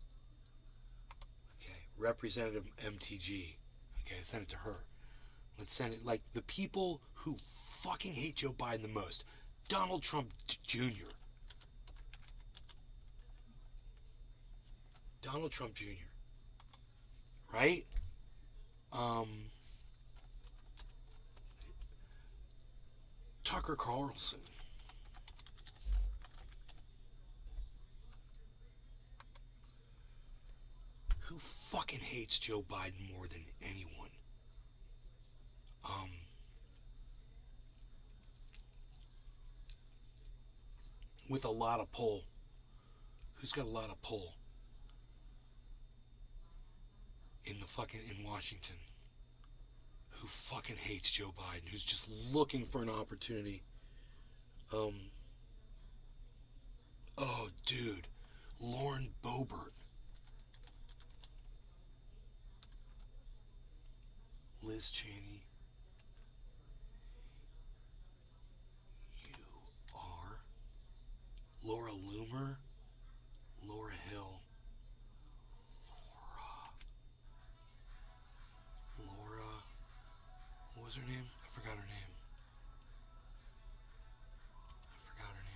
Okay, Representative MTG. Okay, I sent it to her. Let's send it like the people who fucking hate Joe Biden the most. Donald Trump Jr. Donald Trump Jr. Right? Tucker Carlson. Who fucking hates Joe Biden more than anyone? With a lot of pull. Who's got a lot of pull? In Washington. Who fucking hates Joe Biden? Who's just looking for an opportunity? Oh, dude. Lauren Boebert. Liz Cheney. You are. Laura Loomer. Laura Hill. Laura. What was her name? I forgot her name.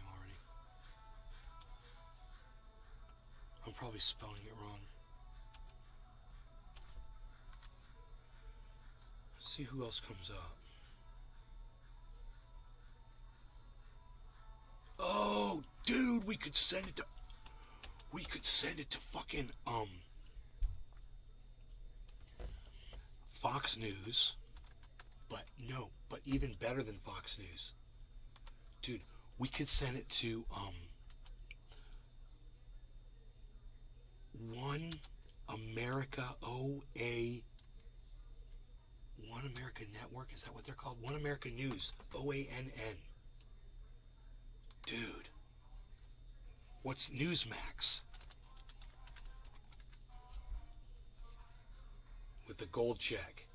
Already. I'm probably spelling it wrong. Let's see who else comes up. Oh, dude, we could send it to fucking Fox News. But even better than Fox News. Dude, we could send it to One America One America Network, is that what they're called? One America News, OANN. Dude. What's Newsmax? With the gold check.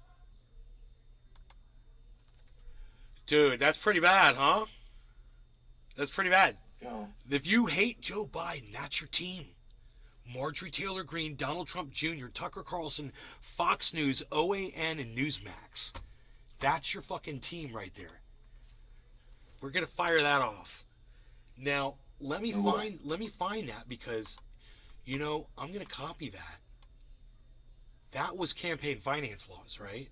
Dude, that's pretty bad, huh? That's pretty bad. Yeah. If you hate Joe Biden, that's your team. Marjorie Taylor Greene, Donald Trump Jr., Tucker Carlson, Fox News, OAN, and Newsmax. That's your fucking team right there. We're gonna fire that off. Now, let me find that, because, you know, I'm gonna copy that. That was campaign finance laws, right?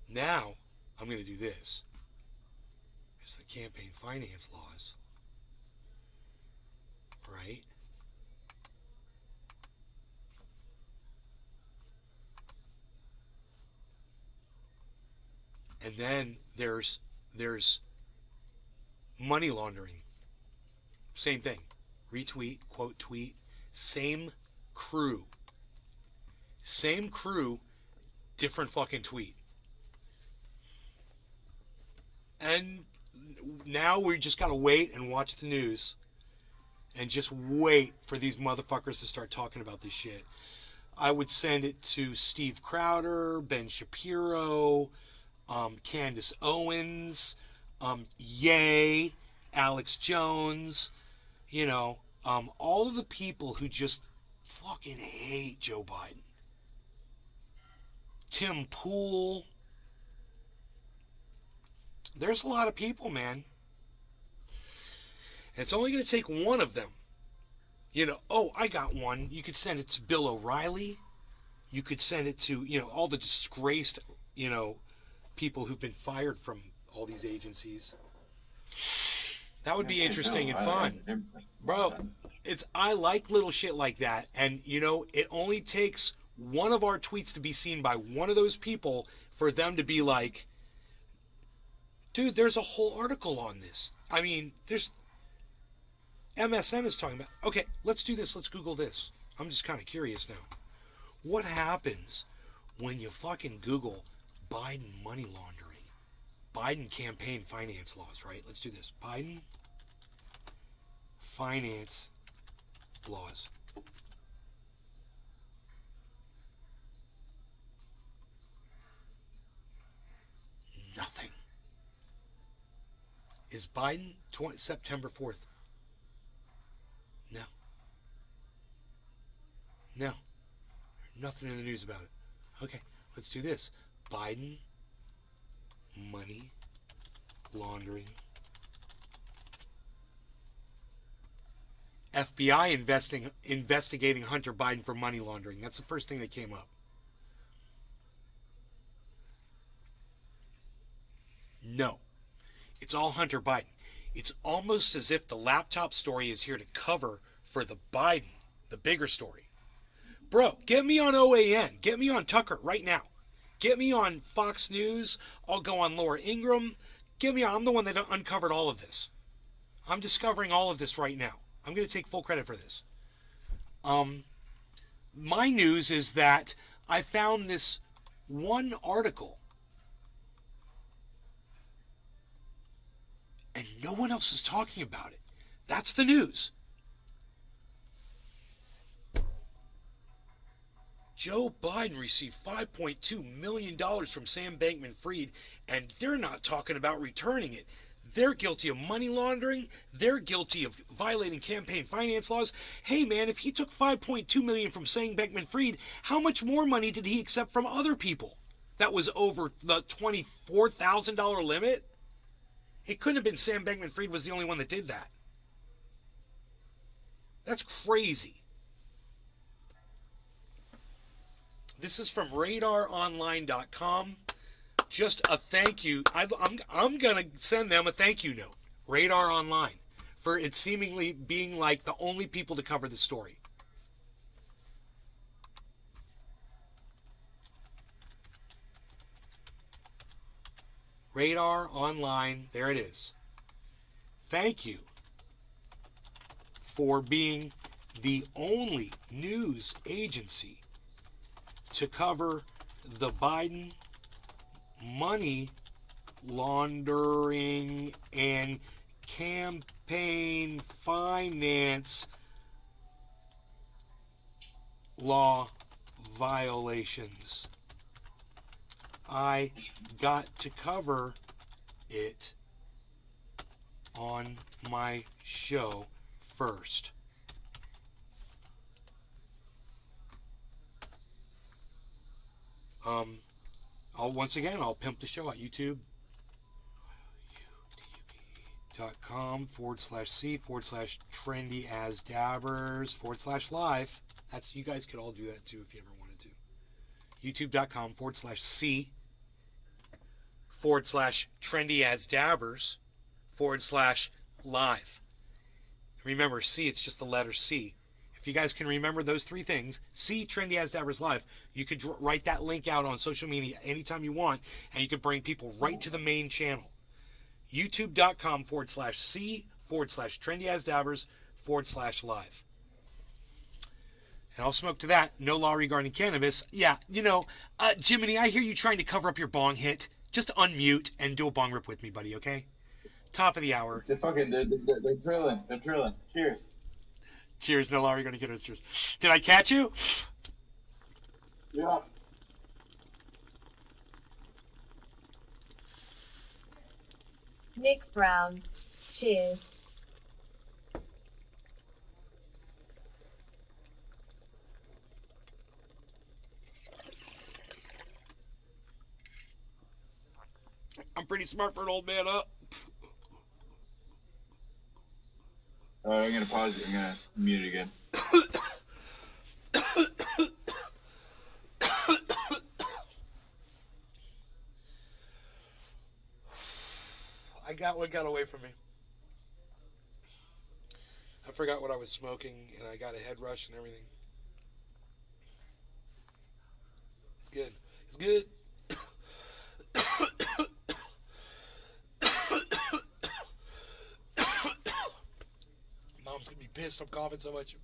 Now, I'm gonna do this. It's the campaign finance laws, right? And then there's money laundering. Same thing. Retweet, quote tweet, same crew. Same crew, different fucking tweet. And now we just gotta wait and watch the news and just wait for these motherfuckers to start talking about this shit. I would send it to Steve Crowder, Ben Shapiro, Candace Owens, Ye, Alex Jones, you know, all of the people who just fucking hate Joe Biden. Tim Pool. There's a lot of people, man. It's only going to take one of them. You know, oh, I got one. You could send it to Bill O'Reilly. You could send it to, you know, all the disgraced, you know, people who've been fired from all these agencies. That would be interesting and fun. Bro, I like little shit like that. And, you know, it only takes one of our tweets to be seen by one of those people for them to be like, dude, there's a whole article on this. I mean, there's... MSN is talking about... Okay, let's do this. Let's Google this. I'm just kind of curious now. What happens when you fucking Google Biden money laundering? Biden campaign finance laws, right? Let's do this. Biden finance laws. Nothing. Is Biden September 4th? No. No. Nothing in the news about it. Okay, let's do this. Biden money laundering. FBI investigating Hunter Biden for money laundering. That's the first thing that came up. No. It's all Hunter Biden. It's almost as if the laptop story is here to cover for the Biden, the bigger story. Bro, get me on OAN. Get me on Tucker right now. Get me on Fox News. I'll go on Laura Ingraham. Get me on. I'm the one that uncovered all of this. I'm discovering all of this right now. I'm going to take full credit for this. My news is that I found this one article and no one else is talking about it. That's the news. Joe Biden received $5.2 million from Sam Bankman-Fried, and they're not talking about returning it. They're guilty of money laundering. They're guilty of violating campaign finance laws. Hey, man, if he took $5.2 million from Sam Bankman-Fried, how much more money did he accept from other people? That was over the $24,000 limit? It couldn't have been Sam Bankman-Fried was the only one that did that. That's crazy. This is from RadarOnline.com. Just a thank you. I'm going to send them a thank you note. Radar Online. For it seemingly being like the only people to cover the story. Radar Online. There it is. Thank you for being the only news agency to cover the Biden money laundering and campaign finance law violations. I got to cover it on my show first. I'll pimp the show at youtube.com/c/trendy-as-dabbers/live. That's, you guys could all do that too if you ever wanted to. youtube.com/c/trendy-as-dabbers/live. Remember, C, it's just the letter C. If you guys can remember those three things, C, Trendy As Dabbers Live, you could write that link out on social media anytime you want, and you could bring people right to the main channel. youtube.com/C/Trendy As Dabbers/live. And I'll smoke to that. No law regarding cannabis. Yeah, Jiminy, I hear you trying to cover up your bong hit. Just unmute and do a bong rip with me, buddy, okay? Top of the hour. They're drilling. They're drilling. Cheers. Cheers, no law regarding cannabis. Cheers. Did I catch you? Yeah. Nick Brown. Cheers. I'm pretty smart for an old man, huh? I'm gonna pause it. I'm gonna mute it again. I got what got away from me. I forgot what I was smoking, and I got a head rush and everything. It's good. It's good. Mom's gonna be pissed I'm coughing so much.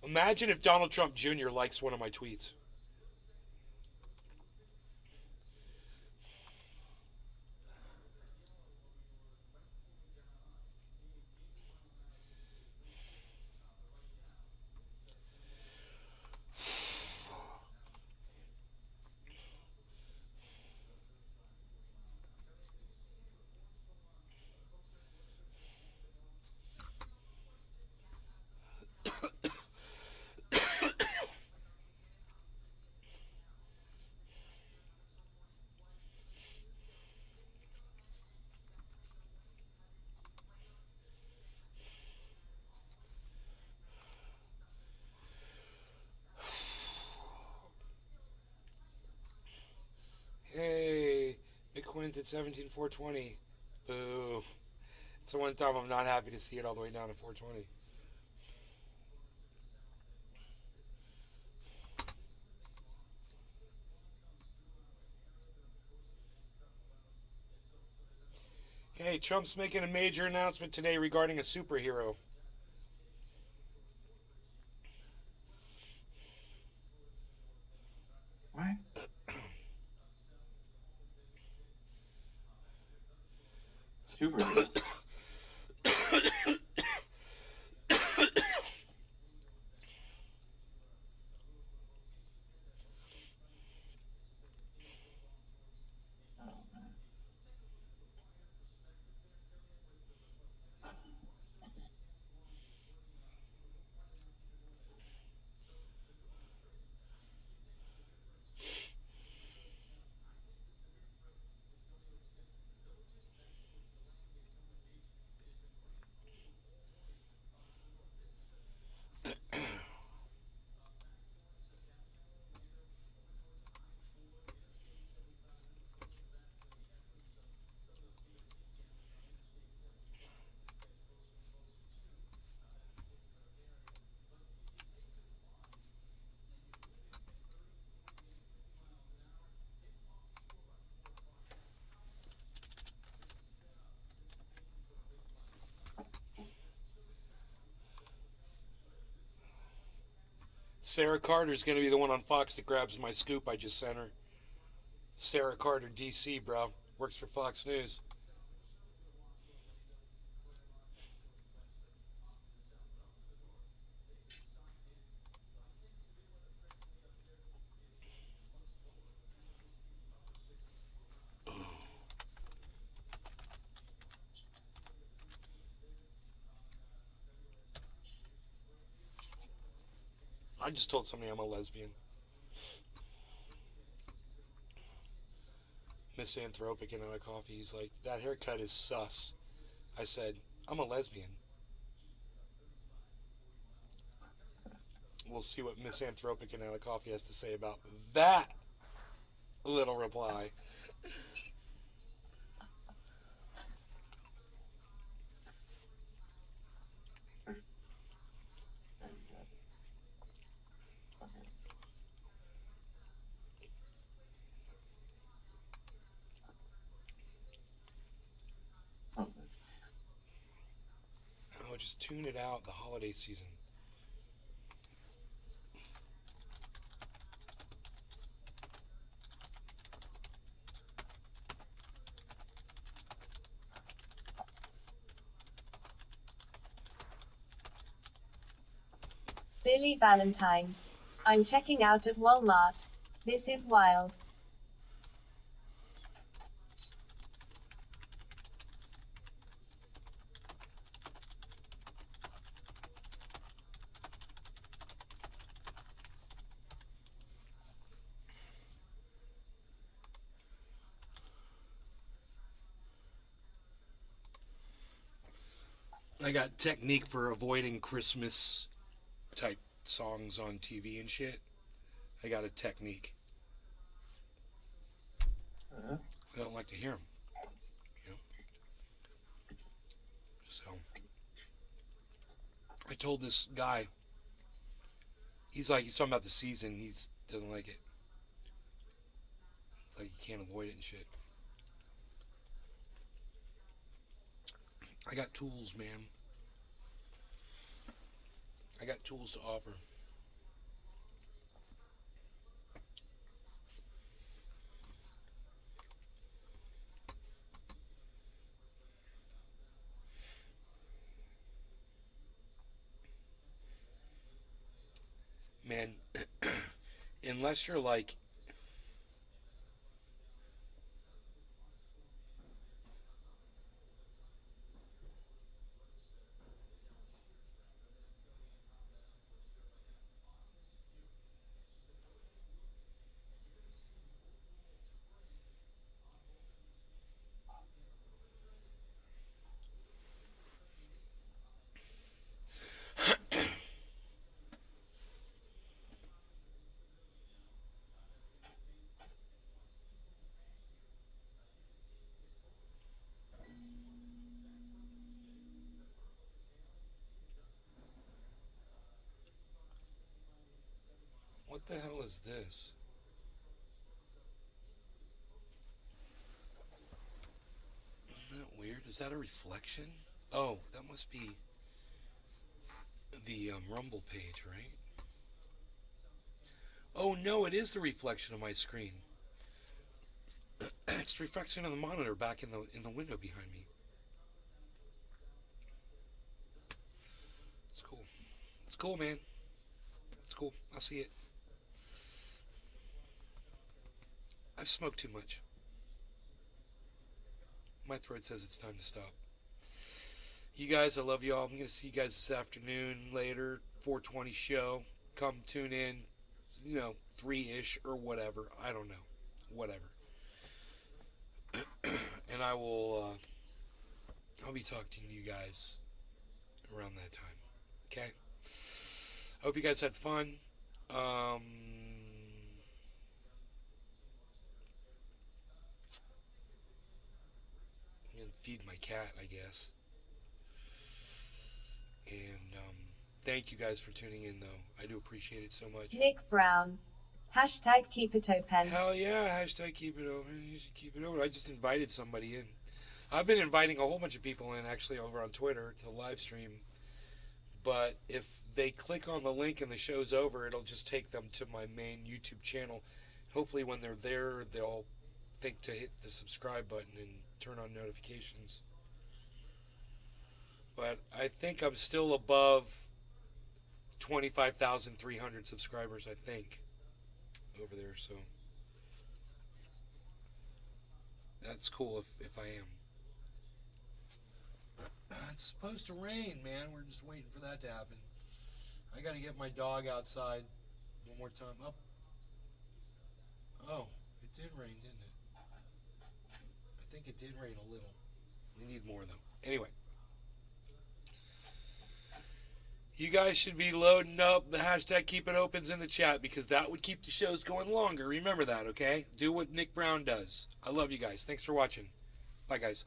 Imagine if Donald Trump Jr. likes one of my tweets. Hey, Bitcoin's at 17,420. Boo. It's the one time I'm not happy to see it all the way down to 420. Hey, Trump's making a major announcement today regarding a superhero. What? Super. Sarah Carter's going to be the one on Fox that grabs my scoop I just sent her. Sarah Carter, DC, bro. Works for Fox News. I just told somebody I'm a lesbian. Misanthropic and out of coffee. He's like, that haircut is sus. I said, I'm a lesbian. We'll see what Misanthropic and out of coffee has to say about that little reply. Oh, just tune it out, the holiday season. Billy Valentine. I'm checking out at Walmart. This is wild. I got technique for avoiding Christmas type songs on TV and shit. I got a technique. I don't like to hear them. You know? So, I told this guy, he's talking about the season, he doesn't like it. It's like you can't avoid it and shit. I got tools, man. I got tools to offer. Man, unless you're like what the hell is this? Isn't that weird? Is that a reflection? Oh, that must be the Rumble page, right? Oh no, it is the reflection of my screen. It's the reflection of the monitor back in the window behind me. It's cool. It's cool, man. It's cool. I'll see it. I've smoked too much. My throat says it's time to stop. You guys, I love y'all. I'm going to see you guys this afternoon, later, 420 show. Come tune in, 3-ish or whatever. I don't know. Whatever. And I'll be talking to you guys around that time. Okay? I hope you guys had fun. I'm going to feed my cat, I guess. And thank you guys for tuning in, though. I do appreciate it so much. Nick Brown. Hashtag keep it open. Hell yeah, hashtag keep it open. You should keep it open. I just invited somebody in. I've been inviting a whole bunch of people in, actually, over on Twitter to the live stream. But if they click on the link and the show's over, it'll just take them to my main YouTube channel. Hopefully when they're there, they'll think to hit the subscribe button and turn on notifications. But I think I'm still above 25,300 subscribers, I think, over there, so that's cool if I am. It's supposed to rain, man. We're just waiting for that to happen. I got to get my dog outside one more time. Up. Oh, it did rain, didn't it? I think it did rain a little. We need more, though. Anyway. You guys should be loading up the hashtag Keep It Opens in the chat, because that would keep the shows going longer. Remember that, okay? Do what Nick Brown does. I love you guys. Thanks for watching. Bye, guys.